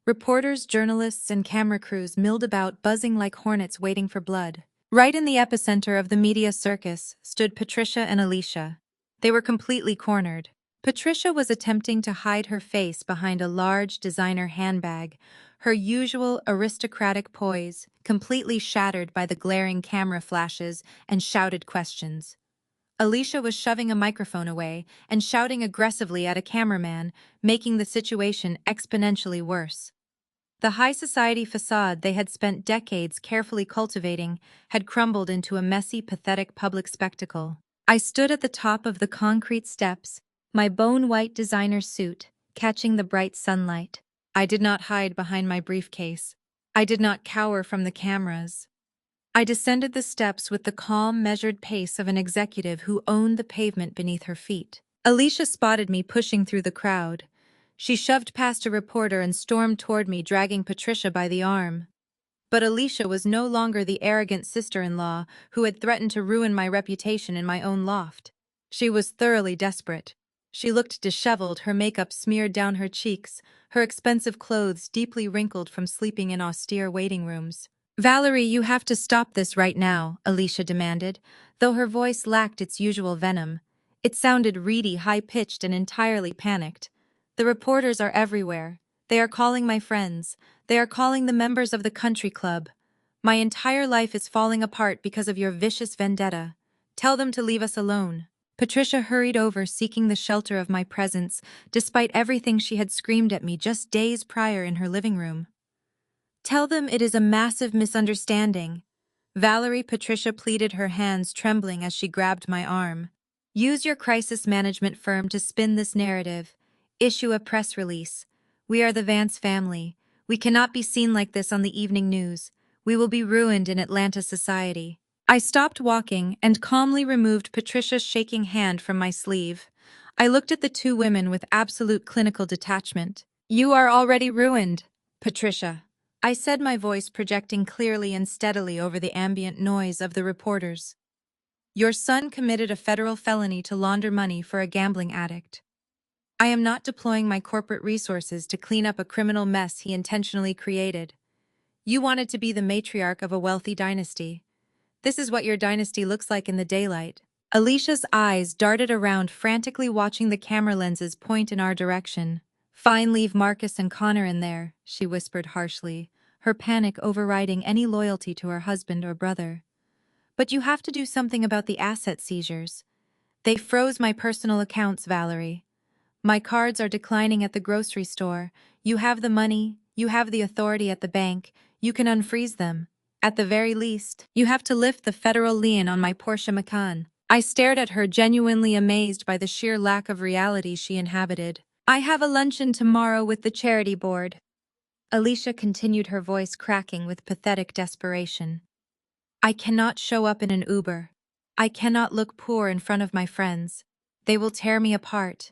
Reporters, journalists, and camera crews milled about, buzzing like hornets waiting for blood. Right in the epicenter of the media circus stood Patricia and Alicia. They were completely cornered. Patricia was attempting to hide her face behind a large designer handbag, her usual aristocratic poise completely shattered by the glaring camera flashes and shouted questions. Alicia was shoving a microphone away and shouting aggressively at a cameraman, making the situation exponentially worse. The high society facade they had spent decades carefully cultivating had crumbled into a messy, pathetic public spectacle. I stood at the top of the concrete steps, my bone-white designer suit catching the bright sunlight. I did not hide behind my briefcase. I did not cower from the cameras. I descended the steps with the calm, measured pace of an executive who owned the pavement beneath her feet. Alicia spotted me pushing through the crowd. She shoved past a reporter and stormed toward me, dragging Patricia by the arm. But Alicia was no longer the arrogant sister-in-law who had threatened to ruin my reputation in my own loft. She was thoroughly desperate. She looked disheveled, her makeup smeared down her cheeks, her expensive clothes deeply wrinkled from sleeping in austere waiting rooms. "Valerie, you have to stop this right now," Alicia demanded, though her voice lacked its usual venom. It sounded reedy, high-pitched, and entirely panicked. "The reporters are everywhere. They are calling my friends. They are calling the members of the country club. My entire life is falling apart because of your vicious vendetta. Tell them to leave us alone." Patricia hurried over, seeking the shelter of my presence, despite everything she had screamed at me just days prior in her living room. "Tell them it is a massive misunderstanding." Valerie, Patricia pleaded, her hands trembling as she grabbed my arm. "Use your crisis management firm to spin this narrative. Issue a press release. We are the Vance family. We cannot be seen like this on the evening news. We will be ruined in Atlanta society." I stopped walking and calmly removed Patricia's shaking hand from my sleeve. I looked at the two women with absolute clinical detachment. "You are already ruined, Patricia," I said, my voice projecting clearly and steadily over the ambient noise of the reporters. "Your son committed a federal felony to launder money for a gambling addict. I am not deploying my corporate resources to clean up a criminal mess he intentionally created. You wanted to be the matriarch of a wealthy dynasty. This is what your dynasty looks like in the daylight." Alicia's eyes darted around, frantically watching the camera lenses point in our direction. "Fine, leave Marcus and Connor in there," she whispered harshly, her panic overriding any loyalty to her husband or brother. "But you have to do something about the asset seizures. They froze my personal accounts, Valerie. My cards are declining at the grocery store. You have the money, you have the authority at the bank, you can unfreeze them. At the very least, you have to lift the federal lien on my Porsche Macan." I stared at her, genuinely amazed by the sheer lack of reality she inhabited. "I have a luncheon tomorrow with the charity board," Alicia continued, her voice cracking with pathetic desperation. "I cannot show up in an Uber. I cannot look poor in front of my friends. They will tear me apart.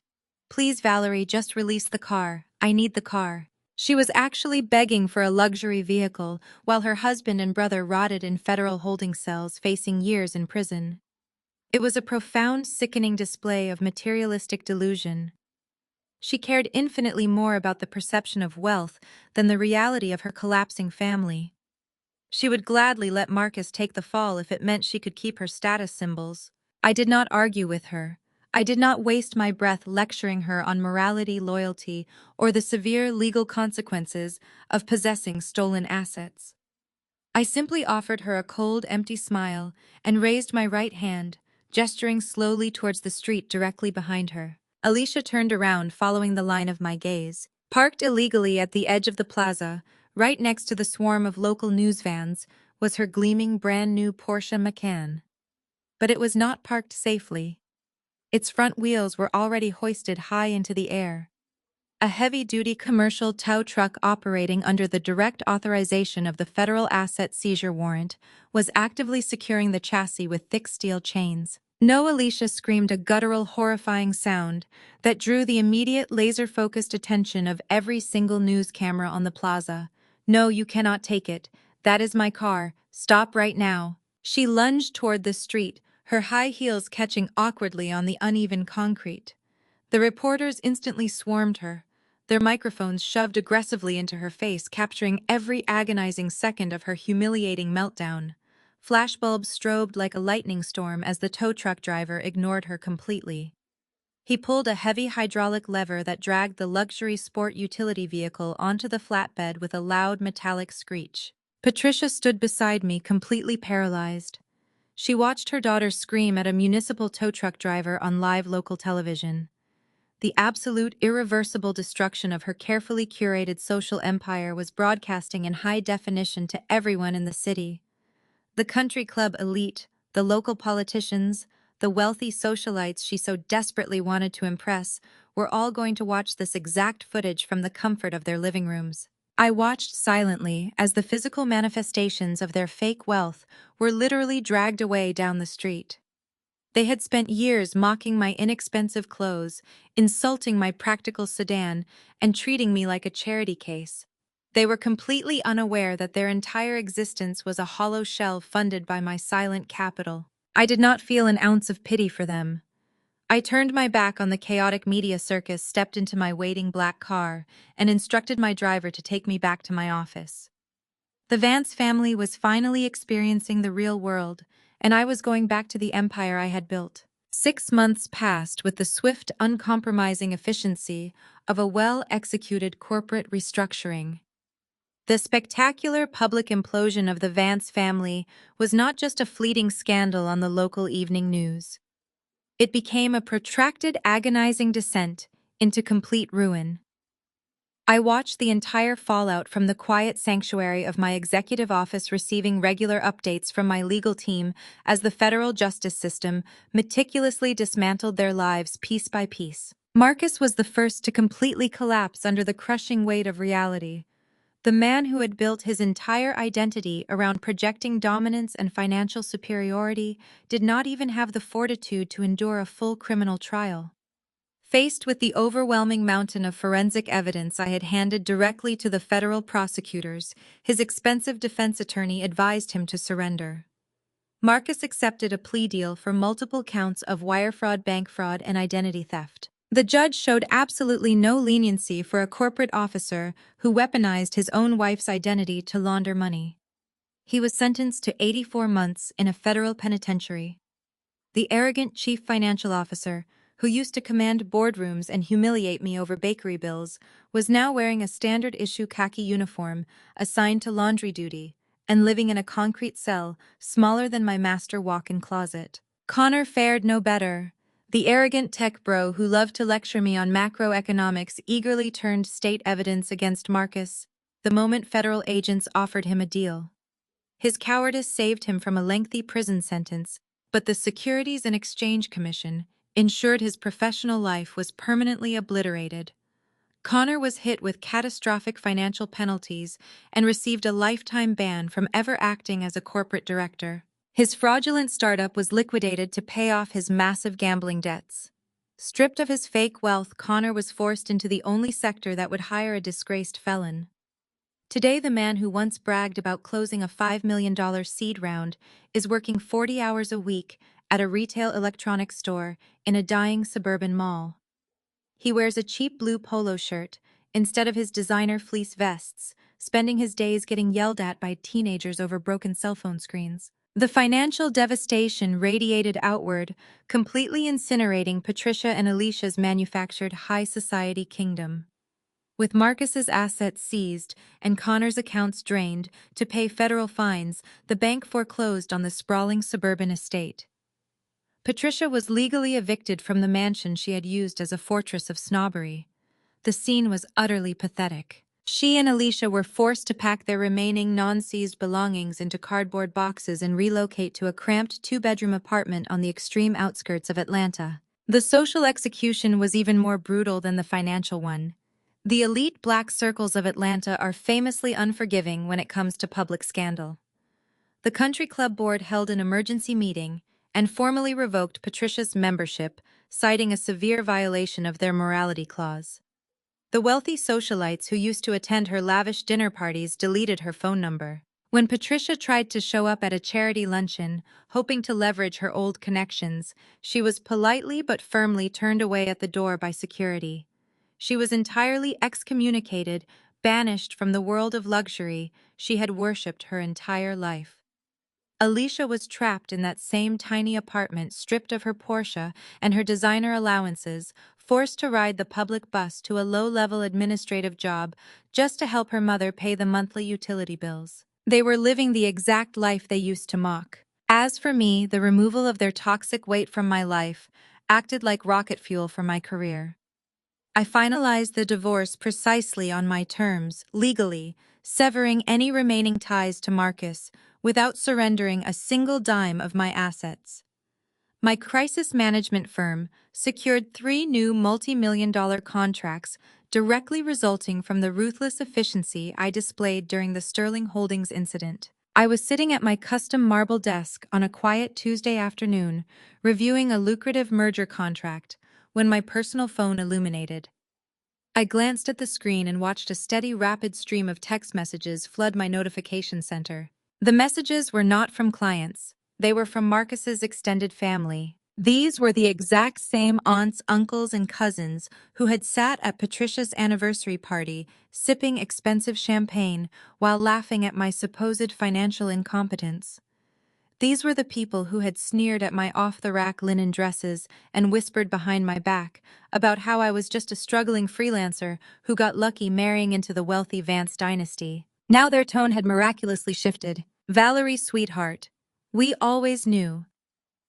Please, Valerie, just release the car. I need the car." She was actually begging for a luxury vehicle, while her husband and brother rotted in federal holding cells, facing years in prison. It was a profound, sickening display of materialistic delusion. She cared infinitely more about the perception of wealth than the reality of her collapsing family. She would gladly let Marcus take the fall if it meant she could keep her status symbols. I did not argue with her. I did not waste my breath lecturing her on morality, loyalty, or the severe legal consequences of possessing stolen assets. I simply offered her a cold, empty smile and raised my right hand, gesturing slowly towards the street directly behind her. Alicia turned around, following the line of my gaze. Parked illegally at the edge of the plaza, right next to the swarm of local news vans, was her gleaming brand-new Porsche Macan. But it was not parked safely. Its front wheels were already hoisted high into the air. A heavy-duty commercial tow truck operating under the direct authorization of the federal asset seizure warrant was actively securing the chassis with thick steel chains. "No!" Alicia screamed, a guttural, horrifying sound that drew the immediate laser-focused attention of every single news camera on the plaza. "No, you cannot take it. That is my car. Stop right now." She lunged toward the street, her high heels catching awkwardly on the uneven concrete. The reporters instantly swarmed her, their microphones shoved aggressively into her face, capturing every agonizing second of her humiliating meltdown. Flashbulbs strobed like a lightning storm as the tow truck driver ignored her completely. He pulled a heavy hydraulic lever that dragged the luxury sport utility vehicle onto the flatbed with a loud metallic screech. Patricia stood beside me, completely paralyzed. She watched her daughter scream at a municipal tow truck driver on live local television. The absolute irreversible destruction of her carefully curated social empire was broadcasting in high definition to everyone in the city. The country club elite, the local politicians, the wealthy socialites she so desperately wanted to impress, were all going to watch this exact footage from the comfort of their living rooms. I watched silently as the physical manifestations of their fake wealth were literally dragged away down the street. They had spent years mocking my inexpensive clothes, insulting my practical sedan, and treating me like a charity case. They were completely unaware that their entire existence was a hollow shell funded by my silent capital. I did not feel an ounce of pity for them. I turned my back on the chaotic media circus, stepped into my waiting black car, and instructed my driver to take me back to my office. The Vance family was finally experiencing the real world, and I was going back to the empire I had built. 6 months passed with the swift, uncompromising efficiency of a well-executed corporate restructuring. The spectacular public implosion of the Vance family was not just a fleeting scandal on the local evening news. It became a protracted, agonizing descent into complete ruin. I watched the entire fallout from the quiet sanctuary of my executive office, receiving regular updates from my legal team as the federal justice system meticulously dismantled their lives piece by piece. Marcus was the first to completely collapse under the crushing weight of reality. The man who had built his entire identity around projecting dominance and financial superiority did not even have the fortitude to endure a full criminal trial. Faced with the overwhelming mountain of forensic evidence I had handed directly to the federal prosecutors, his expensive defense attorney advised him to surrender. Marcus accepted a plea deal for multiple counts of wire fraud, bank fraud, and identity theft. The judge showed absolutely no leniency for a corporate officer who weaponized his own wife's identity to launder money. He was sentenced to 84 months in a federal penitentiary. The arrogant chief financial officer, who used to command boardrooms and humiliate me over bakery bills, was now wearing a standard-issue khaki uniform, assigned to laundry duty, and living in a concrete cell smaller than my master walk-in closet. Connor fared no better. The arrogant tech bro who loved to lecture me on macroeconomics eagerly turned state evidence against Marcus the moment federal agents offered him a deal. His cowardice saved him from a lengthy prison sentence, but the Securities and Exchange Commission ensured his professional life was permanently obliterated. Connor was hit with catastrophic financial penalties and received a lifetime ban from ever acting as a corporate director. His fraudulent startup was liquidated to pay off his massive gambling debts. Stripped of his fake wealth, Connor was forced into the only sector that would hire a disgraced felon. Today, the man who once bragged about closing a $5 million seed round is working 40 hours a week at a retail electronics store in a dying suburban mall. He wears a cheap blue polo shirt instead of his designer fleece vests, spending his days getting yelled at by teenagers over broken cell phone screens. The financial devastation radiated outward, completely incinerating Patricia and Alicia's manufactured high society kingdom. With Marcus's assets seized and Connor's accounts drained to pay federal fines, the bank foreclosed on the sprawling suburban estate. Patricia was legally evicted from the mansion she had used as a fortress of snobbery. The scene was utterly pathetic. She and Alicia were forced to pack their remaining non-seized belongings into cardboard boxes and relocate to a cramped two-bedroom apartment on the extreme outskirts of Atlanta. The social execution was even more brutal than the financial one. The elite black circles of Atlanta are famously unforgiving when it comes to public scandal. The country club board held an emergency meeting and formally revoked Patricia's membership, citing a severe violation of their morality clause. The wealthy socialites who used to attend her lavish dinner parties deleted her phone number. When Patricia tried to show up at a charity luncheon, hoping to leverage her old connections, she was politely but firmly turned away at the door by security. She was entirely excommunicated, banished from the world of luxury she had worshipped her entire life. Alicia was trapped in that same tiny apartment, stripped of her Porsche and her designer allowances, forced to ride the public bus to a low-level administrative job just to help her mother pay the monthly utility bills. They were living the exact life they used to mock. As for me, the removal of their toxic weight from my life acted like rocket fuel for my career. I finalized the divorce precisely on my terms, legally, severing any remaining ties to Marcus without surrendering a single dime of my assets. My crisis management firm secured 3 new multi-million-dollar contracts directly resulting from the ruthless efficiency I displayed during the Sterling Holdings incident. I was sitting at my custom marble desk on a quiet Tuesday afternoon, reviewing a lucrative merger contract, when my personal phone illuminated. I glanced at the screen and watched a steady, rapid stream of text messages flood my notification center. The messages were not from clients. They were from Marcus's extended family. These were the exact same aunts, uncles, and cousins who had sat at Patricia's anniversary party, sipping expensive champagne while laughing at my supposed financial incompetence. These were the people who had sneered at my off-the-rack linen dresses and whispered behind my back about how I was just a struggling freelancer who got lucky marrying into the wealthy Vance dynasty. Now their tone had miraculously shifted. Valerie, sweetheart, we always knew.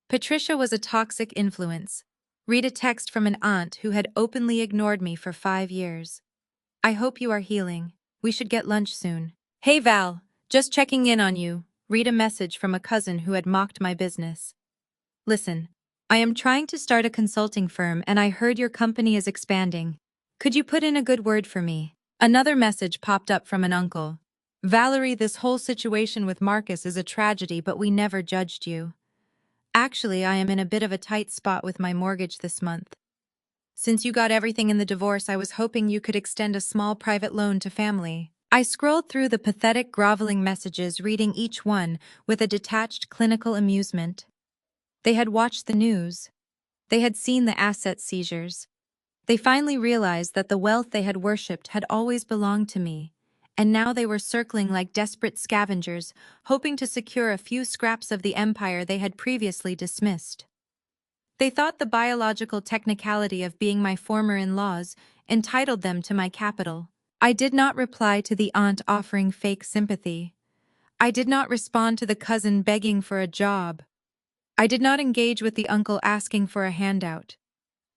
Patricia was a toxic influence. Read a text from an aunt who had openly ignored me for 5 years. I hope you are healing. We should get lunch soon. Hey Val, just checking in on you. Read a message from a cousin who had mocked my business. Listen, I am trying to start a consulting firm and I heard your company is expanding. Could you put in a good word for me? Another message popped up from an uncle. Valerie, this whole situation with Marcus is a tragedy, but we never judged you. Actually, I am in a bit of a tight spot with my mortgage this month. Since you got everything in the divorce, I was hoping you could extend a small private loan to family. I scrolled through the pathetic, groveling messages, reading each one with a detached, clinical amusement. They had watched the news. They had seen the asset seizures. They finally realized that the wealth they had worshipped had always belonged to me, and now they were circling like desperate scavengers, hoping to secure a few scraps of the empire they had previously dismissed. They thought the biological technicality of being my former in-laws entitled them to my capital. I did not reply to the aunt offering fake sympathy. I did not respond to the cousin begging for a job. I did not engage with the uncle asking for a handout.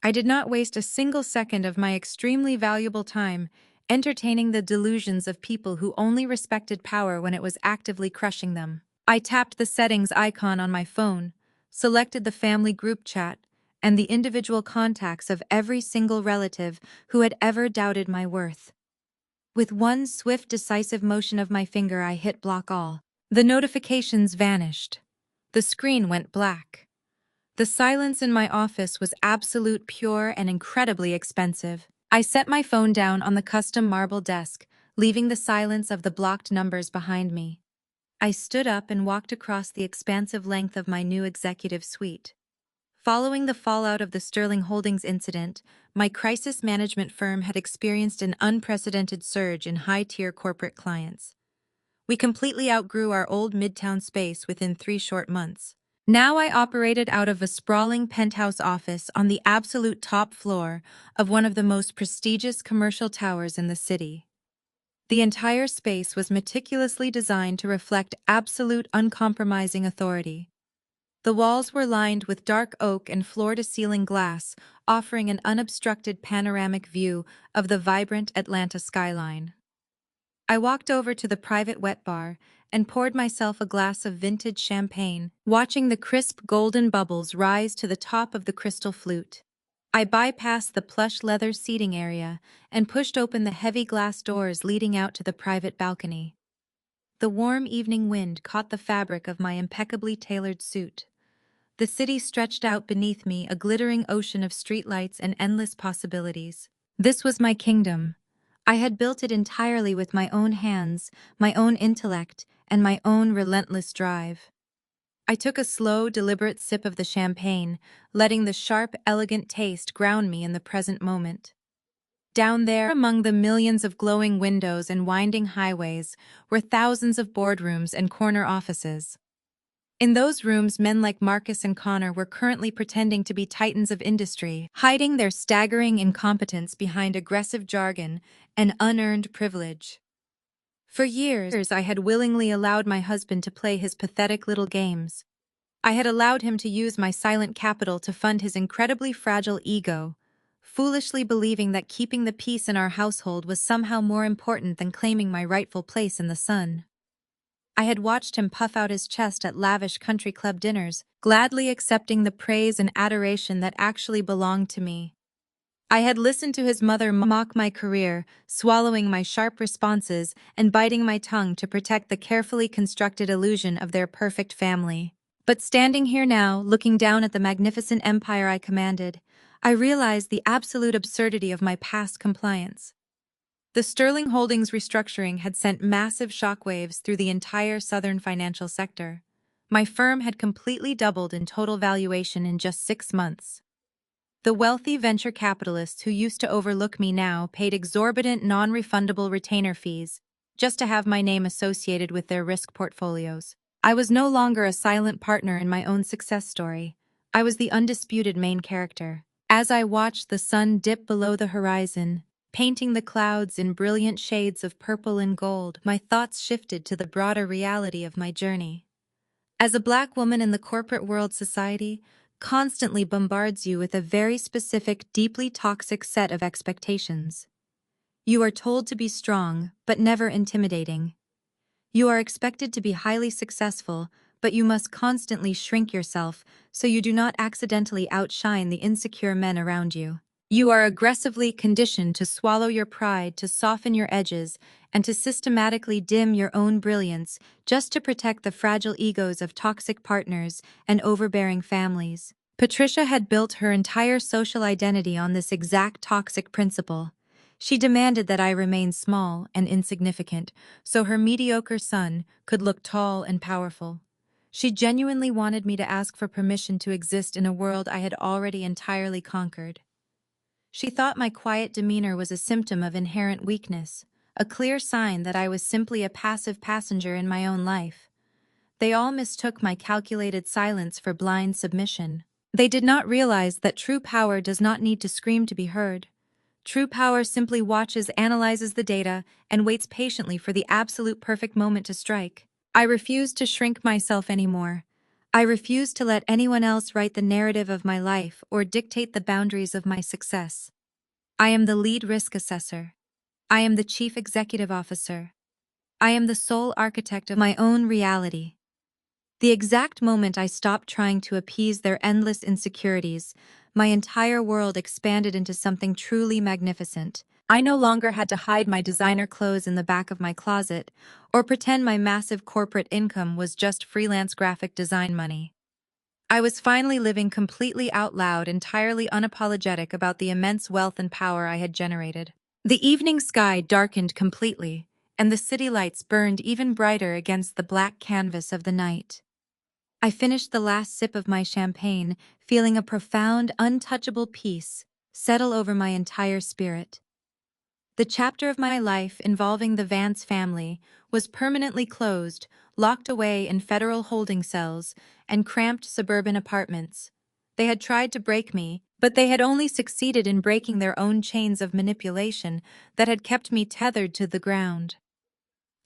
I did not waste a single second of my extremely valuable time entertaining the delusions of people who only respected power when it was actively crushing them. I tapped the settings icon on my phone, selected the family group chat, and the individual contacts of every single relative who had ever doubted my worth. With one swift, decisive motion of my finger, I hit block all. The notifications vanished. The screen went black. The silence in my office was absolute, pure, and incredibly expensive. I set my phone down on the custom marble desk, leaving the silence of the blocked numbers behind me. I stood up and walked across the expansive length of my new executive suite. Following the fallout of the Sterling Holdings incident, my crisis management firm had experienced an unprecedented surge in high-tier corporate clients. We completely outgrew our old midtown space within 3 short months. Now I operated out of a sprawling penthouse office on the absolute top floor of one of the most prestigious commercial towers in the city. The entire space was meticulously designed to reflect absolute, uncompromising authority. The walls were lined with dark oak and floor-to-ceiling glass, offering an unobstructed panoramic view of the vibrant Atlanta skyline. I walked over to the private wet bar and poured myself a glass of vintage champagne, watching the crisp golden bubbles rise to the top of the crystal flute. I bypassed the plush leather seating area and pushed open the heavy glass doors leading out to the private balcony. The warm evening wind caught the fabric of my impeccably tailored suit. The city stretched out beneath me, a glittering ocean of streetlights and endless possibilities. This was my kingdom. I had built it entirely with my own hands, my own intellect, and my own relentless drive. I took a slow, deliberate sip of the champagne, letting the sharp, elegant taste ground me in the present moment. Down there, among the millions of glowing windows and winding highways, were thousands of boardrooms and corner offices. In those rooms, men like Marcus and Connor were currently pretending to be titans of industry, hiding their staggering incompetence behind aggressive jargon and unearned privilege. For years, I had willingly allowed my husband to play his pathetic little games. I had allowed him to use my silent capital to fund his incredibly fragile ego, foolishly believing that keeping the peace in our household was somehow more important than claiming my rightful place in the sun. I had watched him puff out his chest at lavish country club dinners, gladly accepting the praise and adoration that actually belonged to me. I had listened to his mother mock my career, swallowing my sharp responses and biting my tongue to protect the carefully constructed illusion of their perfect family. But standing here now, looking down at the magnificent empire I commanded, I realized the absolute absurdity of my past compliance. The Sterling Holdings restructuring had sent massive shockwaves through the entire southern financial sector. My firm had completely doubled in total valuation in just 6 months. The wealthy venture capitalists who used to overlook me now paid exorbitant non-refundable retainer fees just to have my name associated with their risk portfolios. I was no longer a silent partner in my own success story. I was the undisputed main character. As I watched the sun dip below the horizon, painting the clouds in brilliant shades of purple and gold, my thoughts shifted to the broader reality of my journey. As a Black woman in the corporate world, society constantly bombards you with a very specific, deeply toxic set of expectations. You are told to be strong, but never intimidating. You are expected to be highly successful, but you must constantly shrink yourself so you do not accidentally outshine the insecure men around you. You are aggressively conditioned to swallow your pride, to soften your edges, and to systematically dim your own brilliance just to protect the fragile egos of toxic partners and overbearing families. Patricia had built her entire social identity on this exact toxic principle. She demanded that I remain small and insignificant so her mediocre son could look tall and powerful. She genuinely wanted me to ask for permission to exist in a world I had already entirely conquered. She thought my quiet demeanor was a symptom of inherent weakness, a clear sign that I was simply a passive passenger in my own life. They all mistook my calculated silence for blind submission. They did not realize that true power does not need to scream to be heard. True power simply watches, analyzes the data, and waits patiently for the absolute perfect moment to strike. I refused to shrink myself anymore. I refused to let anyone else write the narrative of my life or dictate the boundaries of my success. I am the lead risk assessor. I am the chief executive officer. I am the sole architect of my own reality. The exact moment I stopped trying to appease their endless insecurities, my entire world expanded into something truly magnificent. I no longer had to hide my designer clothes in the back of my closet or pretend my massive corporate income was just freelance graphic design money. I was finally living completely out loud, entirely unapologetic about the immense wealth and power I had generated. The evening sky darkened completely, and the city lights burned even brighter against the black canvas of the night. I finished the last sip of my champagne, feeling a profound, untouchable peace settle over my entire spirit. The chapter of my life involving the Vance family was permanently closed, locked away in federal holding cells and cramped suburban apartments. They had tried to break me, but they had only succeeded in breaking their own chains of manipulation that had kept me tethered to the ground.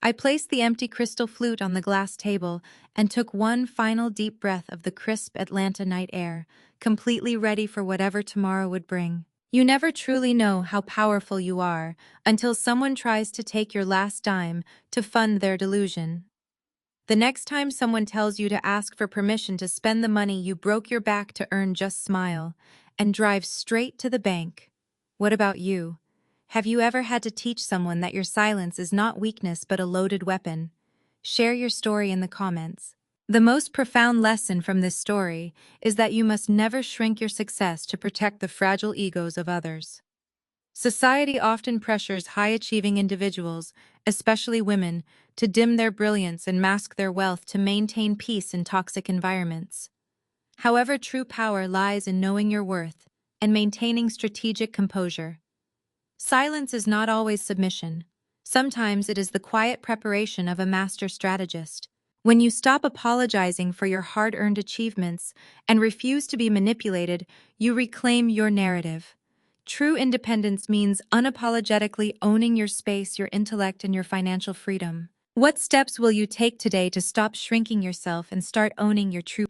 I placed the empty crystal flute on the glass table and took one final deep breath of the crisp Atlanta night air, completely ready for whatever tomorrow would bring. You never truly know how powerful you are until someone tries to take your last dime to fund their delusion. The next time someone tells you to ask for permission to spend the money you broke your back to earn, just smile and drive straight to the bank. What about you? Have you ever had to teach someone that your silence is not weakness but a loaded weapon? Share your story in the comments. The most profound lesson from this story is that you must never shrink your success to protect the fragile egos of others. Society often pressures high-achieving individuals, especially women, to dim their brilliance and mask their wealth to maintain peace in toxic environments. However, true power lies in knowing your worth and maintaining strategic composure. Silence is not always submission. Sometimes it is the quiet preparation of a master strategist. When you stop apologizing for your hard-earned achievements and refuse to be manipulated, you reclaim your narrative. True independence means unapologetically owning your space, your intellect, and your financial freedom. What steps will you take today to stop shrinking yourself and start owning your true